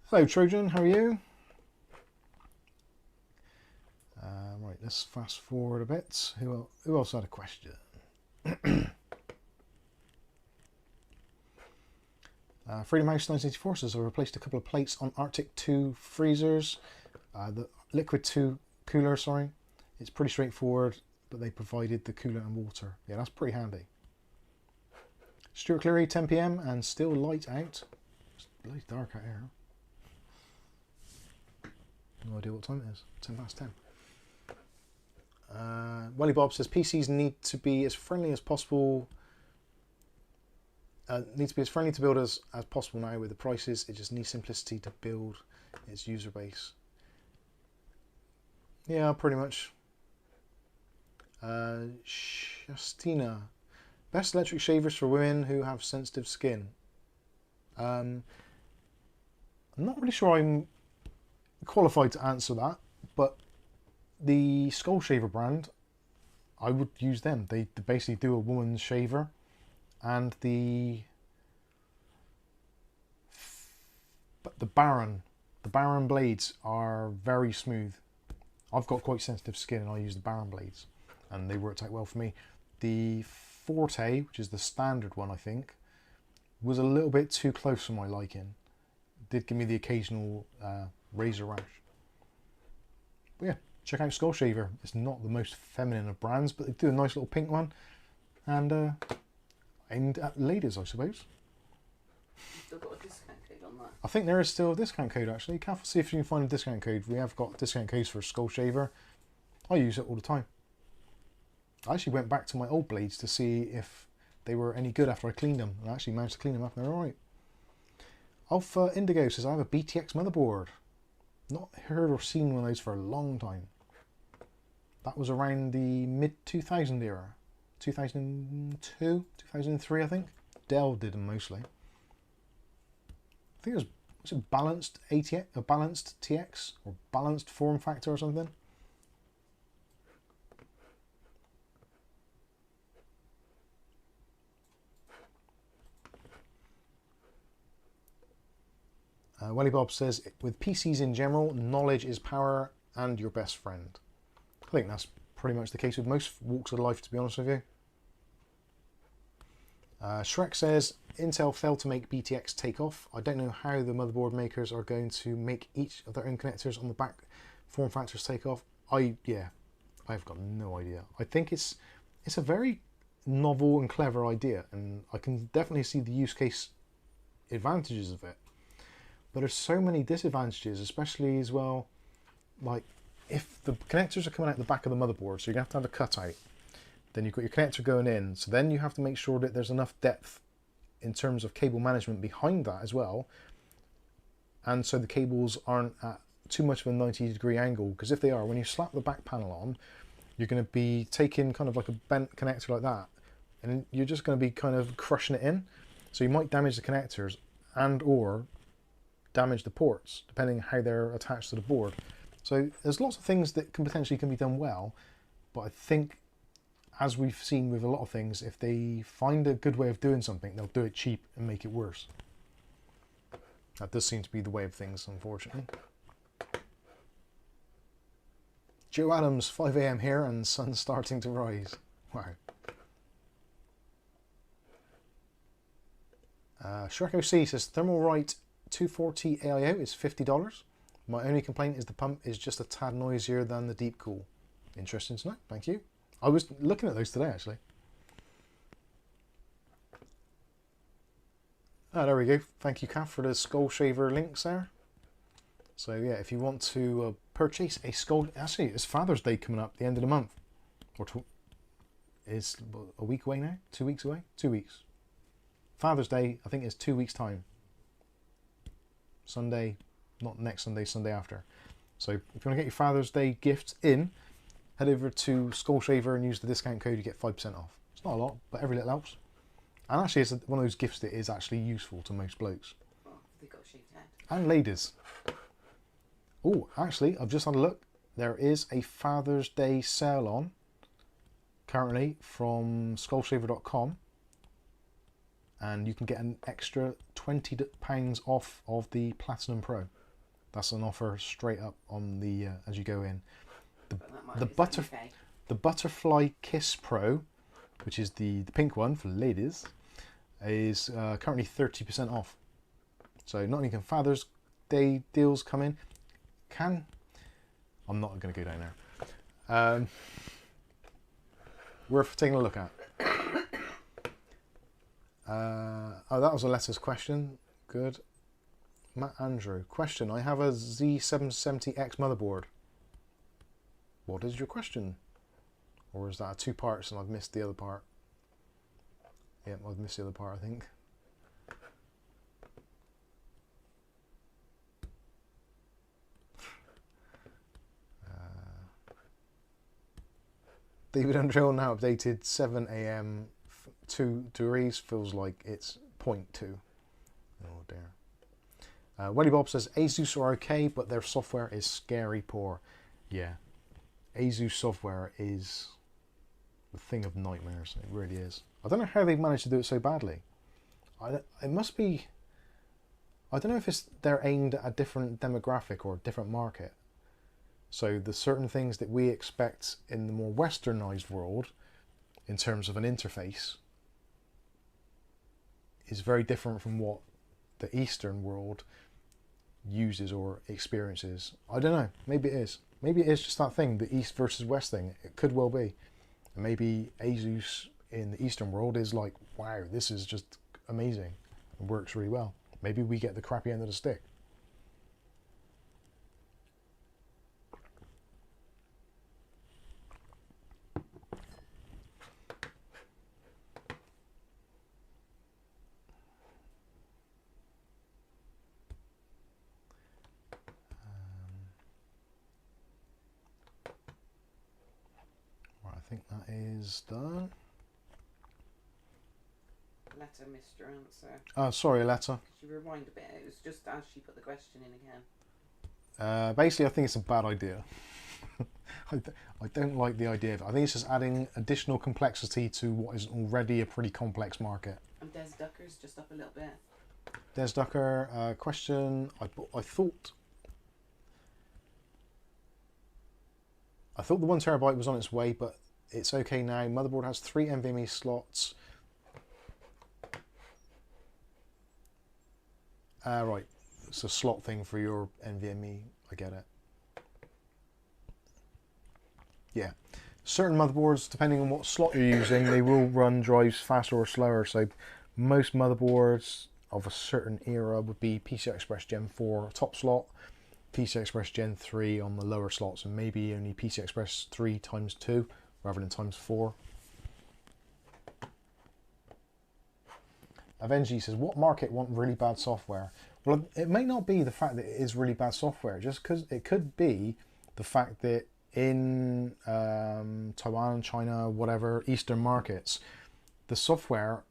Hello Trojan, how are you? Right, let's fast forward a bit. Who else had a question? Freedom House 1984 says I replaced a couple of plates on Arctic 2 freezers. The Liquid 2 cooler, sorry. It's pretty straightforward, but they provided the cooler and water. Yeah, that's pretty handy. Stuart Cleary, 10 PM and still light out. It's bloody dark out here. No idea what time it is. 10 past 10. Welly Bob says PCs need to be as friendly as possible. Needs to be as friendly to build as possible now with the prices. It just needs simplicity to build its user base. Yeah, pretty much. Shastina. Best electric shavers for women who have sensitive skin. I'm not really sure I'm qualified to answer that, but the Skull Shaver brand, I would use them. They basically do a woman's shaver. And the But the Baron blades are very smooth. I've got quite sensitive skin and I use the Baron blades and they worked out well for me. The Forte, which is the standard one I think, was a little bit too close for my liking. It did give me the occasional razor rash. But yeah, check out Skull Shaver. It's not the most feminine of brands, but they do a nice little pink one and aimed at ladies, I suppose. Still got a discount code on that. I think there is still a discount code actually. Careful, see if you can find a discount code. We have got discount codes for Skull Shaver. I use it all the time. I actually went back to my old blades to see if they were any good after I cleaned them. I actually managed to clean them up and they're alright. Alpha Indigo says I have a BTX motherboard. Not heard or seen one of those for a long time. That was around the mid-2000 era. 2002, 2003 I think. Dell did them mostly. I think it was it balanced ATX, a balanced TX or balanced form factor or something. Welly Bob says, with PCs in general, knowledge is power and your best friend. I think that's pretty much the case with most walks of life, to be honest with you. Shrek says, Intel failed to make BTX take off. I don't know how the motherboard makers are going to make each of their own connectors on the back form factors take off. I've got no idea. I think it's a very novel and clever idea, and I can definitely see the use case advantages of it. But there's so many disadvantages, especially as well, like if the connectors are coming out the back of the motherboard, so you're going to have a cutout. Then you've got your connector going in, so then you have to make sure that there's enough depth in terms of cable management behind that as well. And so the cables aren't at too much of a 90-degree angle, because if they are, when you slap the back panel on, you're going to be taking kind of like a bent connector like that, and you're just going to be kind of crushing it in. So you might damage the connectors and or damage the ports, depending how they're attached to the board. So there's lots of things that can potentially be done well, but I think, as we've seen with a lot of things, if they find a good way of doing something, they'll do it cheap and make it worse. That does seem to be the way of things, unfortunately. Joe Adams, 5 AM here and sun starting to rise. Wow. Shrek OC says, Thermalright 240 AIO is $50. My only complaint is the pump is just a tad noisier than the deep cool. Interesting to know, thank you. I was looking at those today actually. Oh, there we go. Thank you, Kath, for the Skull Shaver links there. So yeah, if you want to purchase a Skull... Actually, it's Father's Day coming up, the end of the month. Or it's a week away now? 2 weeks away? 2 weeks. Father's Day, I think, is 2 weeks' time. Sunday, not next Sunday, Sunday after. So if you want to get your Father's Day gifts in, head over to Skull Shaver and use the discount code, you get 5% off. It's not a lot, but every little helps. And actually, it's one of those gifts that is actually useful to most blokes. Well, they've got a shaved head. And ladies. Oh, actually, I've just had a look. There is a Father's Day sale on, currently, from skullshaver.com. And you can get an extra £20 off of the Platinum Pro. That's an offer straight up on the as you go in. The Butterfly Kiss Pro, which is the pink one for ladies, is currently 30% off. So not only can Father's Day deals come in, I'm not going to go down there. Worth taking a look at. Oh, that was a letter's question. Good. Matt Andrew. Question. I have a Z770X motherboard. What is your question? Or is that 2 parts and I've missed the other part? Yep, I've missed the other part, I think. David Andrew now updated 7 AM 2 degrees, feels like it's 0.2. Oh dear. Welly Bob says Asus are okay, but their software is scary poor. Yeah, Asus software is the thing of nightmares. It really is. I don't know how they've managed to do it so badly. It must be. I don't know if they're aimed at a different demographic or a different market. So the certain things that we expect in the more westernized world in terms of an interface is very different from what the Eastern world uses or experiences. I don't know. Maybe it is. Maybe it is just that thing, the East versus West thing. It could well be. And maybe ASUS in the Eastern world is like, wow, this is just amazing. It works really well. Maybe we get the crappy end of the stick. Right, I think that is done. Letter missed your answer. Oh, sorry, Aletta. Could you rewind a bit? It was just as she put the question in again. Basically, I think it's a bad idea. I don't like the idea of it. I think it's just adding additional complexity to what is already a pretty complex market. And Des Ducker's just up a little bit. Des Ducker, question. I thought the 1 terabyte was on its way, but it's okay now. Motherboard has 3 NVMe slots. Right, it's a slot thing for your NVMe. I get it. Yeah, certain motherboards, depending on what slot you're using, they will run drives faster or slower. So most motherboards of a certain era would be PCI Express Gen 4 top slot, PCI Express Gen 3 on the lower slots, and maybe only PCI Express 3 times 2 rather than times 4. Avengi says, what market want really bad software? Well, it may not be the fact that it is really bad software, just because it could be the fact that in Taiwan, China, whatever, Eastern markets, the software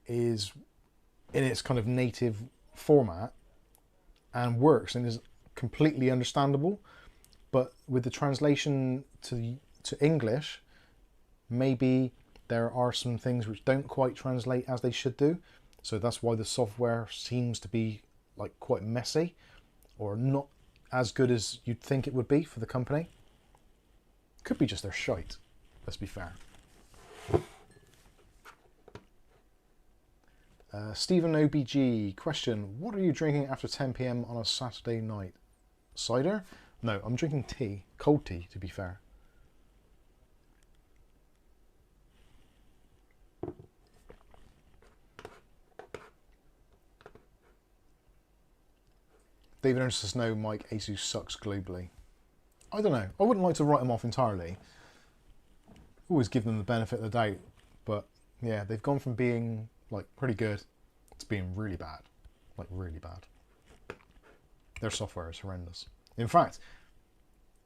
is in its kind of native format and works and is completely understandable. But with the translation to English, maybe there are some things which don't quite translate as they should do. So that's why the software seems to be like quite messy or not as good as you'd think it would be for the company. Could be just their shite, let's be fair. Stephen OBG, question, what are you drinking after 10 PM on a Saturday night? Cider? No, I'm drinking tea, cold tea to be fair. David Anderson says, no, Mike, ASUS sucks globally. I don't know. I wouldn't like to write them off entirely. Always give them the benefit of the doubt. But yeah, they've gone from being like pretty good to being really bad. Like really bad. Their software is horrendous. In fact,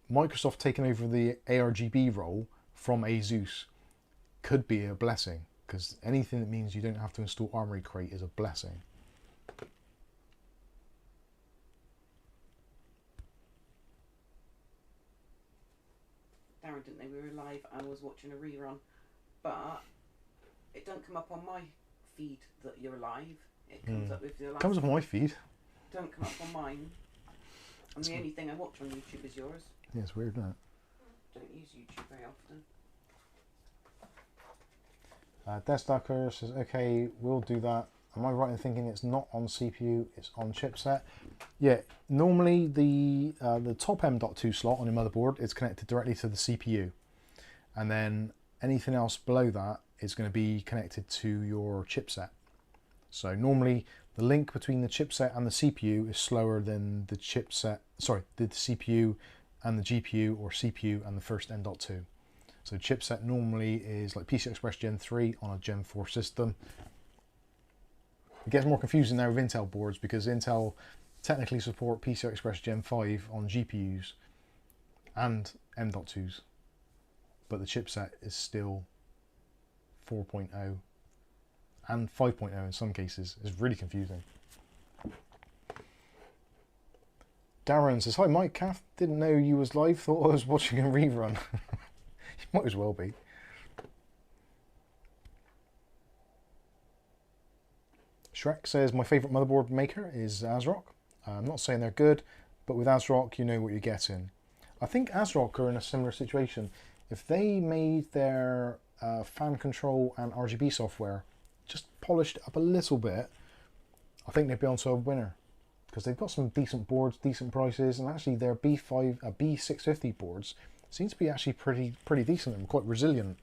Microsoft taking over the ARGB role from ASUS could be a blessing, because anything that means you don't have to install Armory Crate is a blessing. Darren, didn't they? We were live. I was watching a rerun, but it don't come up on my feed that you're live. It comes up with your last. Comes up on my feed. Don't come up on mine. And the only thing I watch on YouTube is yours. Yeah, it's weird, isn't it? Don't use YouTube very often. Desdacker says, okay, we'll do that. Am I right in thinking it's not on CPU, it's on chipset? Yeah, normally the top M.2 slot on your motherboard is connected directly to the CPU. And then anything else below that is going to be connected to your chipset. So normally the link between the chipset and the CPU is slower than the chipset, sorry, the CPU and the GPU, or CPU and the first M.2. So chipset normally is like PCI Express Gen 3 on a Gen 4 system. It gets more confusing now with Intel boards, because Intel technically support PCI Express Gen 5 on GPUs and M.2s, but the chipset is still 4.0 and 5.0 in some cases. It's really confusing. Darren says, hi Mike, Kath, didn't know you was live, thought I was watching a rerun. You might as well be. Shrek says, my favourite motherboard maker is ASRock. I'm not saying they're good, but with ASRock you know what you're getting. I think ASRock are in a similar situation. If they made their fan control and RGB software just polished up a little bit, I think they'd be onto a winner. Because they've got some decent boards, decent prices, and actually their B650 boards seem to be actually pretty decent and quite resilient.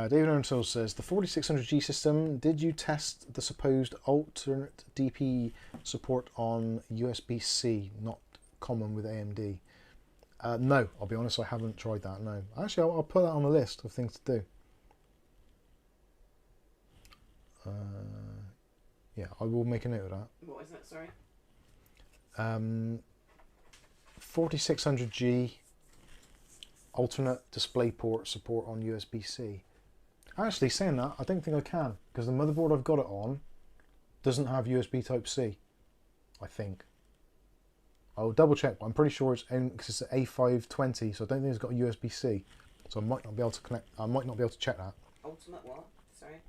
David Earnsell says, the 4600G system, did you test the supposed alternate DP support on USB-C, not common with AMD? No, I'll be honest, I haven't tried that, no. Actually, I'll put that on the list of things to do. Yeah, I will make a note of that. What is that, sorry? 4600G alternate DisplayPort support on USB-C. Actually, saying that, I don't think I can, because the motherboard I've got it on doesn't have USB Type-C, I think. I'll double check, but I'm pretty sure it's an A520, so I don't think it's got a USB-C. So I might not be able to connect. I might not be able to check that. Ultimate what? Sorry.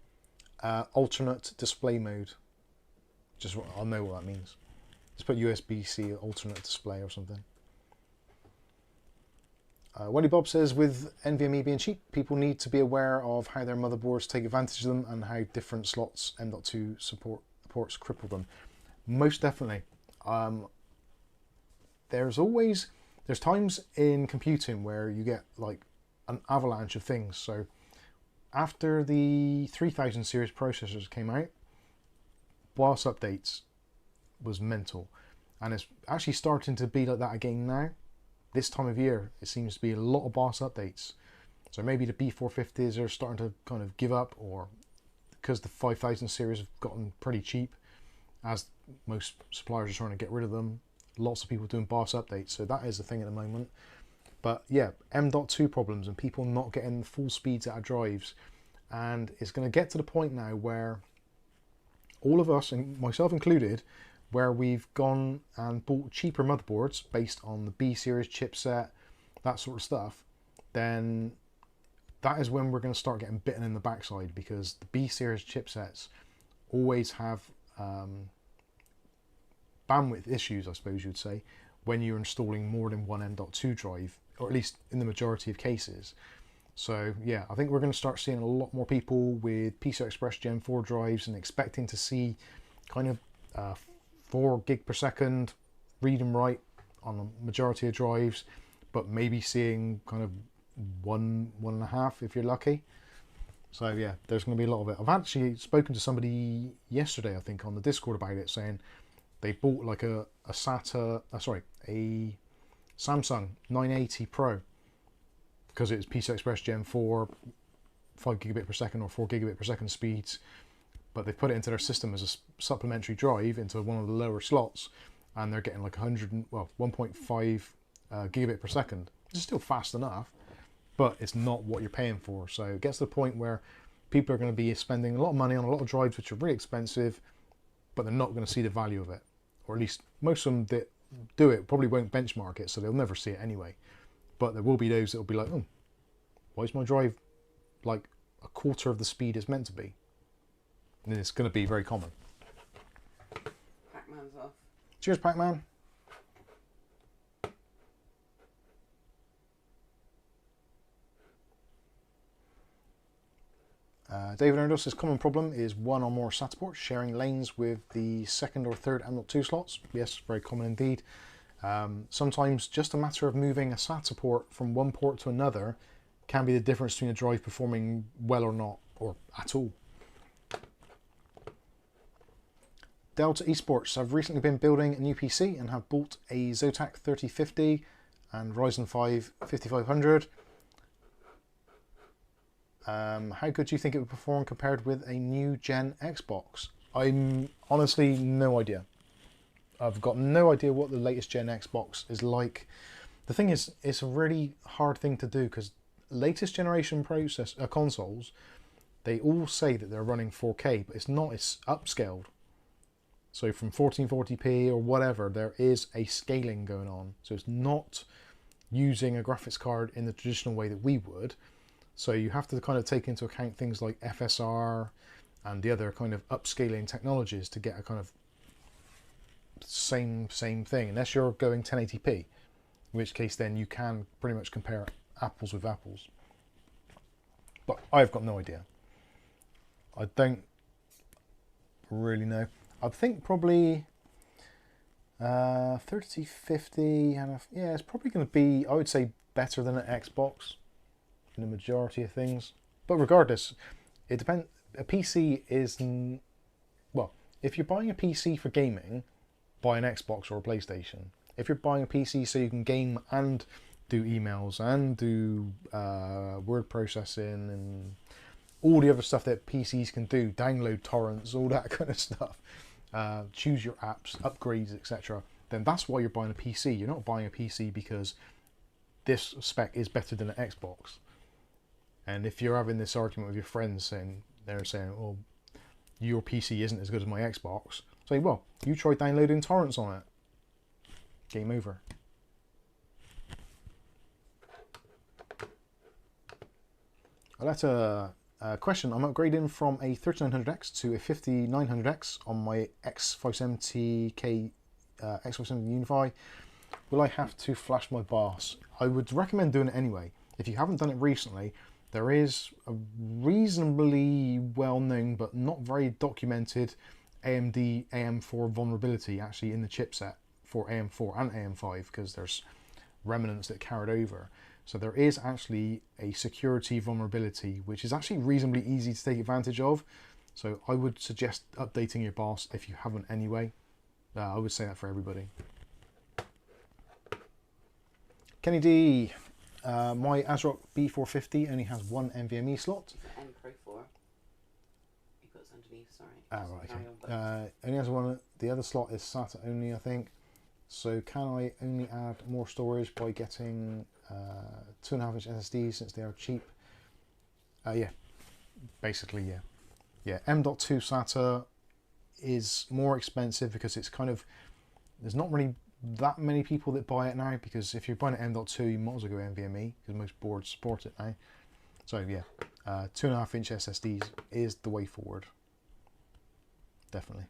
Alternate display mode. Just I'll know what that means. Just put USB-C alternate display or something. Wendy Bob says, with NVMe being cheap, people need to be aware of how their motherboards take advantage of them and how different slots M.2 ports cripple them. Most definitely. There's times in computing where you get like an avalanche of things. So after the 3000 series processors came out, BIOS updates was mental, and it's actually starting to be like that again now. This time of year it seems to be a lot of BIOS updates, so maybe the B450s are starting to kind of give up, or because the 5000 series have gotten pretty cheap, as most suppliers are trying to get rid of them. Lots of people doing BIOS updates, so that is the thing at the moment. But yeah, M.2 problems and people not getting full speeds out of drives, and it's going to get to the point now where all of us, and myself included, where we've gone and bought cheaper motherboards based on the B series chipset, that sort of stuff, then that is when we're going to start getting bitten in the backside, because the B series chipsets always have bandwidth issues, I suppose you'd say, when you're installing more than one M.2 drive, or at least in the majority of cases. So yeah, I think we're going to start seeing a lot more people with PCI Express Gen 4 drives, and expecting to see kind of 4 gig per second read and write on the majority of drives, but maybe seeing kind of 1.5 if you're lucky. So yeah, there's going to be a lot of it. I've actually spoken to somebody yesterday, I think, on the Discord about it, saying they bought like a Samsung 980 Pro because it's PCI Express Gen 4, 5 gigabit per second or 4 gigabit per second speeds, but they put it into their system as a supplementary drive into one of the lower slots, and they're getting like 1.5 gigabit per second. It's still fast enough, but it's not what you're paying for. So it gets to the point where people are going to be spending a lot of money on a lot of drives which are really expensive, but they're not going to see the value of it. Or at least most of them that do it probably won't benchmark it, so they'll never see it anyway. But there will be those that will be like, oh, why is my drive like a quarter of the speed it's meant to be? And it's going to be very common. Pac-Man's off. Cheers, Pac-Man. David Erdos says, common problem is one or more SATA ports sharing lanes with the second or third M.2 slots. Yes, very common indeed. Sometimes just a matter of moving a SATA port from one port to another can be the difference between a drive performing well or not, or at all. Delta Esports have recently been building a new PC and have bought a Zotac 3050 and Ryzen 5 5500. How good do you think it would perform compared with a new gen Xbox? I'm honestly no idea. I've got no idea what the latest gen Xbox is like. The thing is, it's a really hard thing to do because latest generation consoles, they all say that they're running 4K, but it's not. It's upscaled. So from 1440p or whatever, there is a scaling going on. So it's not using a graphics card in the traditional way that we would. So you have to kind of take into account things like FSR and the other kind of upscaling technologies to get a kind of same thing, unless you're going 1080p, in which case then you can pretty much compare apples with apples. But I've got no idea. I don't really know. I think probably 3050 and yeah, it's probably going to be, I would say, better than an Xbox in the majority of things. But regardless, it depends. A PC is, well, if you're buying a PC for gaming, buy an Xbox or a PlayStation. If you're buying a PC so you can game and do emails and do word processing and all the other stuff that PCs can do, download torrents, all that kind of stuff, choose your apps, upgrades, etc., then that's why you're buying a PC. You're not buying a PC because this spec is better than an Xbox. And if you're having this argument with your friends saying, they're saying, oh, your PC isn't as good as my Xbox, say, well, you try downloading torrents on it. Game over. Well, that's a question. I'm upgrading from a 3900X to a 5900X on my X570K X570 Unify. Will I have to flash my BIOS? I would recommend doing it anyway. If you haven't done it recently, there is a reasonably well-known but not very documented AMD AM4 vulnerability actually in the chipset for AM4 and AM5, because there's remnants that carried over. So there is actually a security vulnerability which is actually reasonably easy to take advantage of. So I would suggest updating your BIOS if you haven't anyway. I would say that for everybody. Kenny D, my ASRock B450 only has one NVMe slot. And Pro 4. You put it underneath, sorry. Right, okay. Only has one. The other slot is SATA only, I think. So can I only add more storage by getting 2.5-inch SSDs since they are cheap? Yeah, basically, yeah. Yeah, M.2 SATA is more expensive because it's kind of, there's not really that many people that buy it now, because if you're buying an M.2 you might as well go NVMe because most boards support it now. So yeah, 2.5-inch SSDs is the way forward. Definitely.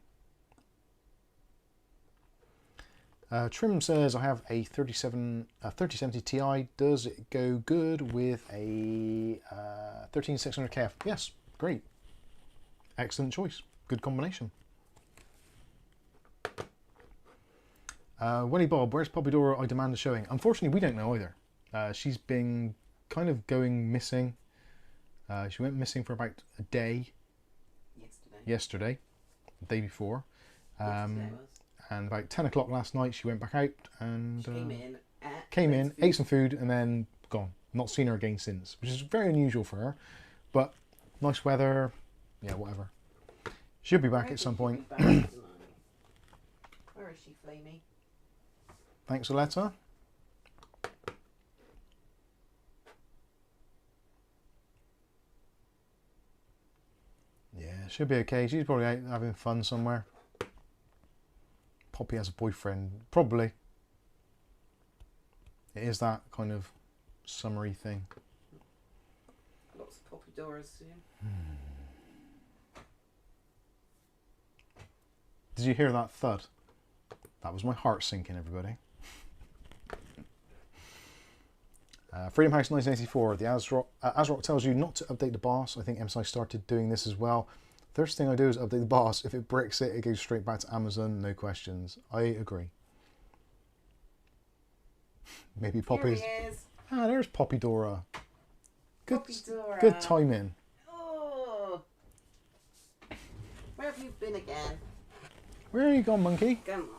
Trim says, I have a 3070 Ti. Does it go good with a 13600KF? Yes, great. Excellent choice. Good combination. Willie Bob, where's Poppydora? I demand a showing. Unfortunately, we don't know either. She's been kind of going missing. She went missing for about a day. Yesterday. The day before. And about 10 o'clock last night, she went back out and came in, ate some food, and then gone. Not seen her again since, which is very unusual for her. But nice weather, yeah, whatever. She'll be back at some point. Where is she, Flamey? Thanks, Aletta. Yeah, she'll be okay. She's probably out having fun somewhere. Poppy has a boyfriend, probably. It is that kind of summery thing. Lots of Poppydoras soon. Did you hear that thud? That was my heart sinking, everybody. Freedom House 1984. The ASRock tells you not to update the BIOS. I think MSI started doing this as well. First thing I do is update the BIOS. If it bricks it, it goes straight back to Amazon. No questions. I agree. Maybe Poppy's. Here he is. Ah, there's Poppydora. Poppydora. Good timing. Oh. Where have you been again? Where are you gone, monkey? Come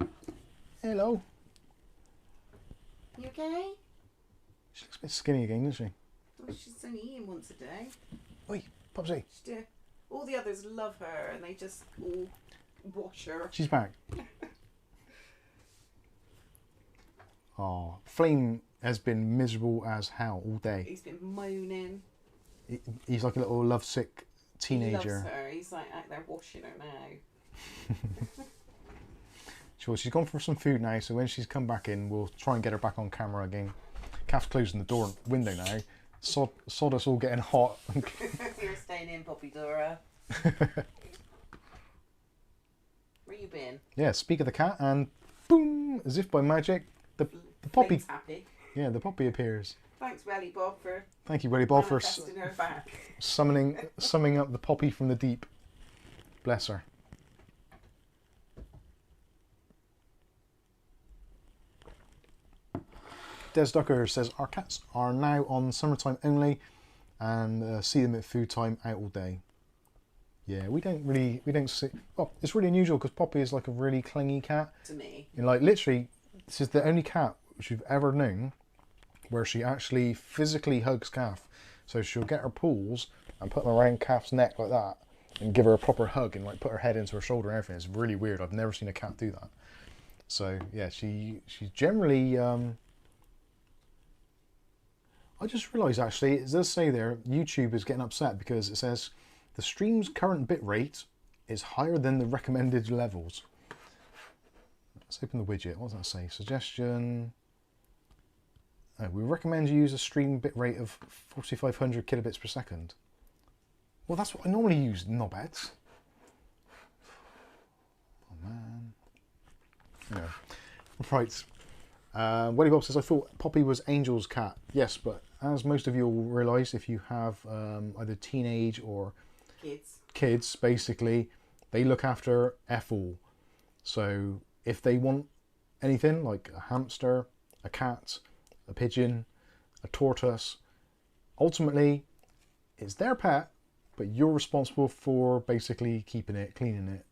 on. Hello. You okay? She looks a bit skinny again, doesn't she? Oh, she's only eating once a day. Oi, Popsy. All the others love her and they just all wash her. She's back. Oh, Flame has been miserable as hell all day. He's been moaning. He's like a little lovesick teenager. He loves her. He's like out there washing her now. She Cool, she's gone for some food now, so when she's come back in, we'll try and get her back on camera again. Calf's closing the window now. Sod us all getting hot. You're staying in, Poppy Dora. Where you been? Yeah, speak of the cat, and boom, as if by magic, the poppy. Happy. Yeah, the poppy appears. Thanks, Welly Bob, for Thank you, Willy Bob, for manifesting her back. summing up the poppy from the deep. Bless her. Des Ducker says our cats are now on summertime only, and see them at food time out all day. Yeah, we don't see. Well, it's really unusual because Poppy is like a really clingy cat. To me. And like literally, this is the only cat which you've ever known where she actually physically hugs Calf. So she'll get her paws and put them around Calf's neck like that and give her a proper hug and like put her head into her shoulder and everything. It's really weird. I've never seen a cat do that. So yeah, she's generally. I just realised actually, it does say there, YouTube is getting upset because it says the stream's current bitrate is higher than the recommended levels. Let's open the widget. What does that say? Suggestion. Oh, we recommend you use a stream bitrate of 4500 kilobits per second. Well, that's what I normally use, knobheads. Oh man. Anyway. Right. Welly Bob says, I thought Poppy was Angel's cat. Yes, but as most of you will realise, if you have either teenage or kids, basically, they look after all. So if they want anything like a hamster, a cat, a pigeon, a tortoise, ultimately it's their pet, but you're responsible for basically keeping it, cleaning it,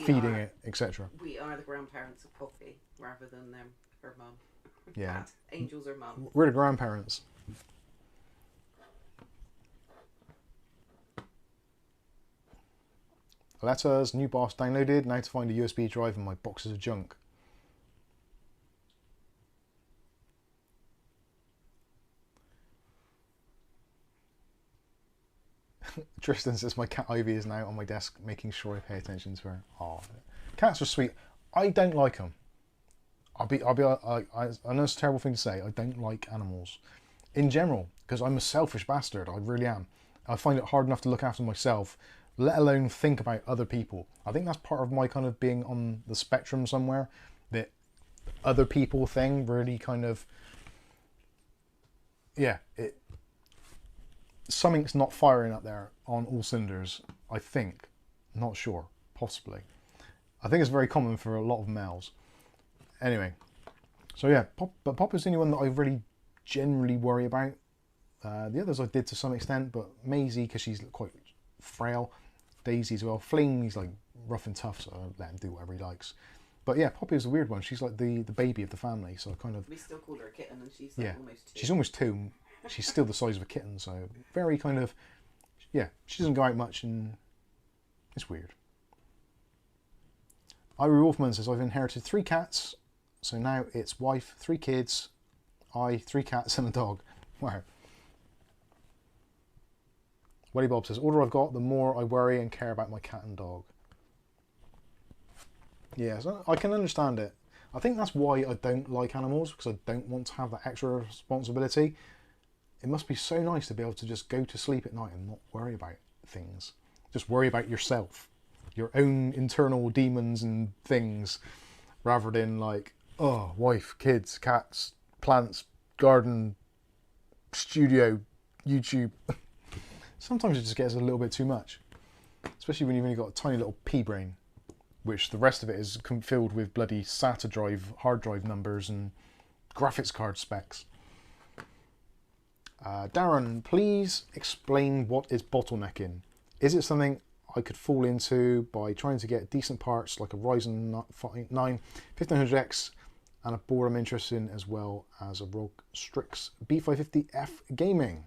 feeding it, etc. We are the grandparents of Poppy rather than her mum. Yeah. Dad. Angel's her mum. We're the grandparents. Letters, new boss downloaded. Now to find a USB drive in my boxes of junk. Tristan says my cat Ivy is now on my desk, making sure I pay attention to her. Oh, cats are sweet. I don't like them. I know it's a terrible thing to say. I don't like animals in general because I'm a selfish bastard. I really am. I find it hard enough to look after myself, let alone think about other people. I think that's part of my kind of being on the spectrum somewhere. That other people thing really kind of, yeah, something's not firing up there on all cylinders. I think, not sure, possibly. I think it's very common for a lot of males. Anyway, so yeah, Pop is the only one that I really generally worry about. The others I did to some extent, but Maisie, because she's quite frail. Daisy as well. Fling, he's like rough and tough, so I let him do whatever he likes. But yeah, Poppy is a weird one. She's like the baby of the family, so I kind of... We still call her a kitten, and she's like almost 2. She's almost 2. She's still the size of a kitten, so very kind of... Yeah, she doesn't go out much, and it's weird. Irie Wolfman says, I've inherited 3 cats, so now it's wife, 3 kids, 3 cats and a dog. Wow. Welly Bob says, older I've got, the more I worry and care about my cat and dog. Yeah, so I can understand it. I think that's why I don't like animals, because I don't want to have that extra responsibility. It must be so nice to be able to just go to sleep at night and not worry about things. Just worry about yourself, your own internal demons and things, rather than like, oh, wife, kids, cats, plants, garden, studio, YouTube. Sometimes it just gets a little bit too much, especially when you've only got a tiny little pea brain, which the rest of it is filled with bloody SATA drive, hard drive numbers and graphics card specs. Darren, please explain what is bottlenecking. Is it something I could fall into by trying to get decent parts like a Ryzen 9 1500X and a board I'm interested in, as well as a ROG Strix B550F gaming?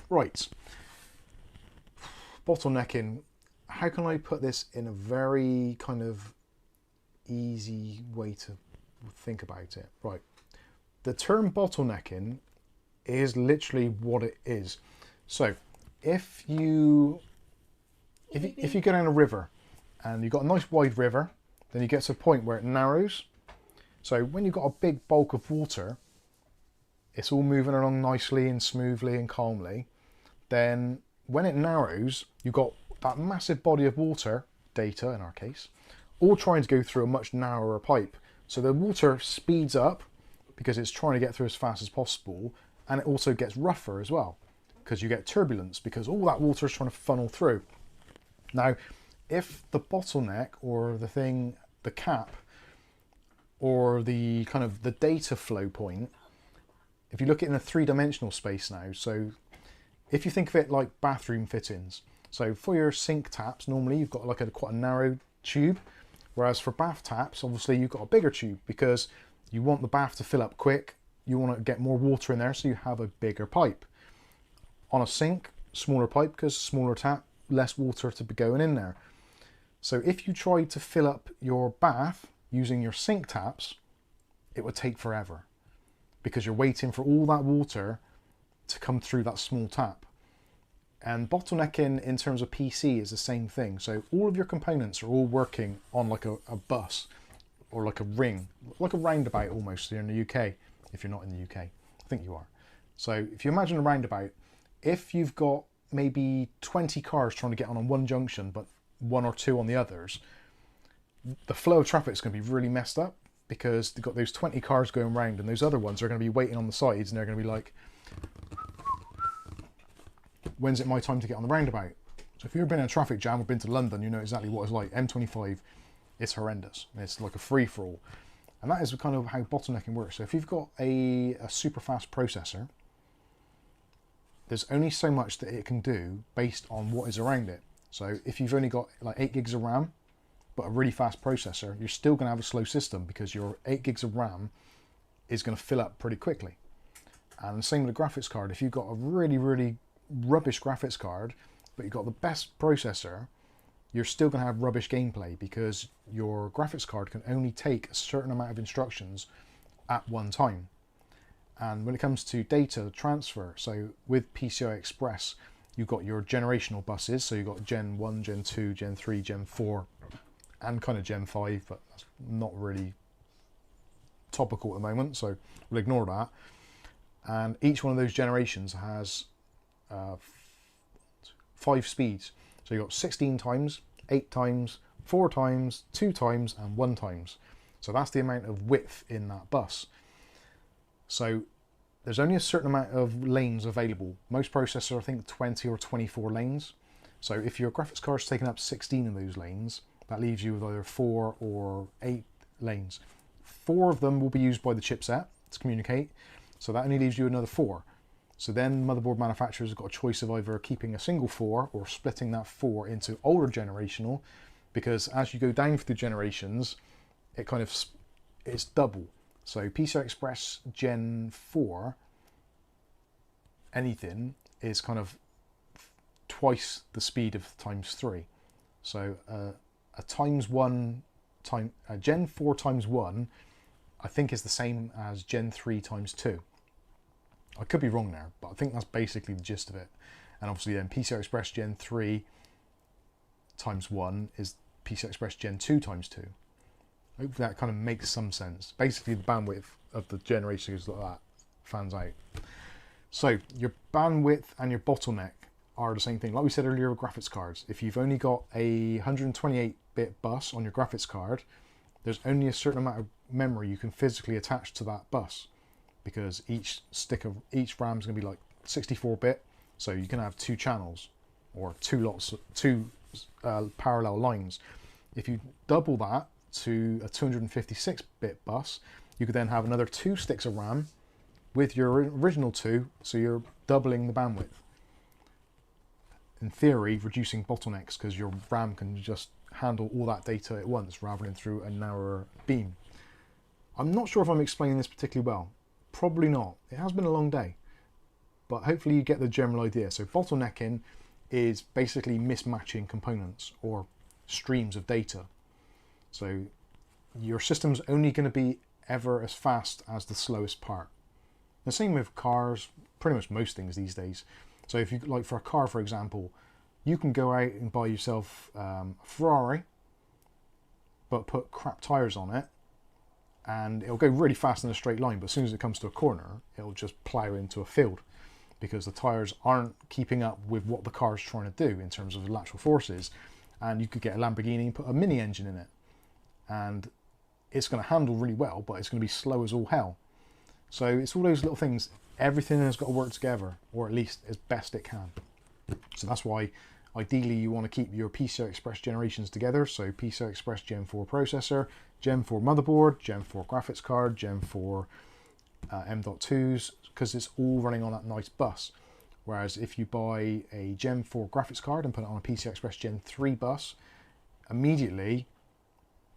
Right. Bottlenecking. How can I put this in a very kind of easy way to think about it? Right. The term bottlenecking is literally what it is. So if you go down a river and you've got a nice wide river, then you get to a point where it narrows. So when you've got a big bulk of water, it's all moving along nicely and smoothly and calmly. Then when it narrows, you've got that massive body of water, data in our case, all trying to go through a much narrower pipe. So the water speeds up because it's trying to get through as fast as possible, and it also gets rougher as well because you get turbulence because all that water is trying to funnel through. Now, if the bottleneck or the thing, the cap, or the kind of the data flow point, if you look at it in a three-dimensional space now, so if you think of it like bathroom fittings, so for your sink taps, normally you've got like quite a narrow tube, whereas for bath taps, obviously you've got a bigger tube because you want the bath to fill up quick, you want to get more water in there, so you have a bigger pipe. On a sink, smaller pipe because smaller tap, less water to be going in there. So if you tried to fill up your bath using your sink taps, it would take forever because you're waiting for all that water to come through that small tap. And bottlenecking in terms of PC is the same thing. So all of your components are all working on like a bus or like a ring, like a roundabout almost here in the UK, if you're not in the UK. I think you are. So if you imagine a roundabout, if you've got maybe 20 cars trying to get on one junction, but 1 or 2 on the others, the flow of traffic is going to be really messed up because they've got those 20 cars going round and those other ones are going to be waiting on the sides and they're going to be like, when's it my time to get on the roundabout? So if you've ever been in a traffic jam or been to London, you know exactly what it's like. M25, it's horrendous. It's like a free-for-all. And that is kind of how bottlenecking works. So if you've got a super fast processor, there's only so much that it can do based on what is around it. So if you've only got like 8 gigs of RAM, but a really fast processor, you're still going to have a slow system because your 8 gigs of RAM is going to fill up pretty quickly. And the same with a graphics card. If you've got a really, really rubbish graphics card, but you've got the best processor, you're still going to have rubbish gameplay because your graphics card can only take a certain amount of instructions at one time. And when it comes to data transfer, so with PCI Express, you've got your generational buses, so you've got Gen 1, Gen 2, Gen 3, Gen 4, and kind of Gen 5, but that's not really topical at the moment, so we'll ignore that. And each one of those generations has 5 speeds. So you've got 16 times, 8 times, 4 times, 2 times, and 1 times. So that's the amount of width in that bus. So there's only a certain amount of lanes available. Most processors, I think, 20 or 24 lanes. So if your graphics card's taking up 16 of those lanes, that leaves you with either 4 or 8 lanes. 4 of them will be used by the chipset to communicate, so that only leaves you another 4. So then motherboard manufacturers have got a choice of either keeping a single 4 or splitting that 4 into older generational, because as you go down through generations, it kind of, it's double. So PCI Express Gen 4, anything, is kind of twice the speed of times 3. So a times 1 time, Gen 4 times 1, I think is the same as Gen 3 times 2. I could be wrong there, but I think that's basically the gist of it. And obviously then PCI Express Gen 3 times 1 is PCI Express Gen 2 times 2. Hopefully that kind of makes some sense. Basically the bandwidth of the generation is like that, fans out. So your bandwidth and your bottleneck are the same thing. Like we said earlier with graphics cards, if you've only got a 128-bit bus on your graphics card, there's only a certain amount of memory you can physically attach to that bus, because each RAM is going to be like 64-bit, so you can have 2 channels or 2 parallel lines. If you double that to a 256-bit bus, you could then have another 2 sticks of RAM with your original 2, so you're doubling the bandwidth. In theory, reducing bottlenecks because your RAM can just handle all that data at once rather than through a narrower beam. I'm not sure if I'm explaining this particularly well. Probably not. It has been a long day, but hopefully you get the general idea. So bottlenecking is basically mismatching components or streams of data. So your system's only going to be ever as fast as the slowest part. The same with cars, pretty much most things these days. So if you, like for a car, for example, you can go out and buy yourself a Ferrari, but put crap tyres on it, and it'll go really fast in a straight line, but as soon as it comes to a corner, it'll just plough into a field because the tyres aren't keeping up with what the car is trying to do in terms of lateral forces. And you could get a Lamborghini and put a mini engine in it, and it's going to handle really well, but it's going to be slow as all hell. So it's all those little things. Everything has got to work together, or at least as best it can. So that's why ideally you want to keep your PCI Express generations together. So PCI Express Gen 4 processor, Gen 4 motherboard, Gen 4 graphics card, Gen 4 M.2s, because it's all running on that nice bus. Whereas if you buy a Gen 4 graphics card and put it on a PCI Express Gen 3 bus, immediately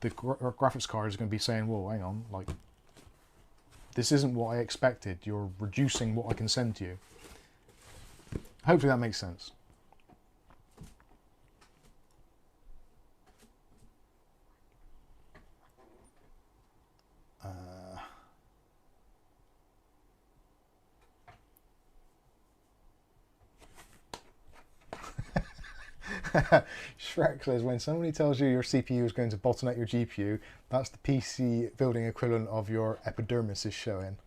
the graphics card is going to be saying, well, hang on, like, this isn't what I expected. You're reducing what I can send to you. Hopefully that makes sense. Shrek says, when somebody tells you your CPU is going to bottleneck your GPU, that's the PC building equivalent of your epidermis is showing.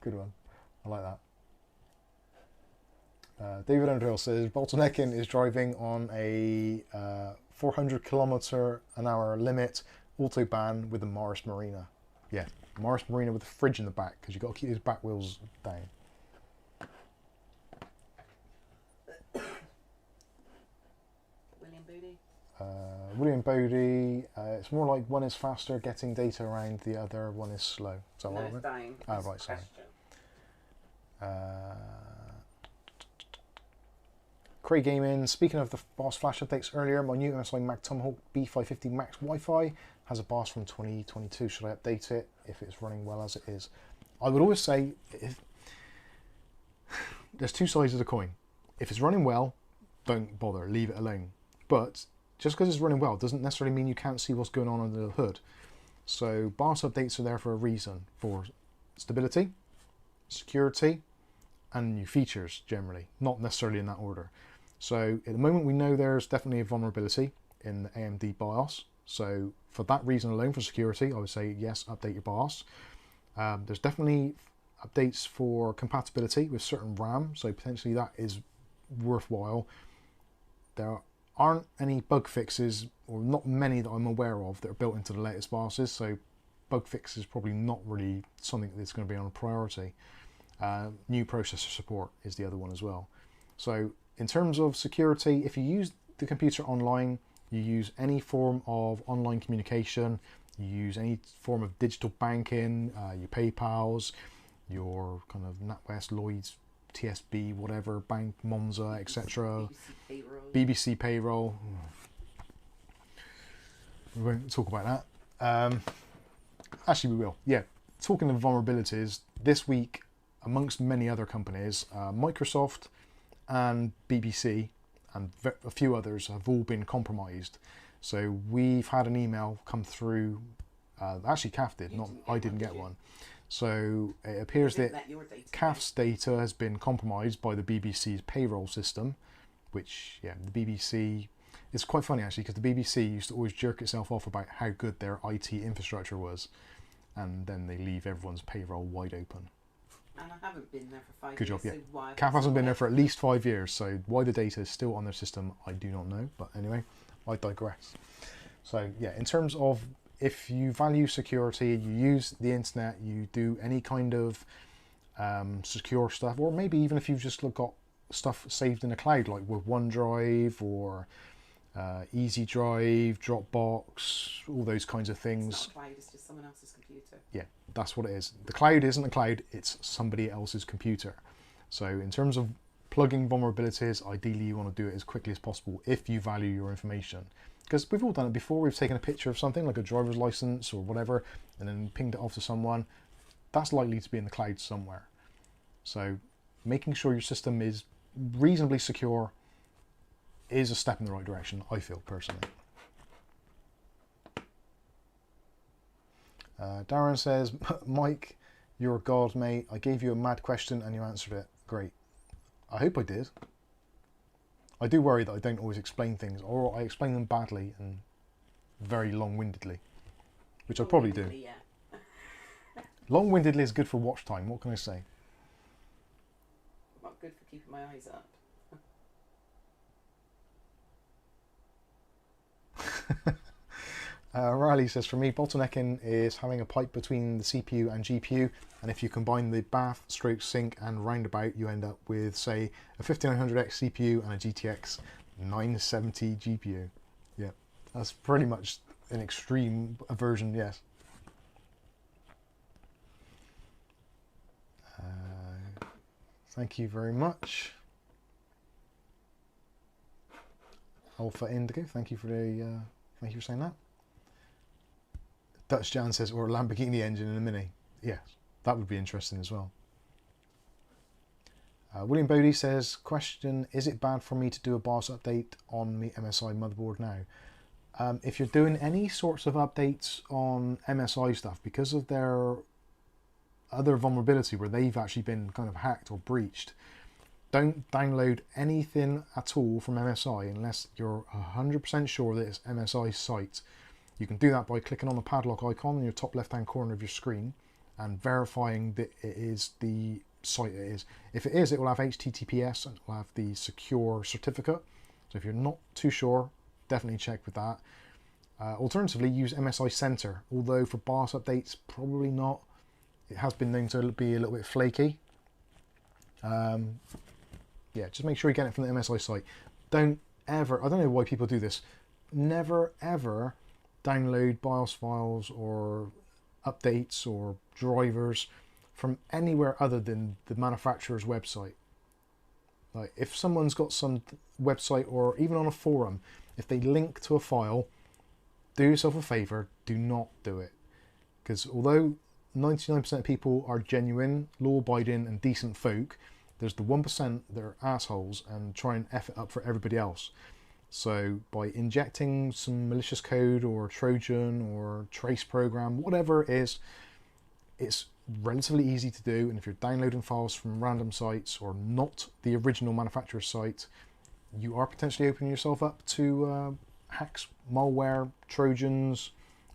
Good one. I like that. David Underhill says, bottlenecking is driving on a 400 km/h limit autobahn with the Morris Marina. Yeah, Morris Marina with the fridge in the back, because you've got to keep those back wheels down. William Bodie, it's more like one is faster getting data around, the other one is slow. Is that No, right? it's dying. Oh, right, sorry. Craig Gaming, speaking of the BOS flash updates earlier, my new MSI Mac Tomahawk B550 Max Wi-Fi has a BOS from 2022. Should I update it if it's running well as it is? I would always say, there's two sides of the coin. If it's running well, don't bother, leave it alone. But just because it's running well doesn't necessarily mean you can't see what's going on under the hood. So BIOS updates are there for a reason, for stability, security, and new features generally, not necessarily in that order. So at the moment we know there's definitely a vulnerability in the AMD BIOS. So for that reason alone, for security, I would say yes, update your BIOS. There's definitely updates for compatibility with certain RAM, so potentially that is worthwhile. There aren't any bug fixes, or not many that I'm aware of, that are built into the latest BIOSes, so bug fix is probably not really something that's going to be on a priority. New processor support is the other one as well. So in terms of security, if you use the computer online, you use any form of online communication, you use any form of digital banking, your PayPals, your kind of NatWest, Lloyds, TSB, whatever, Bank, Monza, etc. BBC payroll. We won't talk about that. Actually, we will. Yeah, talking of vulnerabilities, this week, amongst many other companies, Microsoft and BBC and a few others have all been compromised. So we've had an email come through. Actually, CAF did, not I didn't get one. So it appears that CAF's data has been compromised by the BBC's payroll system, which, yeah, the BBC, it's quite funny actually, because the BBC used to always jerk itself off about how good their IT infrastructure was, and then they leave everyone's payroll wide open. And I haven't been there for 5 years. Good job, yeah. So CAF hasn't been there for at least 5 years, so why the data is still on their system, I do not know. But anyway, I digress. So yeah, in terms of, if you value security, you use the internet, you do any kind of secure stuff, or maybe even if you've just got stuff saved in the cloud, like with OneDrive or EZDrive, Dropbox, all those kinds of things. It's not a cloud, it's just someone else's computer. Yeah, that's what it is. The cloud isn't a cloud, it's somebody else's computer. So in terms of plugging vulnerabilities, ideally you want to do it as quickly as possible if you value your information. Because we've all done it before. We've taken a picture of something like a driver's license or whatever and then pinged it off to someone. That's likely to be in the cloud somewhere. So making sure your system is reasonably secure is a step in the right direction, I feel personally. Darren says, Mike, you're a god, mate. I gave you a mad question and you answered it. Great. I hope I did. I do worry that I don't always explain things, or I explain them badly, and very long-windedly, which I probably do. Yeah. Long-windedly is good for watch time, what can I say? Not good for keeping my eyes up. Riley says, for me, bottlenecking is having a pipe between the CPU and GPU, and if you combine the bath, stroke, sink and roundabout, you end up with, say, a 5900X CPU and a GTX 970 GPU. Yeah, that's pretty much an extreme version, yes. Thank you very much. Alpha Indigo, thank you for saying that. Dutch Jan says, or a Lamborghini engine in a Mini. Yes, that would be interesting as well. William Bodie says, question, is it bad for me to do a BIOS update on the MSI motherboard now? If you're doing any sorts of updates on MSI stuff, because of their other vulnerability where they've actually been kind of hacked or breached, don't download anything at all from MSI unless you're 100% sure that it's MSI's site. You can do that by clicking on the padlock icon in your top left hand corner of your screen and verifying that it is the site it is. If it is, it will have HTTPS and it will have the secure certificate. So if you're not too sure, definitely check with that. Alternatively, use MSI Center, although for BIOS updates, probably not. It has been known to be a little bit flaky. Yeah, just make sure you get it from the MSI site. Don't ever, I don't know why people do this, never ever download BIOS files or updates or drivers from anywhere other than the manufacturer's website. Like if someone's got some website or even on a forum, if they link to a file, do yourself a favor, do not do it. Because although 99% of people are genuine, law-abiding and decent folk, there's the 1% that are assholes and try and F it up for everybody else. So by injecting some malicious code or Trojan or trace program, whatever it is, it's relatively easy to do. And if you're downloading files from random sites or not the original manufacturer's site, you are potentially opening yourself up to hacks, malware, Trojans,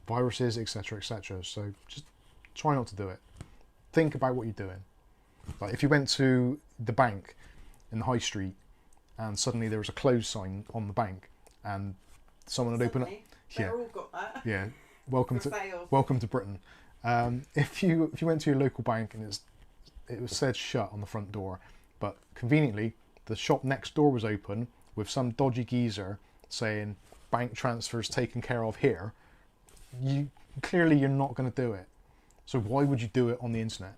viruses, etc., etc. So just try not to do it. Think about what you're doing. Like if you went to the bank in the high street and suddenly there was a close sign on the bank and someone had opened up, yeah, all got that. Yeah, welcome to Britain. If you went to your local bank and it was said shut on the front door, but conveniently the shop next door was open with some dodgy geezer saying bank transfers taken care of here, clearly you're not going to do it. So why would you do it on the internet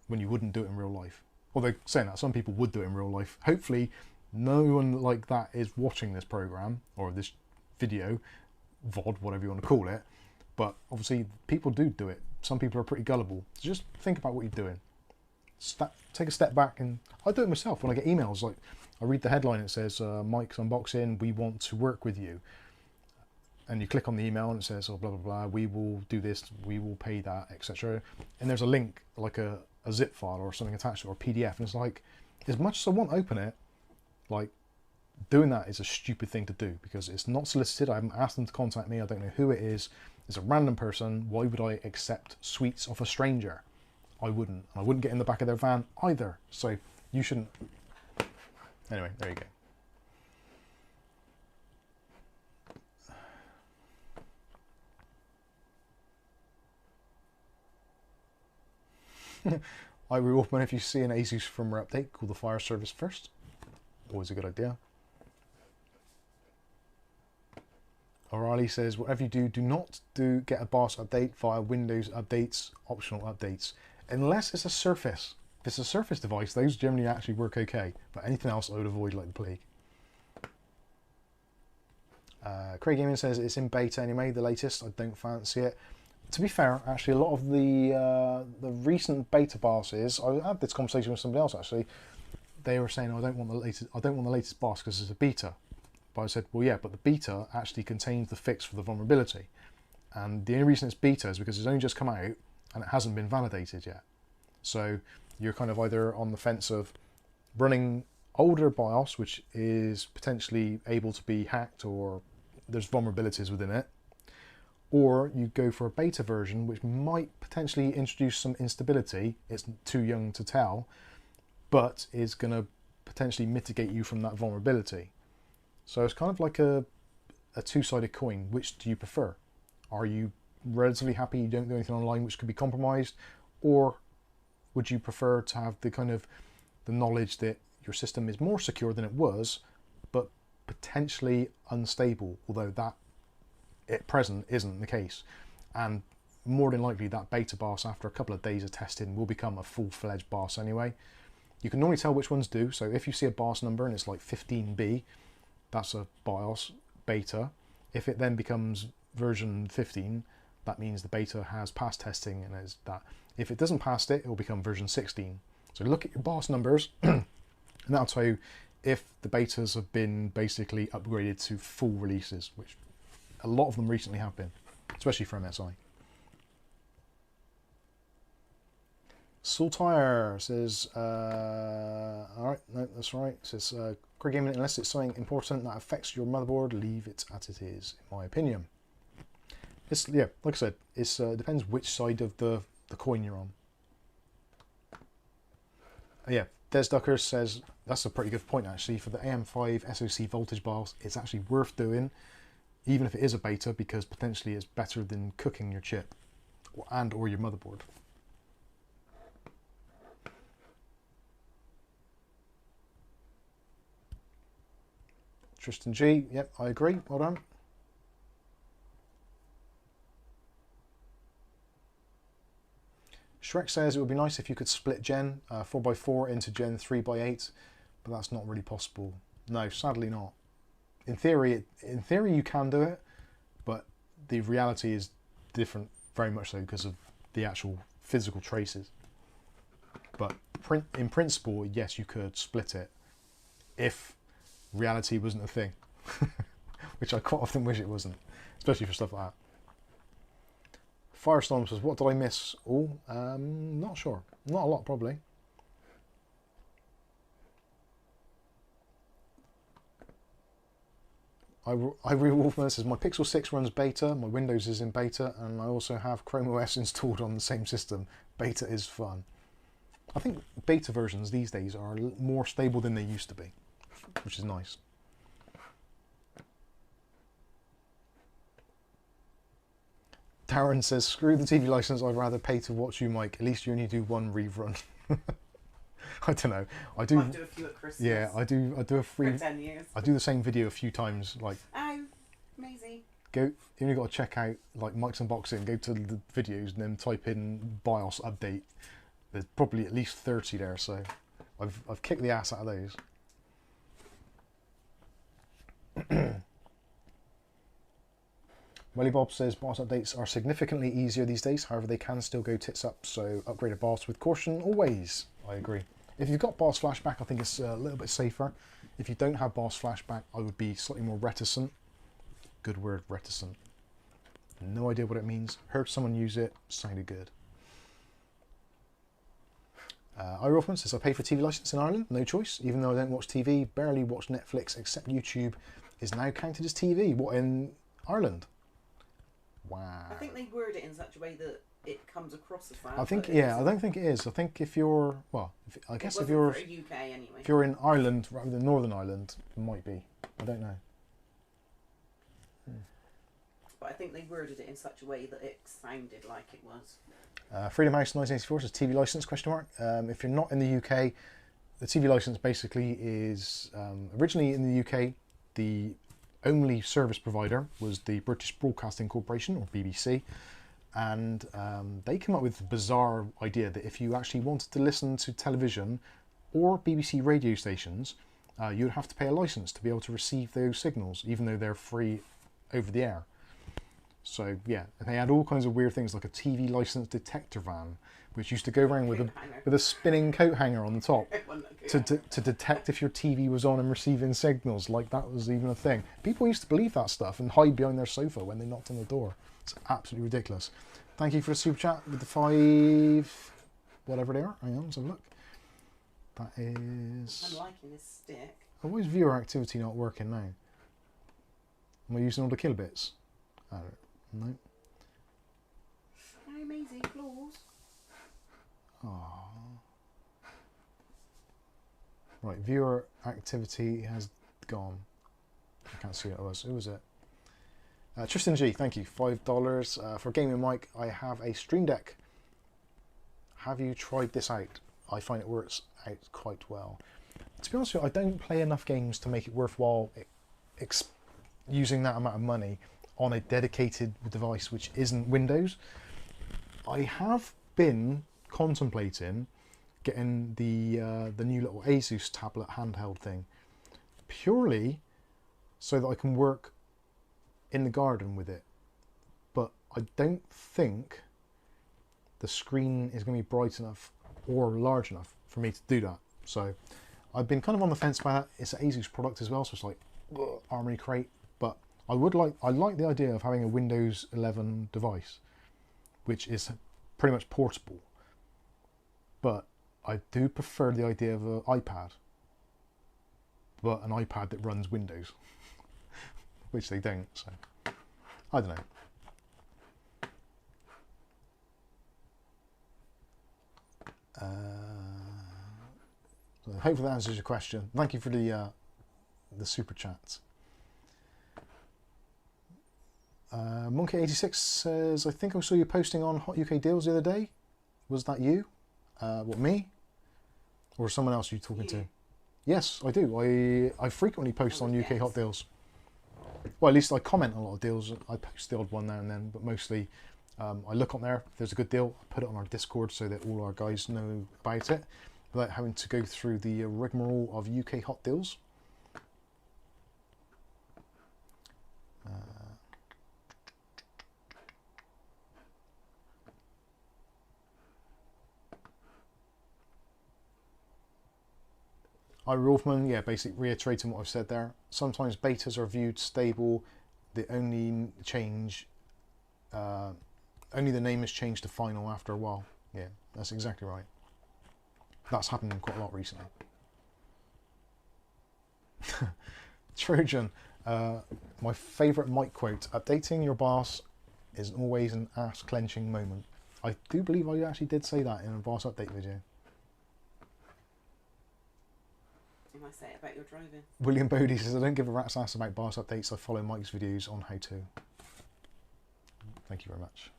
when you wouldn't do it in real life? Although saying that, some people would do it in real life. Hopefully no one like that is watching this program or this video, VOD, whatever you want to call it. But obviously people do it. Some people are pretty gullible. So just think about what you're doing. Take a step back, and I do it myself when I get emails. Like I read the headline, it says, Mike's Unboxing, we want to work with you. And you click on the email and it says, oh, blah, blah, blah, we will do this, we will pay that, etc. And there's a link, like a zip file or something attached to it, or a PDF. And it's like, as much as I want to open it, like doing that is a stupid thing to do because it's not solicited. I haven't asked them to contact me. I don't know who it is. It's a random person. Why would I accept sweets off a stranger? I wouldn't. I wouldn't get in the back of their van either. So you shouldn't. Anyway, there you go. I recommend if you see an ASUS firmware update, call the fire service first. Always a good idea. O'Reilly says, whatever you do, do not get a BIOS update via Windows updates, optional updates, unless it's a Surface. If it's a Surface device, those generally actually work okay, but anything else I would avoid like the plague. Craig Gaming says it's in beta anyway, the latest. I don't fancy it. To be fair, actually, a lot of the recent beta BIOSes, I had this conversation with somebody else actually. They were saying, I don't want the latest BIOS because it's a beta. But I said, well, yeah, but the beta actually contains the fix for the vulnerability, and the only reason it's beta is because it's only just come out and it hasn't been validated yet. So you're kind of either on the fence of running older BIOS, which is potentially able to be hacked or there's vulnerabilities within it, or you go for a beta version, which might potentially introduce some instability. It's too young to tell, but is going to potentially mitigate you from that vulnerability. So it's kind of like a two-sided coin. Which do you prefer? Are you relatively happy you don't do anything online which could be compromised, or would you prefer to have the kind of the knowledge that your system is more secure than it was, but potentially unstable, although that at present isn't the case? And more than likely that beta BIOS, after a couple of days of testing, will become a full-fledged BIOS anyway. You can normally tell which ones do. So if you see a BIOS number and it's like 15B, that's a BIOS beta. If it then becomes version 15, that means the beta has passed testing, and is that. If it doesn't pass it, it will become version 16. So look at your BIOS numbers and that'll tell you if the betas have been basically upgraded to full releases, which a lot of them recently have been, especially for MSI. Saltire says, alright, no, that's right. It says, Craig Gaming, unless it's something important that affects your motherboard, leave it as it is, in my opinion. It's, yeah, like I said, it's depends which side of the coin you're on. Yeah, Des Ducker says, that's a pretty good point actually. For the AM5 SoC voltage BIOS, it's actually worth doing, even if it is a beta, because potentially it's better than cooking your chip or your motherboard. Tristan G, yep, I agree, well done. Shrek says it would be nice if you could split Gen 4x4 into Gen 3x8, but that's not really possible. No, sadly not. In theory you can do it, but the reality is different, very much so, because of the actual physical traces. But in principle, yes, you could split it if reality wasn't a thing, which I quite often wish it wasn't, especially for stuff like that. Firestorm says, what did I miss? Oh, not sure. Not a lot, probably. Ivory Wolfman says, my Pixel 6 runs beta, my Windows is in beta, and I also have Chrome OS installed on the same system. Beta is fun. I think beta versions these days are more stable than they used to be, which is nice. Darren says, screw the TV license, I'd rather pay to watch you, Mike. At least you only do one rerun. I don't know. I do. Might do a few at Christmas. Yeah, I do a free. For 10 years. I do the same video a few times. Like, oh, amazing. You only got to check out like Mike's Unboxing. Go to the videos and then type in BIOS update. There's probably at least 30 there. So I've kicked the ass out of those. Welly Bob says BIOS updates are significantly easier these days, however they can still go tits up, so upgrade a BIOS with caution always. I agree. If you've got BIOS flashback, I think it's a little bit safer. If you don't have BIOS flashback, I would be slightly more reticent. Good word, reticent. No idea what it means. Heard someone use it, sounded good. iRolfman says, I pay for TV license in Ireland, no choice. Even though I don't watch TV, barely watch Netflix, except YouTube is now counted as TV. What, in Ireland? Wow. I think they word it in such a way that it comes across as that. I think, yeah, I don't think it is. I think if you're, well, I guess if you're, for UK anyway. If you're in Ireland rather than Northern Ireland, it might be. I don't know. But I think they worded it in such a way that it sounded like it was. Freedom House 1984 says TV license, question mark. If you're not in the UK, the TV license basically is, originally in the UK, the only service provider was the British Broadcasting Corporation, or BBC, and they came up with the bizarre idea that if you actually wanted to listen to television or BBC radio stations, you'd have to pay a license to be able to receive those signals, even though they're free over the air. So yeah, and they had all kinds of weird things like a TV license detector van, which used to go around with a spinning coat hanger on the top to detect if your TV was on and receiving signals. Like that was even a thing. People used to believe that stuff and hide behind their sofa when they knocked on the door. It's absolutely ridiculous. Thank you for the super chat with the 5, whatever they are. Hang on, let's have a look. That is. I'm liking this stick. Oh, why is viewer activity not working now? Am I using all the kilobits? I don't know. claws. Aww. Right, viewer activity has gone. I can't see what it was. Who was it? Tristan G, thank you. $5 for gaming mic. I have a Stream Deck. Have you tried this out? I find it works out quite well. To be honest with you, I don't play enough games to make it worthwhile using that amount of money on a dedicated device which isn't Windows. I have been contemplating getting the new little Asus tablet handheld thing, purely so that I can work in the garden with it. But I don't think the screen is going to be bright enough or large enough for me to do that. So I've been kind of on the fence about that. It's an Asus product as well, so it's like Armory Crate. But I like the idea of having a Windows 11 device, which is pretty much portable. But I do prefer the idea of an iPad, but an iPad that runs Windows, which they don't. So I don't know. So hopefully that answers your question. Thank you for the super chats. Monkey86 says, I think I saw you posting on Hot UK Deals the other day. Was that you? What, me? Or someone else you talking to? Yes, I do. I frequently post on UK Hot Deals. Well, at least I comment on a lot of deals. I post the odd one now and then, but mostly I look on there. If there's a good deal, I put it on our Discord so that all our guys know about it without having to go through the rigmarole of UK Hot Deals. Wolfman, yeah, basically reiterating what I've said there. Sometimes betas are viewed stable. The only change, only the name is changed to final after a while. Yeah, that's exactly right. That's happened quite a lot recently. Trojan, my favourite mic quote: "Updating your boss is always an ass-clenching moment." I do believe I actually did say that in a boss update video. You might say it about your driving. William Bodie says, I don't give a rat's ass about BIOS updates. I follow Mike's videos on how to. Thank you very much.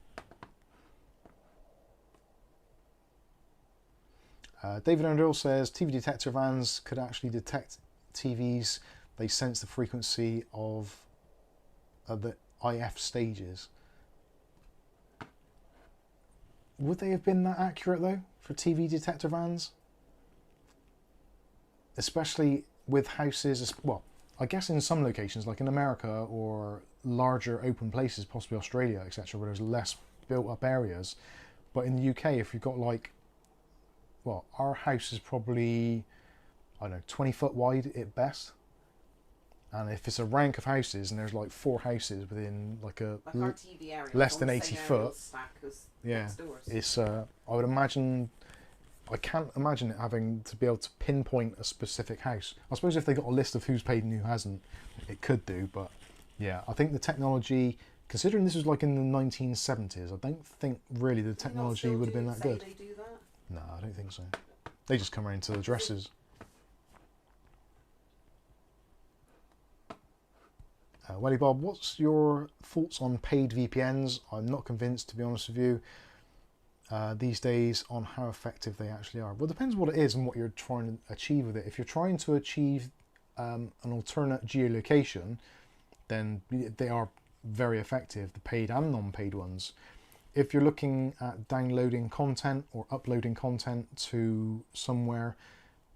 David Underhill says, TV detector vans could actually detect TVs. They sense the frequency of the IF stages. Would they have been that accurate, though, for TV detector vans? Especially with houses, well, I guess in some locations, like in America or larger open places, possibly Australia, etc., where there's less built up areas. But in the UK, if you've got like, well, our house is probably, I don't know, 20 foot wide at best. And if it's a rank of houses and there's like 4 houses within like a our TV area, less than 80 foot, yeah, it's, I would imagine, I can't imagine it having to be able to pinpoint a specific house. I suppose if they got a list of who's paid and who hasn't, it could do, but yeah, I think the technology, considering this was like in the 1970s, I don't think really the technology would have been that good. They do that? No, I don't think so. They just come around to the addresses. Welly Bob, what's your thoughts on paid VPNs? I'm not convinced, to be honest with you, these days on how effective they actually are. Well, it depends what it is and what you're trying to achieve with it. If you're trying to achieve an alternate geolocation, then they are very effective, the paid and non-paid ones. If you're looking at downloading content or uploading content to somewhere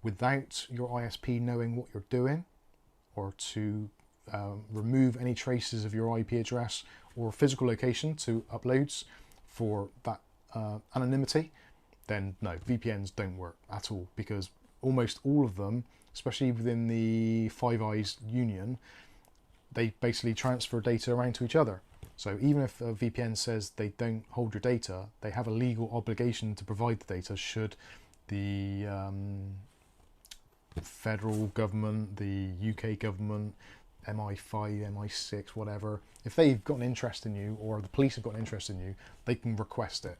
without your ISP knowing what you're doing, or to remove any traces of your IP address or physical location to uploads for that anonymity, then no, VPNs don't work at all, because almost all of them, especially within the Five Eyes union, they basically transfer data around to each other. So even if a VPN says they don't hold your data, they have a legal obligation to provide the data should the federal government, the UK government, MI5, MI6, whatever, if they've got an interest in you, or the police have got an interest in you, they can request it.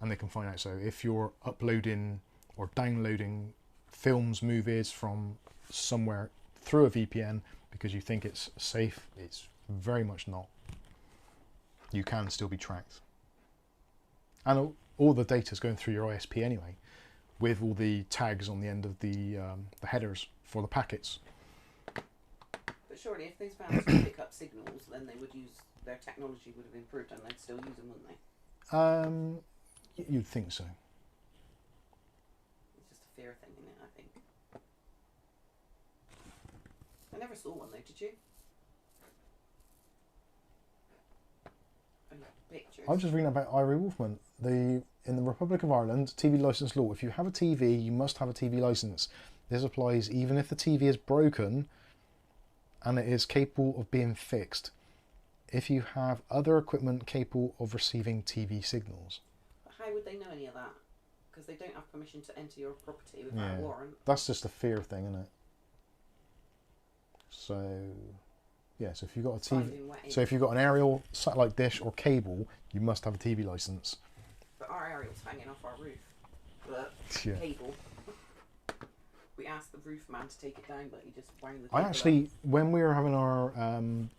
and they can find out. So if you're uploading or downloading films, movies from somewhere through a VPN because you think it's safe, it's very much not. You can still be tracked. And all the data is going through your ISP anyway, with all the tags on the end of the headers for the packets. But surely if these vans could pick up signals, then they would use, their technology would have improved and they'd still use them, wouldn't they? You'd think so. It's just a fear thing, isn't it, I think. I never saw one though, did you? Pictures. I was just reading about Irie Wolfman. In the Republic of Ireland, TV licence law, if you have a TV, you must have a TV licence. This applies even if the TV is broken and it is capable of being fixed. If you have other equipment capable of receiving TV signals. But how would they know any of that? Because they don't have permission to enter your property without a warrant. That's just a fear thing, isn't it? So, yeah, so if you've got a TV, so if you've got an aerial satellite dish or cable, you must have a TV licence. But our aerial's hanging off our roof. The cable. We asked the roof man to take it down, but he just wound the cable I actually, up. when we were having our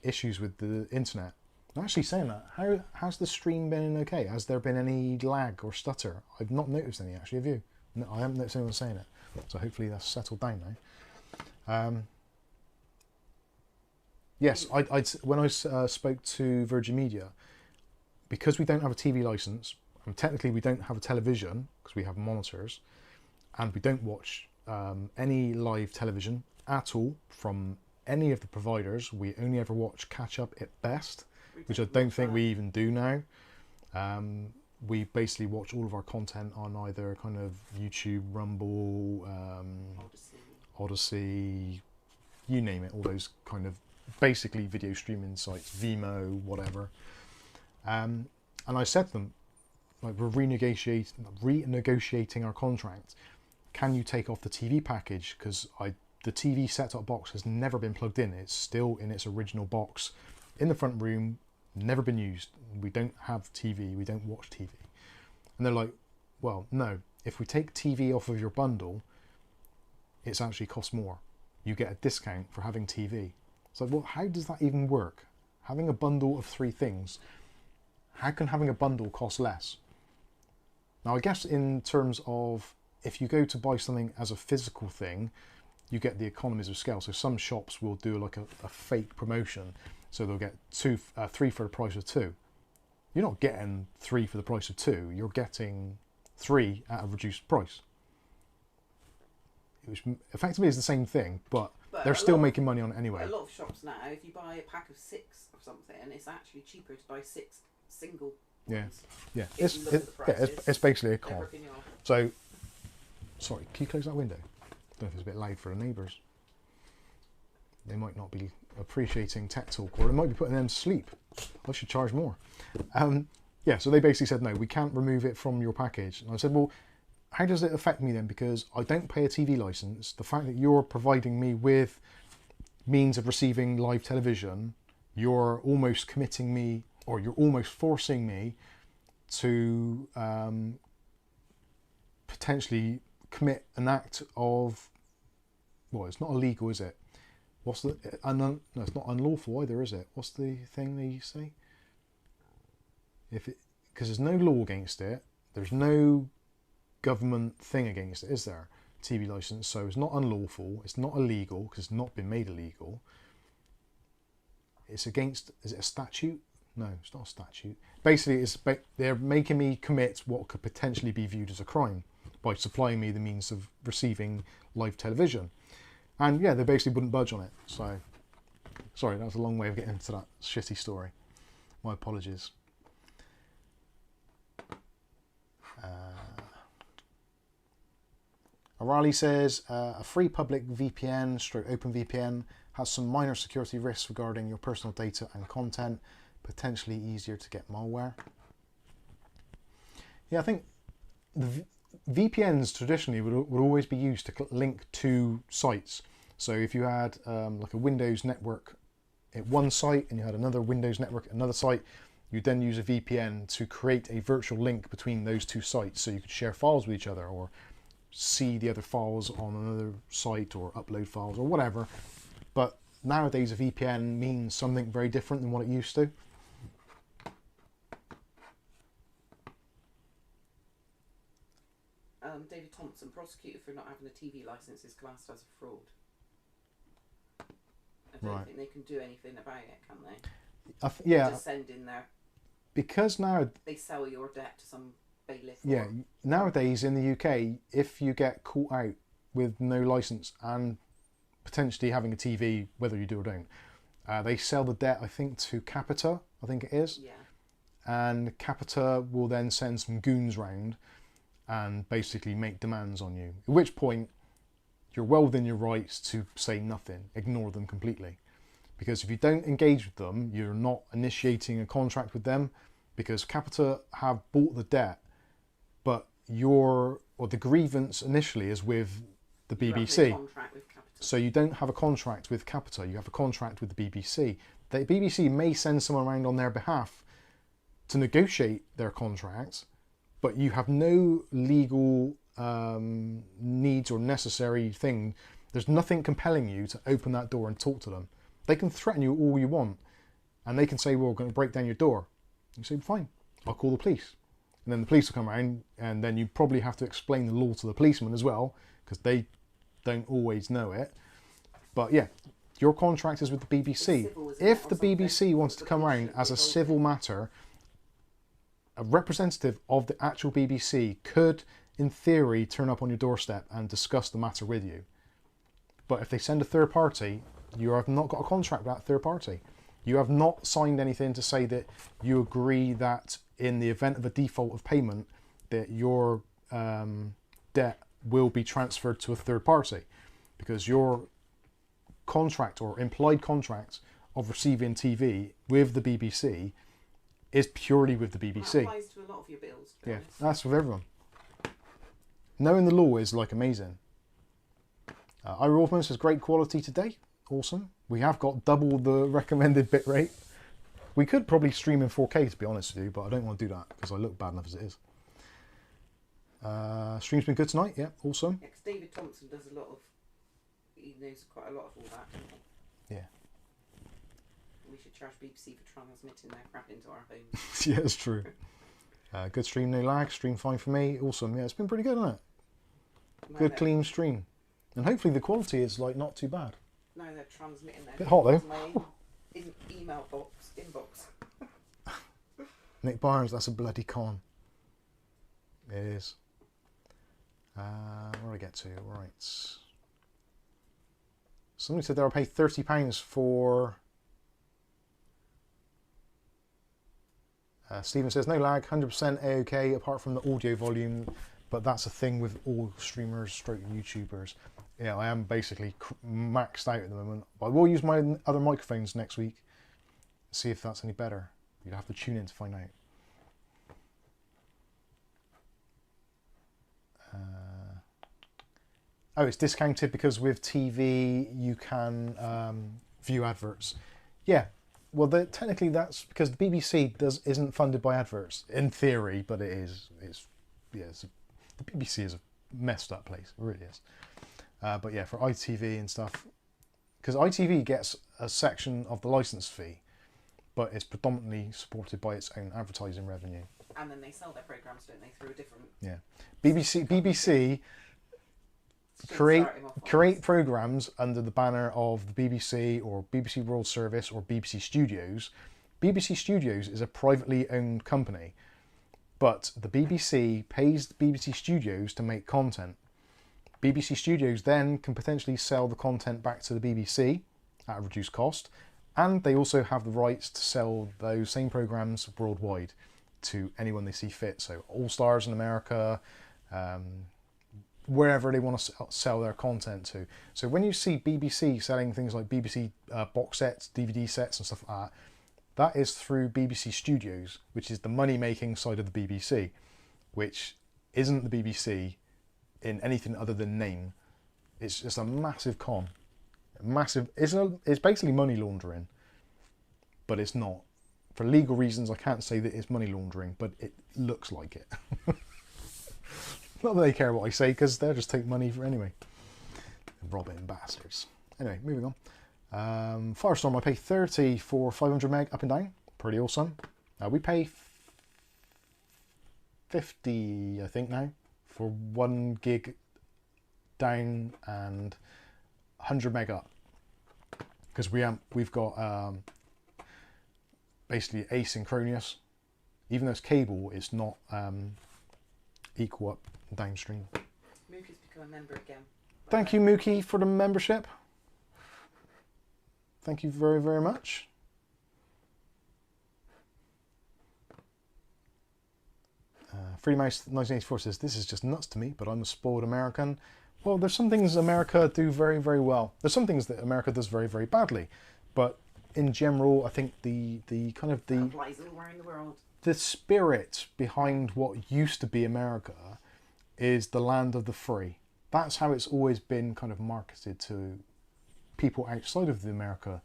issues with the internet, I'm actually saying that. Has the stream been okay? Has there been any lag or stutter? I've not noticed any actually, have you? No, I haven't noticed anyone saying it. So hopefully that's settled down now. Yes, when I spoke to Virgin Media, because we don't have a TV licence, and technically we don't have a television because we have monitors, and we don't watch any live television at all from any of the providers. We only ever watch catch up at best, which I don't think we even do now. We basically watch all of our content on either kind of YouTube, Rumble, Odyssey, you name it, all those kind of basically video streaming sites, Vimeo, whatever. And I said to them, like, we're renegotiating our contract. Can you take off the TV package? Because the TV set-top box has never been plugged in. It's still in its original box in the front room, never been used. We don't have TV, we don't watch TV. And they're like, well, no, if we take TV off of your bundle, it's actually costs more. You get a discount for having TV. It's like, well, how does that even work? Having a bundle of 3 things, how can having a bundle cost less? Now, I guess in terms of if you go to buy something as a physical thing, you get the economies of scale. So some shops will do like a fake promotion. So they'll get 3 for the price of 2. You're not getting 3 for the price of 2. You're getting 3 at a reduced price. Which effectively is the same thing, but they're still making money on it anyway. A lot of shops now, if you buy a pack of 6 of something, it's actually cheaper to buy 6 single ones. Yeah. It's basically a con. So, sorry, can you close that window? I don't know if it's a bit loud for the neighbours. They might not be appreciating tech talk, or it might be putting them to sleep. I should charge more. Yeah, so they basically said, no, we can't remove it from your package. And I said, well, how does it affect me then? Because I don't pay a TV license. The fact that you're providing me with means of receiving live television, you're almost committing me, or you're almost forcing me to potentially commit an act of, well, it's not illegal, is it? What's the, no, it's not unlawful either, is it? What's the thing they say? Because there's no law against it, there's no government thing against it, is there? TV license, so it's not unlawful, it's not illegal because it's not been made illegal. It's against, is it a statute? No, it's not a statute. Basically, they're making me commit what could potentially be viewed as a crime by supplying me the means of receiving live television. And yeah, they basically wouldn't budge on it. So, sorry, that was a long way of getting into that shitty story. My apologies. O'Reilly says, a free public VPN / open VPN has some minor security risks regarding your personal data and content, potentially easier to get malware. Yeah, I think the VPNs traditionally would always be used to link to sites. So if you had like a Windows network at one site and you had another Windows network at another site, you then use a VPN to create a virtual link between those two sites so you could share files with each other or see the other files on another site or upload files or whatever. But nowadays a VPN means something very different than what it used to. David Thompson, prosecuted for not having a TV licence, is classed as a fraud. I don't think they can do anything about it, can they? Yeah. Just send in there. Because now they sell your debt to some bailiff. Yeah, nowadays in the UK, if you get caught out with no licence and potentially having a TV, whether you do or don't, they sell the debt, I think, to Capita, I think it is. Yeah. And Capita will then send some goons round and basically make demands on you. At which point, you're well within your rights to say nothing, ignore them completely. Because if you don't engage with them, you're not initiating a contract with them, because Capita have bought the debt, but the grievance initially is with the BBC. No contract with Capita. So you don't have a contract with Capita, you have a contract with the BBC. The BBC may send someone around on their behalf to negotiate their contract, but you have no legal needs or necessary thing. There's nothing compelling you to open that door and talk to them. They can threaten you all you want, and they can say, well, we're going to break down your door. You say, fine, I'll call the police. And then the police will come around, and then you probably have to explain the law to the policeman as well, because they don't always know it. But yeah, your contract is with the BBC. If the BBC wanted to come around as a civil matter, a representative of the actual BBC could, in theory, turn up on your doorstep and discuss the matter with you. But if they send a third party, you have not got a contract with that third party. You have not signed anything to say that you agree that in the event of a default of payment, that your debt will be transferred to a third party, because your contract or implied contract of receiving TV with the BBC is purely with the BBC. That applies to a lot of your bills. Yeah, that's with everyone. Knowing the law is like amazing. iRaw says great quality today. Awesome. We have got double the recommended bitrate. We could probably stream in 4K to be honest with you, but I don't want to do that because I look bad enough as it is. Stream's been good tonight. Yeah, awesome. Yeah, 'cause David Thompson does a lot of. He knows quite a lot of all that, doesn't he? Yeah. We should charge BBC for transmitting their crap into our homes. Yeah, it's true. Good stream, no lag. Stream fine for me. Awesome. Yeah, it's been pretty good, hasn't it? No, Good, clean stream. And hopefully the quality is like not too bad. No, they're transmitting their. Bit hot though. My email inbox. Nick Barnes, that's a bloody con. It is. Where do I get to? Right. Somebody said they'll pay £30 for. Stephen says no lag, 100% A-OK apart from the audio volume, but that's a thing with all streamers, stroke YouTubers. Yeah, I am basically maxed out at the moment. But I will use my other microphones next week, see if that's any better. You'll have to tune in to find out. Oh, it's discounted because with TV you can view adverts. Yeah, well, technically that's because the BBC isn't funded by adverts in theory, but it is. The BBC is a messed up place. It really is. But yeah, for ITV and stuff, because ITV gets a section of the license fee, but it's predominantly supported by its own advertising revenue. And then they sell their programmes, don't they, through a different. Yeah, BBC create programs under the banner of the BBC or BBC World Service or BBC Studios. BBC Studios is a privately owned company, but the BBC pays the BBC Studios to make content. BBC Studios then can potentially sell the content back to the BBC at a reduced cost, and they also have the rights to sell those same programs worldwide to anyone they see fit. So All Stars in America, wherever they want to sell their content to. So when you see BBC selling things like BBC box sets, DVD sets and stuff like that, that is through BBC Studios, which is the money-making side of the BBC, which isn't the BBC in anything other than name. It's just a massive con. Massive. It's basically money laundering, but it's not, for legal reasons, I can't say that it's money laundering, but it looks like it. Not that they care what I say, because they'll just take money for anyway. Robbing bastards. Anyway, moving on. Firestorm, I pay 30 for 500 meg up and down. Pretty awesome. We pay 50, I think now, for 1 gig down and 100 meg up. Because we've got basically asynchronous. Even though it's cable, it's not equal up and downstream. Mookie's become a member again. Thank you, Mookie, for the membership. Thank you very, very much. Freedom Mouse 1984 says, this is just nuts to me, but I'm a spoiled American. Well, there's some things America do very, very well. There's some things that America does very, very badly. But in general, I think the kind of the... applies everywhere in the world. The spirit behind what used to be America is the land of the free. That's how it's always been kind of marketed to people outside of America.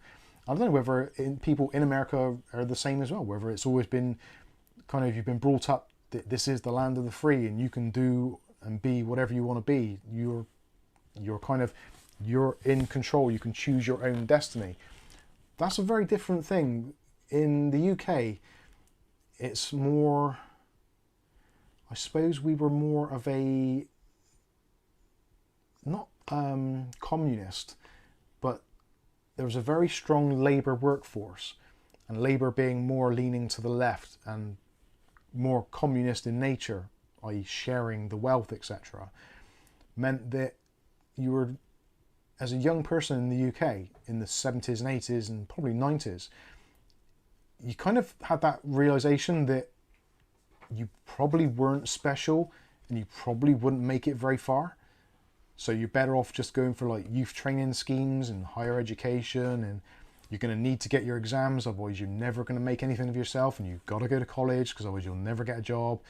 I don't know whether people in America are the same as well, whether it's always been kind of, you've been brought up that this is the land of the free and you can do and be whatever you want to be. You're in control, you can choose your own destiny. That's a very different thing. In the UK, it's more, I suppose we were more of a, not communist, but there was a very strong labour workforce, and labour being more leaning to the left and more communist in nature, i.e. sharing the wealth, etc., meant that you were, as a young person in the UK in the 70s and 80s and probably 90s, you kind of had that realization that you probably weren't special and you probably wouldn't make it very far. So you're better off just going for like youth training schemes and higher education, and you're going to need to get your exams, otherwise you're never going to make anything of yourself, and you've got to go to college because otherwise you'll never get a job.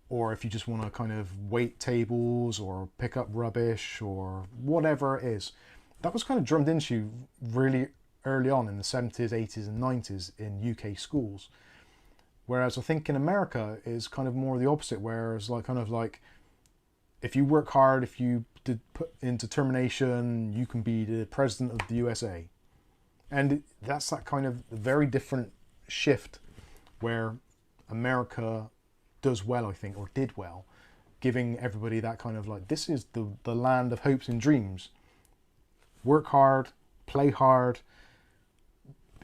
Or if you just want to kind of wait tables or pick up rubbish or whatever it is. That was kind of drummed into you really early on in the 70s, 80s and 90s in UK schools. Whereas I think in America is kind of more the opposite, whereas like kind of like if you work hard, if you did put in determination, you can be the president of the USA. And that's that kind of very different shift where America does well, I think, or did well, giving everybody that kind of like, this is the land of hopes and dreams. Work hard, play hard.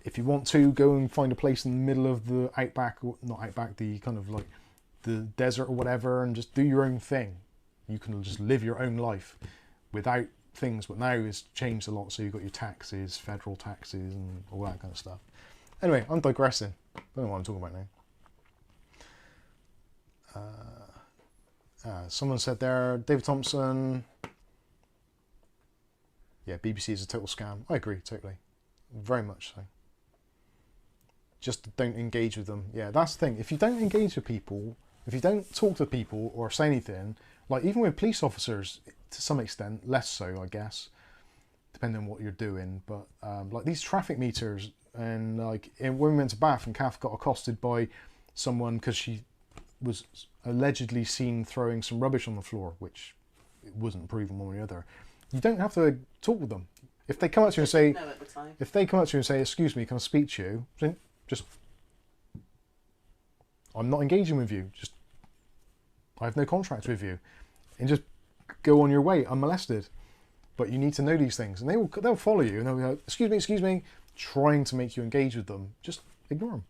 If you want to, go and find a place in the middle of the outback, or not outback, the kind of like the desert or whatever, and just do your own thing. You can just live your own life without things, but now it's changed a lot. So you've got your taxes, federal taxes and all that kind of stuff. Anyway, I'm digressing. I don't know what I'm talking about now. Someone said there, David Thompson. Yeah, BBC is a total scam. I agree, totally. Very much so. Just don't engage with them. Yeah, that's the thing. If you don't engage with people, if you don't talk to people or say anything, like even with police officers, to some extent, less so, I guess, depending on what you're doing. But like these traffic meters, and like when we went to Bath and Kath got accosted by someone because she was allegedly seen throwing some rubbish on the floor, which it wasn't proven one way or the other. You don't have to talk with them. If they come up to you and say, excuse me, can I speak to you? Then just, I'm not engaging with you. Just, I have no contract with you, and just go on your way unmolested. But you need to know these things, and they'll follow you, and they'll be like, excuse me, trying to make you engage with them. Just ignore them.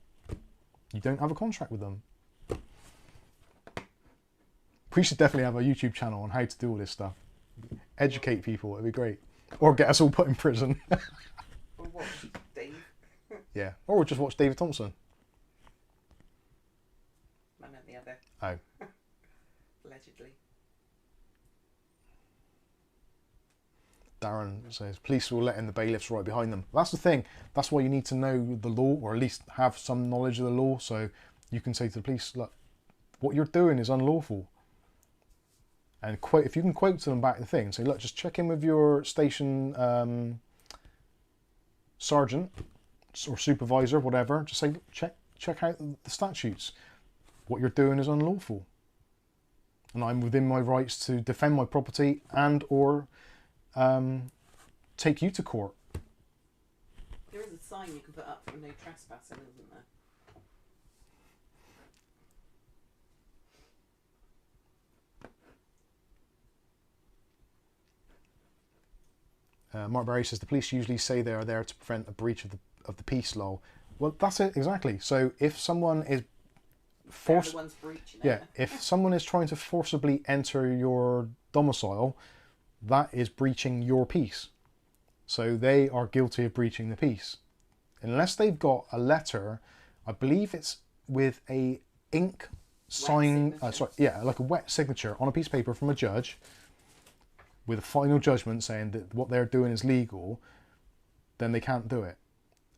You don't have a contract with them. We should definitely have a YouTube channel on how to do all this stuff. Educate people, it'd be great. Or get us all put in prison. Or watch Dave. Yeah, or just watch David Thompson. I meant the other. Oh. Allegedly. Darren says, police will let in the bailiffs right behind them. That's the thing. That's why you need to know the law, or at least have some knowledge of the law, so you can say to the police, look, what you're doing is unlawful. And quote, if you can quote to them back the thing, and say, look, just check in with your station sergeant or supervisor, whatever. Just say, check out the statutes. What you're doing is unlawful. And I'm within my rights to defend my property and or take you to court. There is a sign you can put up for no trespassing, isn't there? Mark Barry says the police usually say they are there to prevent a breach of the peace law. Well, that's it exactly. So if someone is if someone is trying to forcibly enter your domicile, that is breaching your peace. So they are guilty of breaching the peace. Unless they've got a letter, I believe it's with a ink sign, like a wet signature on a piece of paper from a judge with a final judgment saying that what they're doing is legal, then they can't do it.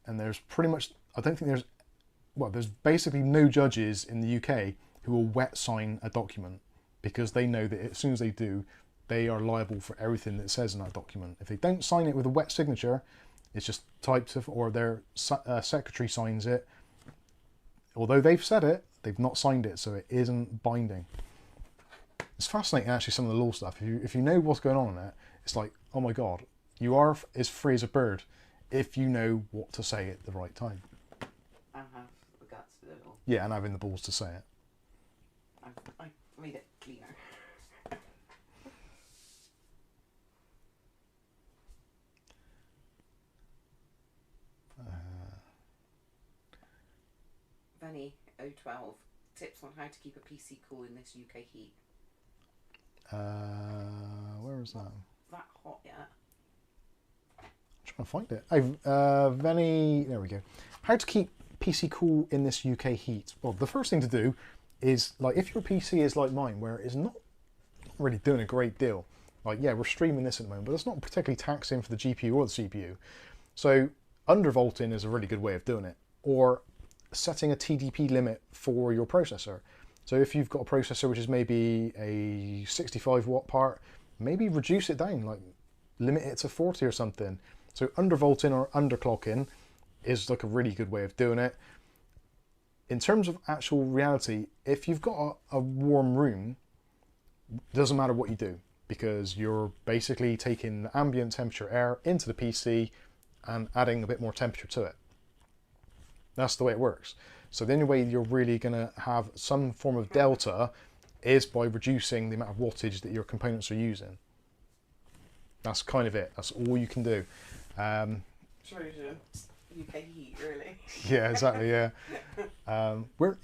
And there's pretty much, I don't think there's, well, there's basically no judges in the UK who will wet sign a document, because they know that as soon as they do, they are liable for everything that it says in that document. If they don't sign it with a wet signature, it's just typed of, or their secretary signs it. Although they've said it, they've not signed it, so it isn't binding. It's fascinating, actually, some of the law stuff. If you know what's going on in it, it's like, oh my God, you are as free as a bird if you know what to say at the right time. And have the guts to do it all. Yeah, and having the balls to say it. I made it cleaner. Vanny 012, tips on how to keep a PC cool in this UK heat. Where is that? That hot yet? I'm trying to find it. Venny, there we go. How to keep PC cool in this UK heat. Well, the first thing to do is, like, if your PC is like mine, where it's not really doing a great deal, like, yeah, we're streaming this at the moment, but it's not particularly taxing for the GPU or the CPU. So undervolting is a really good way of doing it, or setting a TDP limit for your processor. So if you've got a processor which is maybe a 65 watt part, maybe reduce it down, like limit it to 40 or something. So undervolting or underclocking is like a really good way of doing it. In terms of actual reality, if you've got a warm room, it doesn't matter what you do, because you're basically taking the ambient temperature air into the PC and adding a bit more temperature to it. That's the way it works. So the only way you're really going to have some form of delta is by reducing the amount of wattage that your components are using. That's kind of it. That's all you can do. Shows you UK heat, really. Yeah, exactly. Yeah.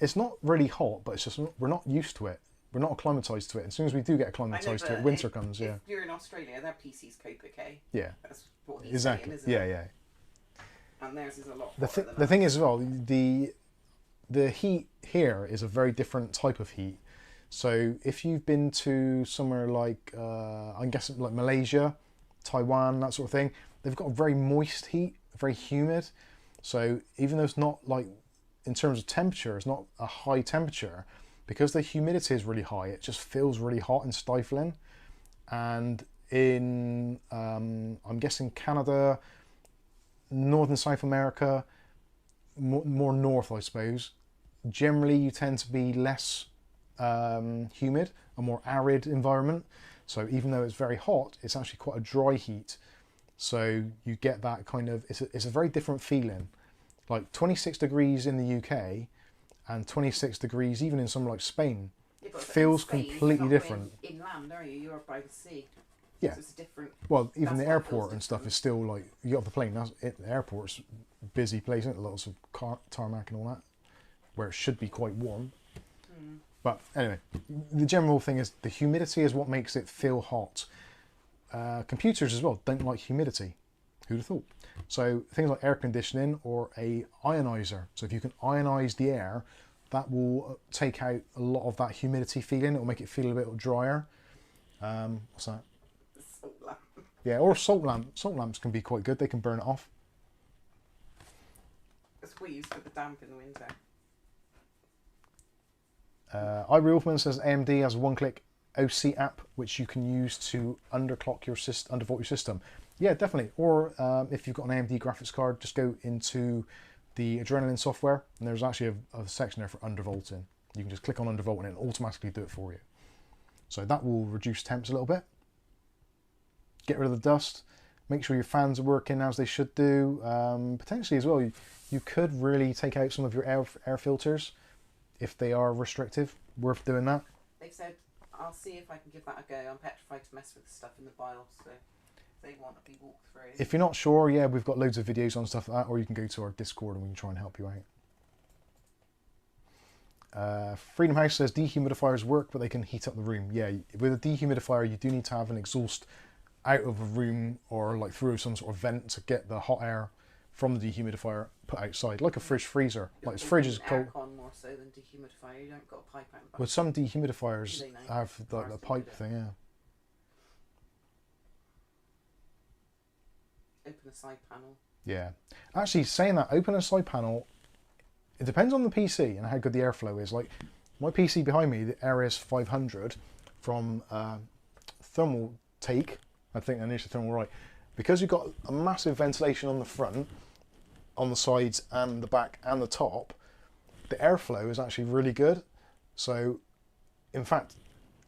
It's not really hot, but it's just we're not used to it. We're not acclimatized to it. As soon as we do get acclimatized to it, winter comes. Yeah. If you're in Australia, their PCs cope okay. Yeah. That's what he's exactly. saying, isn't Yeah, it? yeah. And theirs is a lot The hotter than thing ours. is as well, the heat here is a very different type of heat. So if you've been to somewhere like, I'm guessing like Malaysia, Taiwan, that sort of thing, they've got a very moist heat, very humid. So even though it's not like, in terms of temperature, it's not a high temperature, because the humidity is really high, it just feels really hot and stifling. And in, I'm guessing Canada, North and South America, more north, I suppose, generally you tend to be less humid, a more arid environment. So even though it's very hot, it's actually quite a dry heat. So you get that kind of, it's a very different feeling. Like 26 degrees in the UK and 26 degrees even in somewhere like Spain, Yeah, but feels in Spain, completely you're not different. Inland, are you? You're by the sea. Yeah. So it's different. Well, even That's the why it airport feels and stuff different. is still like, you get off the plane, the airport's a busy place, isn't it? Lots of tarmac and all that, where it should be quite warm. But anyway, the general thing is the humidity is what makes it feel hot. Computers as well don't like humidity. Who'd have thought? So things like air conditioning or a ionizer. So if you can ionize the air, that will take out a lot of that humidity feeling. It will make it feel a bit drier. What's that? Salt lamp. Yeah, or salt lamp. Salt lamps can be quite good. They can burn it off. It's what we use for the damp in the winter. Ivory Wolfman says AMD has a one-click OC app which you can use to underclock your undervolt your system. Yeah, definitely. Or if you've got an AMD graphics card, just go into the Adrenaline software, and there's actually a section there for undervolting. You can just click on undervolt and it'll automatically do it for you. So that will reduce temps a little bit. Get rid of the dust. Make sure your fans are working as they should do. Potentially as well, you could really take out some of your air filters if they are restrictive. Worth doing that. They've said, I'll see if I can give that a go. I'm petrified to mess with the stuff in the BIOS, so if they want to be walked through. If you're not sure, yeah, we've got loads of videos on stuff like that, or you can go to our Discord and we can try and help you out. Freedom House says dehumidifiers work, but they can heat up the room. Yeah, with a dehumidifier, you do need to have an exhaust out of a room or like through some sort of vent to get the hot air from the dehumidifier put outside, like a fridge freezer. Like its fridge is cold. Aircon more so than dehumidifier. You don't got a pipe out the back. Well, some dehumidifiers have like the pipe thing, yeah. Open a side panel. Yeah. Actually, saying that, open a side panel, it depends on the PC and how good the airflow is. Like, my PC behind me, the ARGB from Thermal Take, I think that is the thermal right, because you've got a massive ventilation on the front, on the sides and the back and the top, the airflow is actually really good. So, in fact,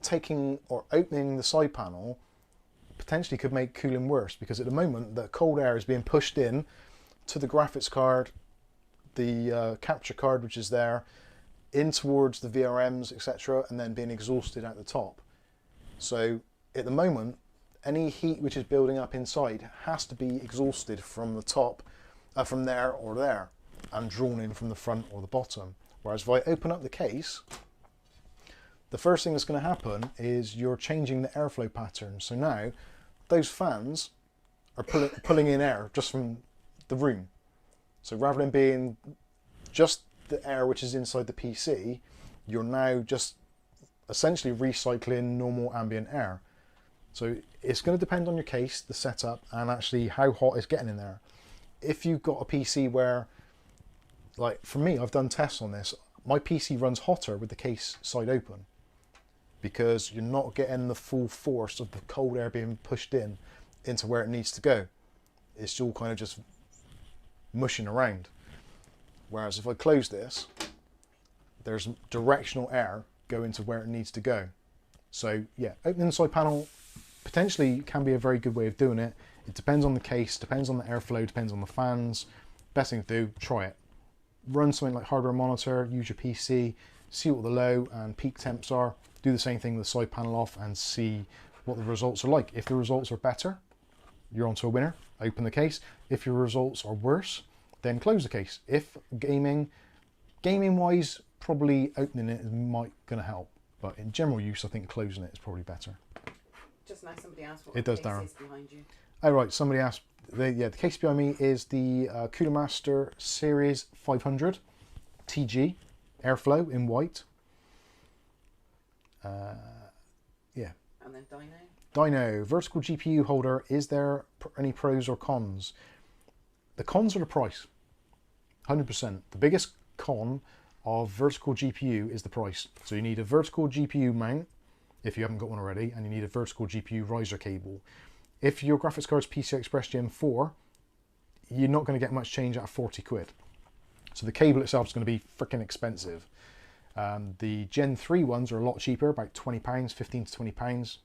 taking or opening the side panel potentially could make cooling worse, because at the moment the cold air is being pushed in to the graphics card, the capture card which is there, in towards the VRMs, etc., and then being exhausted at the top. So at the moment, any heat which is building up inside has to be exhausted from the top, from there or there, and drawn in from the front or the bottom. Whereas if I open up the case, the first thing that's going to happen is you're changing the airflow pattern. So now those fans are pulling in air just from the room. So rather than being just the air which is inside the PC, you're now just essentially recycling normal ambient air. So it's going to depend on your case, the setup, and actually how hot it's getting in there. If you've got a PC where, like for me, I've done tests on this, my PC runs hotter with the case side open, because you're not getting the full force of the cold air being pushed in into where it needs to go. It's all kind of just mushing around. Whereas if I close this, there's directional air going to where it needs to go. So yeah, opening the side panel potentially can be a very good way of doing it. It depends on the case, depends on the airflow, depends on the fans. Best thing to do, try it. Run something like hardware monitor, use your PC, see what the low and peak temps are. Do the same thing with the side panel off and see what the results are like. If the results are better, you're onto a winner. Open the case. If your results are worse, then close the case. If gaming wise, probably opening it is gonna help. But in general use, I think closing it is probably better. Just now somebody asked what it the does, case Darren. is behind you. Oh right, somebody asked. The case behind me is the Cooler Master Series 500 TG Airflow in white. Yeah. And then Dino. Dino, vertical GPU holder. Is there any pros or cons? The cons are the price. 100%. The biggest con of vertical GPU is the price. So you need a vertical GPU mount if you haven't got one already, and you need a vertical GPU riser cable. If your graphics card's PCI Express Gen 4, you're not going to get much change out of 40 quid. So the cable itself is going to be freaking expensive. The Gen 3 ones are a lot cheaper, about £20, 15 to £20.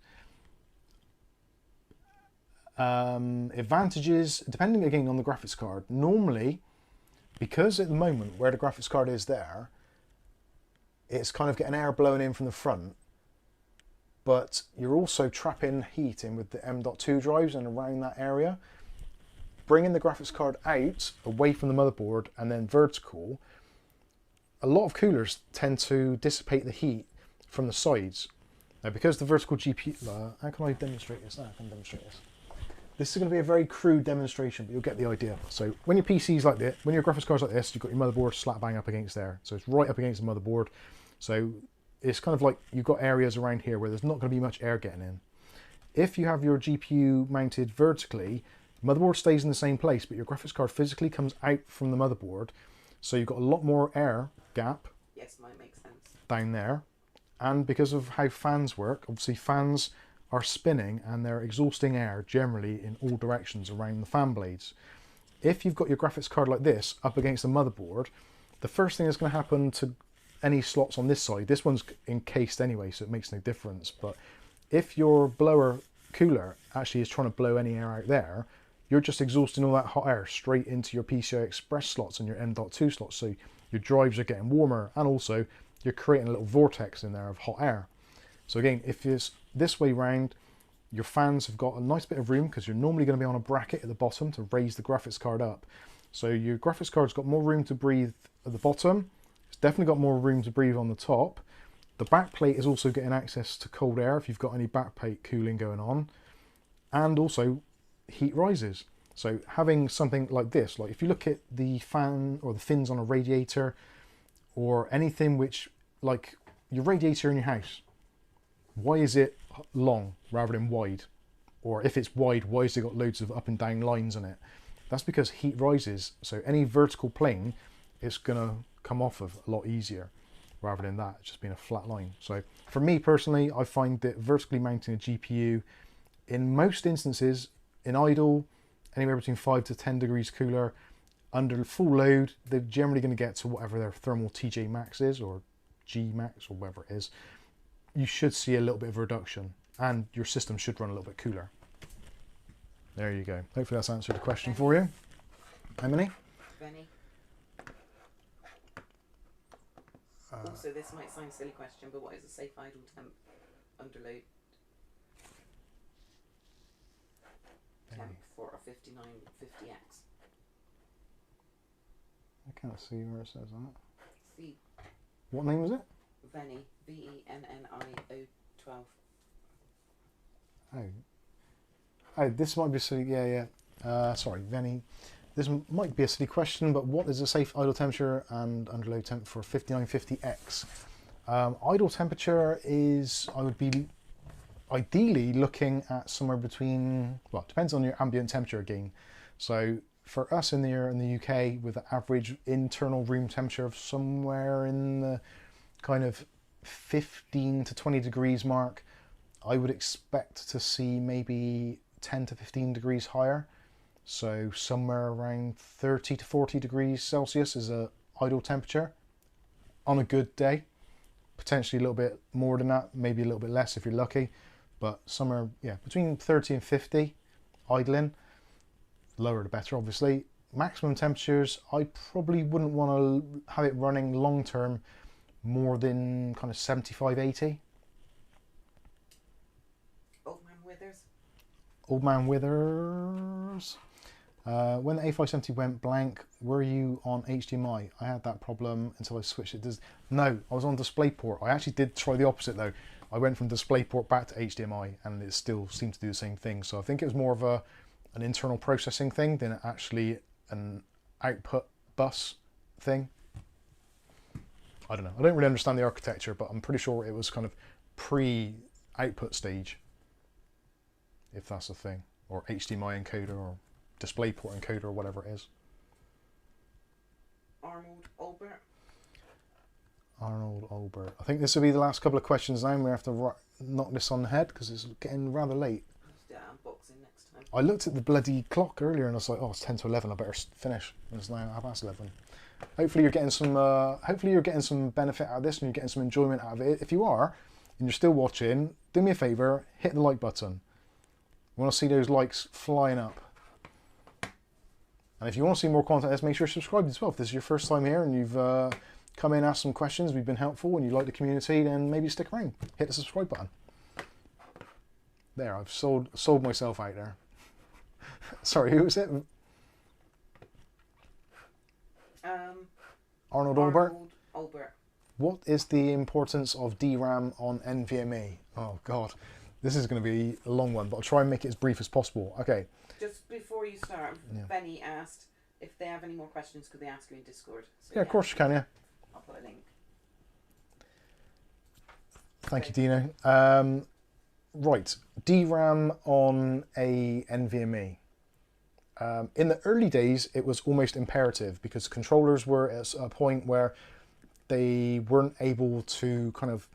Advantages, depending again on the graphics card. Normally, because at the moment where the graphics card is there, it's kind of getting air blowing in from the front, but you're also trapping heat in with the M.2 drives and around that area. Bringing the graphics card out, away from the motherboard, and then vertical, a lot of coolers tend to dissipate the heat from the sides. Now, because the vertical GPU, how can I demonstrate this? I can demonstrate this. This is going to be a very crude demonstration, but you'll get the idea. So when your PC's like this, when your graphics card's like this, you've got your motherboard slap bang up against there. So it's right up against the motherboard. So it's kind of like you've got areas around here where there's not going to be much air getting in. If you have your GPU mounted vertically, motherboard stays in the same place, but your graphics card physically comes out from the motherboard. So you've got a lot more air gap. Yes, might make sense. Down there. And because of how fans work, obviously fans are spinning and they're exhausting air generally in all directions around the fan blades. if you've got your graphics card like this up against the motherboard, the first thing that's going to happen to any slots on this side, this one's encased anyway, so it makes no difference, but if your blower cooler actually is trying to blow any air out there, you're just exhausting all that hot air straight into your PCI Express slots and your M.2 slots, so your drives are getting warmer, and also you're creating a little vortex in there of hot air. So again, if it's this way round, your fans have got a nice bit of room because you're normally going to be on a bracket at the bottom to raise the graphics card up. So your graphics card's got more room to breathe at the bottom. It's definitely got more room to breathe on the top. The back plate is also getting access to cold air if you've got any back plate cooling going on. And also heat rises. So having something like this, like if you look at the fan or the fins on a radiator or anything which, like your radiator in your house, why is it long rather than wide? Or if it's wide, why has it got loads of up and down lines on it? That's because heat rises. So any vertical plane is going to come off of a lot easier rather than that just being a flat line. So for me personally, I find that vertically mounting a GPU in most instances in idle, anywhere between 5 to 10 degrees cooler, under full load, they're generally going to get to whatever their thermal TJ max is, or G max, or whatever it is. You should see a little bit of reduction, and your system should run a little bit cooler. There you go. Hopefully that's answered the question for you. How many? Benny. Also, this might sound a silly question, but what is a safe idle temp under load? Temp for a 5950X. I can't see where it says that. See. What name was it? Venni. VENNIO12. Oh. Oh, this might be silly. Yeah. Sorry, Venni. This might be a silly question, but what is a safe idle temperature and under load temp for 5950X? Idle temperature is, I would be ideally looking at somewhere between, well, it depends on your ambient temperature again. So for us in the UK, with an average internal room temperature of somewhere in the kind of 15 to 20 degrees mark, I would expect to see maybe 10 to 15 degrees higher. So somewhere around 30 to 40 degrees Celsius is a idle temperature on a good day. Potentially a little bit more than that, maybe a little bit less if you're lucky, but somewhere, yeah, between 30 and 50 idling. Lower the better, obviously. Maximum temperatures, I probably wouldn't want to have it running long term more than kind of 75, 80. Old Man Withers. Old Man Withers. When the A570 went blank, were you on HDMI? I had that problem until I switched it to... No, I was on DisplayPort. I actually did try the opposite though. I went from DisplayPort back to HDMI and it still seemed to do the same thing. So I think it was more of an internal processing thing than actually an output bus thing. I don't know. I don't really understand the architecture, but I'm pretty sure it was kind of pre-output stage, if that's a thing, or HDMI encoder, or DisplayPort encoder, or whatever it is. Arnold Albert. Arnold Albert. I think this will be the last couple of questions now. We have to knock this on the head because it's getting rather late. Yeah, unboxing next time. I looked at the bloody clock earlier and I was like, oh, it's 10 to 11. I better finish. And it's now 11:30. Hopefully you're getting some. Hopefully you're getting some benefit out of this and you're getting some enjoyment out of it. If you are, and you're still watching, do me a favour, hit the like button. I want to see those likes flying up. And if you want to see more content, let's make sure you're subscribed as well. If this is your first time here and you've come in, asked some questions, we've been helpful, and you like the community, then maybe stick around. Hit the subscribe button. There, I've sold myself out there. Sorry, who was it? Arnold Albert. Albert. What is the importance of DRAM on NVMe? Oh God, this is going to be a long one, but I'll try and make it as brief as possible. Okay. Just before you start, Yeah. Benny asked if they have any more questions, could they ask you in Discord? So, Yeah, of course you can, yeah. I'll put a link. Thank you, Dino. Right, DRAM on a NVMe. In the early days, it was almost imperative because controllers were at a point where they weren't able to kind of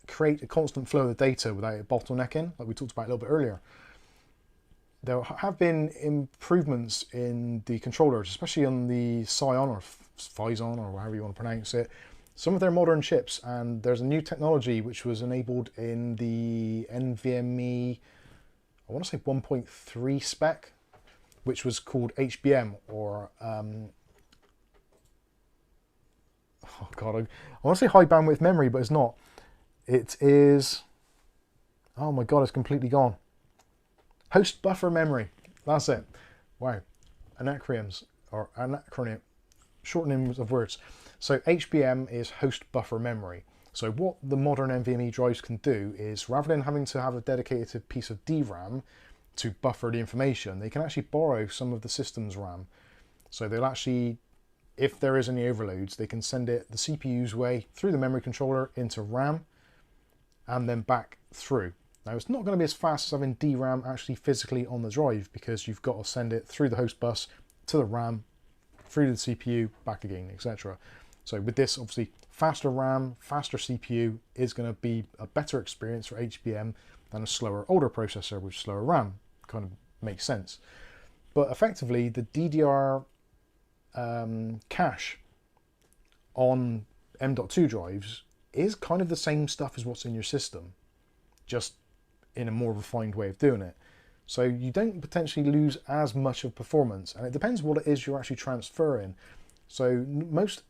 create a constant flow of data without it bottlenecking, like we talked about a little bit earlier. there have been improvements in the controllers, especially on the Scion or Phison or however you want to pronounce it. Some of their modern chips, and there's a new technology which was enabled in the NVMe, I want to say 1.3 spec, which was called HBM, or oh god, I want to say high bandwidth memory, but it's not. It is, oh my god, it's completely gone. Host buffer memory. That's it. Wow. Acronyms, or acronym, shortenings of words. So HBM is host buffer memory. So what the modern NVMe drives can do is, rather than having to have a dedicated piece of DRAM to buffer the information, they can actually borrow some of the system's RAM. So they'll actually, if there is any overloads, they can send it the CPU's way through the memory controller into RAM and then back through. Now, it's not going to be as fast as having DRAM actually physically on the drive, because you've got to send it through the host bus to the RAM, through the CPU, back again, etc. So with this, obviously, faster RAM, faster CPU is going to be a better experience for HBM than a slower, older processor with slower RAM. Kind of makes sense. But effectively, the DDR cache on M.2 drives is kind of the same stuff as what's in your system, just in a more refined way of doing it. So you don't potentially lose as much of performance, and it depends what it is you're actually transferring. So most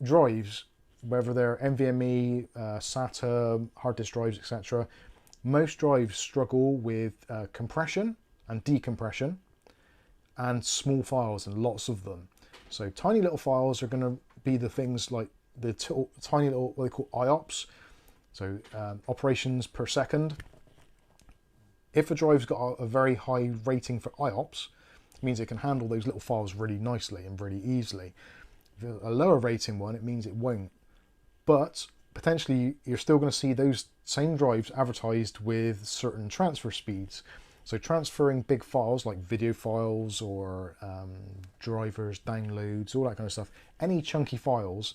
drives, whether they're NVMe, SATA, hard disk drives, etc., most drives struggle with compression and decompression and small files, and lots of them. So tiny little files are going to be the things like the tiny little, what they call IOPS, so operations per second. If a drive's got a very high rating for IOPS, it means it can handle those little files really nicely and really easily. If a lower rating one, it means it won't. But potentially you're still going to see those same drives advertised with certain transfer speeds. So transferring big files like video files or drivers, downloads, all that kind of stuff, any chunky files,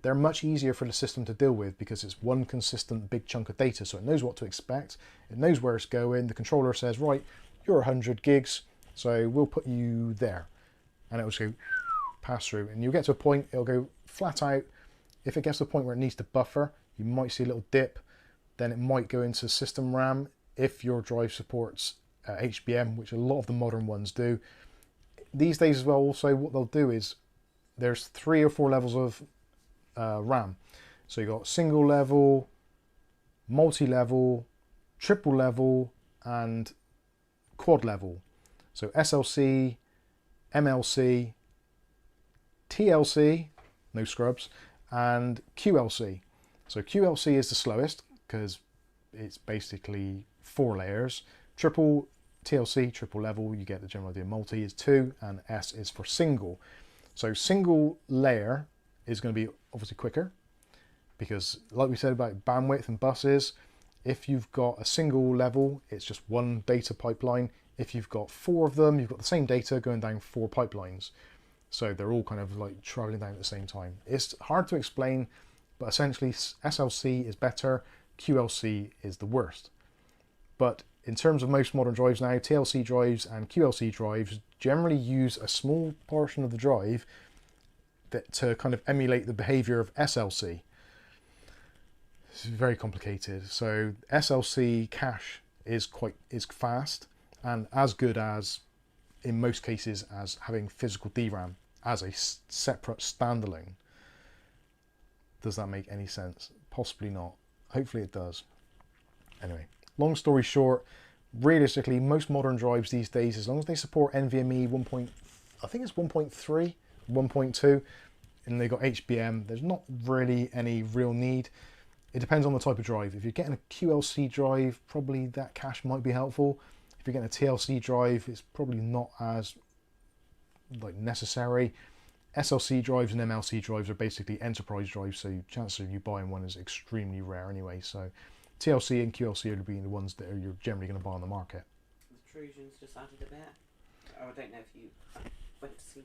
they're much easier for the system to deal with because it's one consistent big chunk of data. So it knows what to expect, it knows where it's going. The controller says, right, you're 100 gigs, so we'll put you there. And it'll just go pass through. And you'll get to a point, it'll go flat out. If it gets to a point where it needs to buffer, you might see a little dip. Then it might go into system RAM if your drive supports HBM, which a lot of the modern ones do. These days as well, also what they'll do is there's 3 or 4 levels of RAM. So you've got single level, multi-level, triple level, and quad level. So SLC, MLC, TLC, no scrubs, and QLC. So QLC is the slowest because it's basically 4 layers. Triple TLC, triple level, you get the general idea. Multi is 2, and S is for single. So single layer is going to be obviously quicker because, like we said about bandwidth and buses, if you've got a single level, it's just one data pipeline. If you've got 4 of them, you've got the same data going down 4 pipelines. So they're all kind of like traveling down at the same time. It's hard to explain, but essentially SLC is better, QLC is the worst. But in terms of most modern drives now, TLC drives and QLC drives generally use a small portion of the drive to kind of emulate the behavior of SLC. It's very complicated. So SLC cache is fast and as good as, in most cases, as having physical DRAM as a separate standalone. Does that make any sense? Possibly not. Hopefully it does. Anyway, long story short, realistically, most modern drives these days, as long as they support NVMe 1.3, 1.2, and they've got HBM, there's not really any real need. It depends on the type of drive. If you're getting a QLC drive, probably that cache might be helpful. If you're getting a TLC drive, it's probably not as necessary. SLC drives and MLC drives are basically enterprise drives, so chances of you buying one is extremely rare anyway. So TLC and QLC are being the ones that you're generally going to buy on the market. The Trojans just added a bit. Oh, I don't know if you went to see.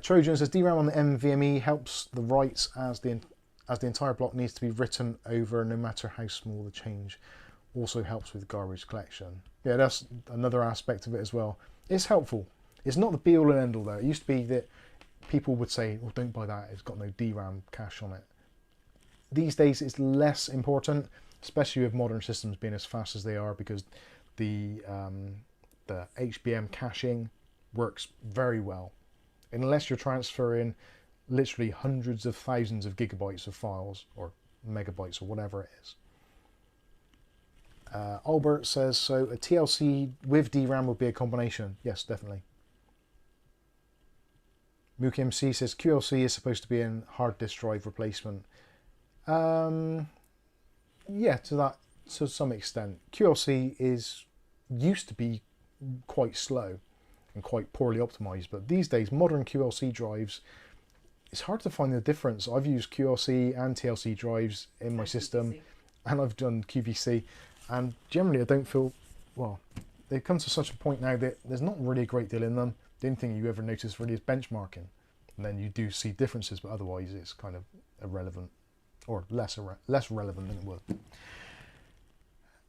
Trojan says DRAM on the NVMe helps the writes as the entire block needs to be written over no matter how small the change. also helps with garbage collection. Yeah, that's another aspect of it as well. It's helpful. It's not the be all and end all though. It used to be that people would say, well, don't buy that, it's got no DRAM cache on it. These days it's less important, especially with modern systems being as fast as they are, because the HBM caching works very well. Unless you're transferring literally hundreds of thousands of gigabytes of files, or megabytes, or whatever it is. Albert says, so a TLC with DRAM would be a combination. Yes, definitely. MookMC says QLC is supposed to be in hard disk drive replacement. Yeah, to some extent. QLC used to be quite slow and quite poorly optimized, but these days modern QLC drives, it's hard to find the difference. I've used QLC and TLC drives in my system, and I've done QVC, and generally I don't feel, well, they've come to such a point now that there's not really a great deal in them. The only thing you ever notice really is benchmarking, and then you do see differences, but otherwise it's kind of irrelevant, or less relevant than it was.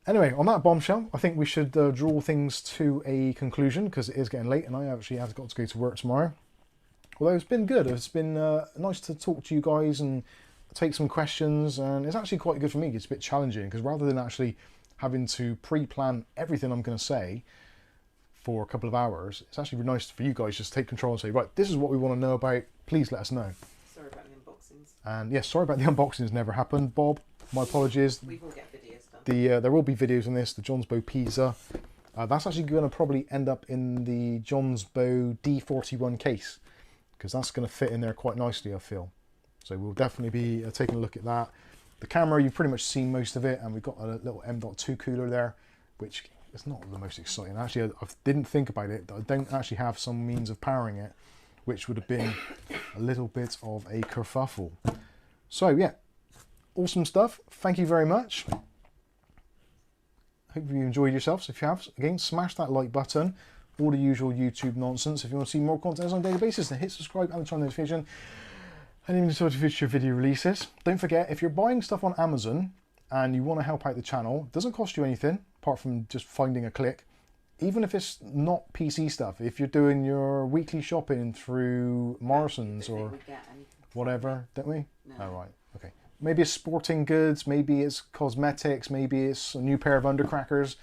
Anyway, on that bombshell, I think we should draw things to a conclusion, because it is getting late and I actually have got to go to work tomorrow. Although it's been good, it's been nice to talk to you guys and take some questions, and it's actually quite good for me. It's a bit challenging, because rather than actually having to pre-plan everything I'm going to say for a couple of hours, it's actually really nice for you guys just to take control and say, right, this is what we want to know about, please let us know. Sorry about the unboxings. And yes, sorry about the unboxings, never happened, Bob. My apologies. We will get videos done. There will be videos on this, the Jonsbo Pisa. That's actually going to probably end up in the Jonsbo D41 case, because that's going to fit in there quite nicely, I feel. So we'll definitely be taking a look at that. The camera, you've pretty much seen most of it, and we've got a little M.2 cooler there, which is not the most exciting. Actually, I didn't think about it. I don't actually have some means of powering it, which would have been a little bit of a kerfuffle. So yeah, awesome stuff. Thank you very much. Hope you enjoyed yourselves. If you have, again, smash that like button. All the usual YouTube nonsense. If you want to see more content on a daily basis, then hit subscribe and turn on notification. And even sort of future video releases. Don't forget, if you're buying stuff on Amazon and you want to help out the channel, it doesn't cost you anything apart from just finding a click. Even if it's not PC stuff, if you're doing your weekly shopping through Morrison's or whatever, don't we? No. Oh, right, okay. Maybe it's sporting goods, maybe it's cosmetics, maybe it's a new pair of undercrackers.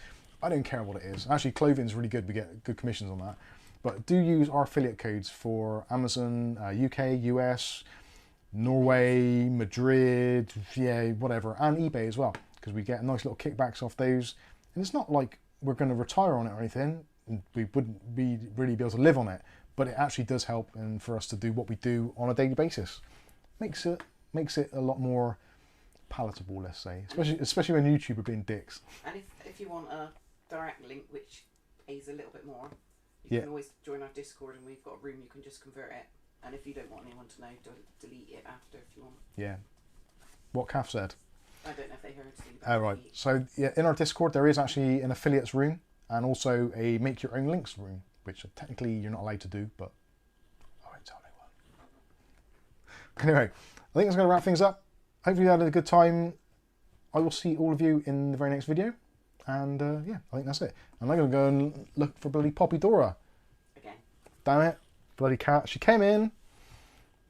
I don't care what it is. Actually, clothing's really good. We get good commissions on that. But do use our affiliate codes for Amazon, UK, US, Norway, Madrid, yeah, whatever, and eBay as well, because we get nice little kickbacks off those. And it's not like we're going to retire on it or anything. We wouldn't really be able to live on it, but it actually does help, and for us to do what we do on a daily basis, makes it a lot more palatable, let's say, especially when YouTube are being dicks. And if you want a direct link which pays a little bit more, you can always join our Discord, and we've got a room you can just convert it. And if you don't want anyone to know, delete it after if you want. Yeah. What Kath said. I don't know if they heard you. Oh, right. So yeah, in our Discord there is actually an affiliates room and also a make your own links room, which technically you're not allowed to do, but I won't tell anyone. Anyway, I think that's going to wrap things up. Hopefully you had a good time. I will see all of you in the very next video. And yeah, I think that's it. And I'm going to go and look for bloody Poppy Dora. Again. Damn it. Bloody cat. She came in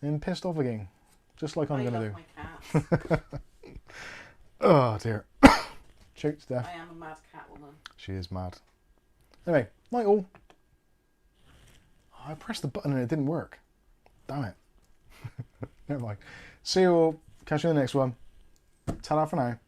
and pissed off again. Just like I'm going to do. My cats. Oh dear. Choked to death. I am a mad cat woman. She is mad. Anyway, night all. Oh, I pressed the button and it didn't work. Damn it. Never mind. See you all. Catch you in the next one. Ta-da for now.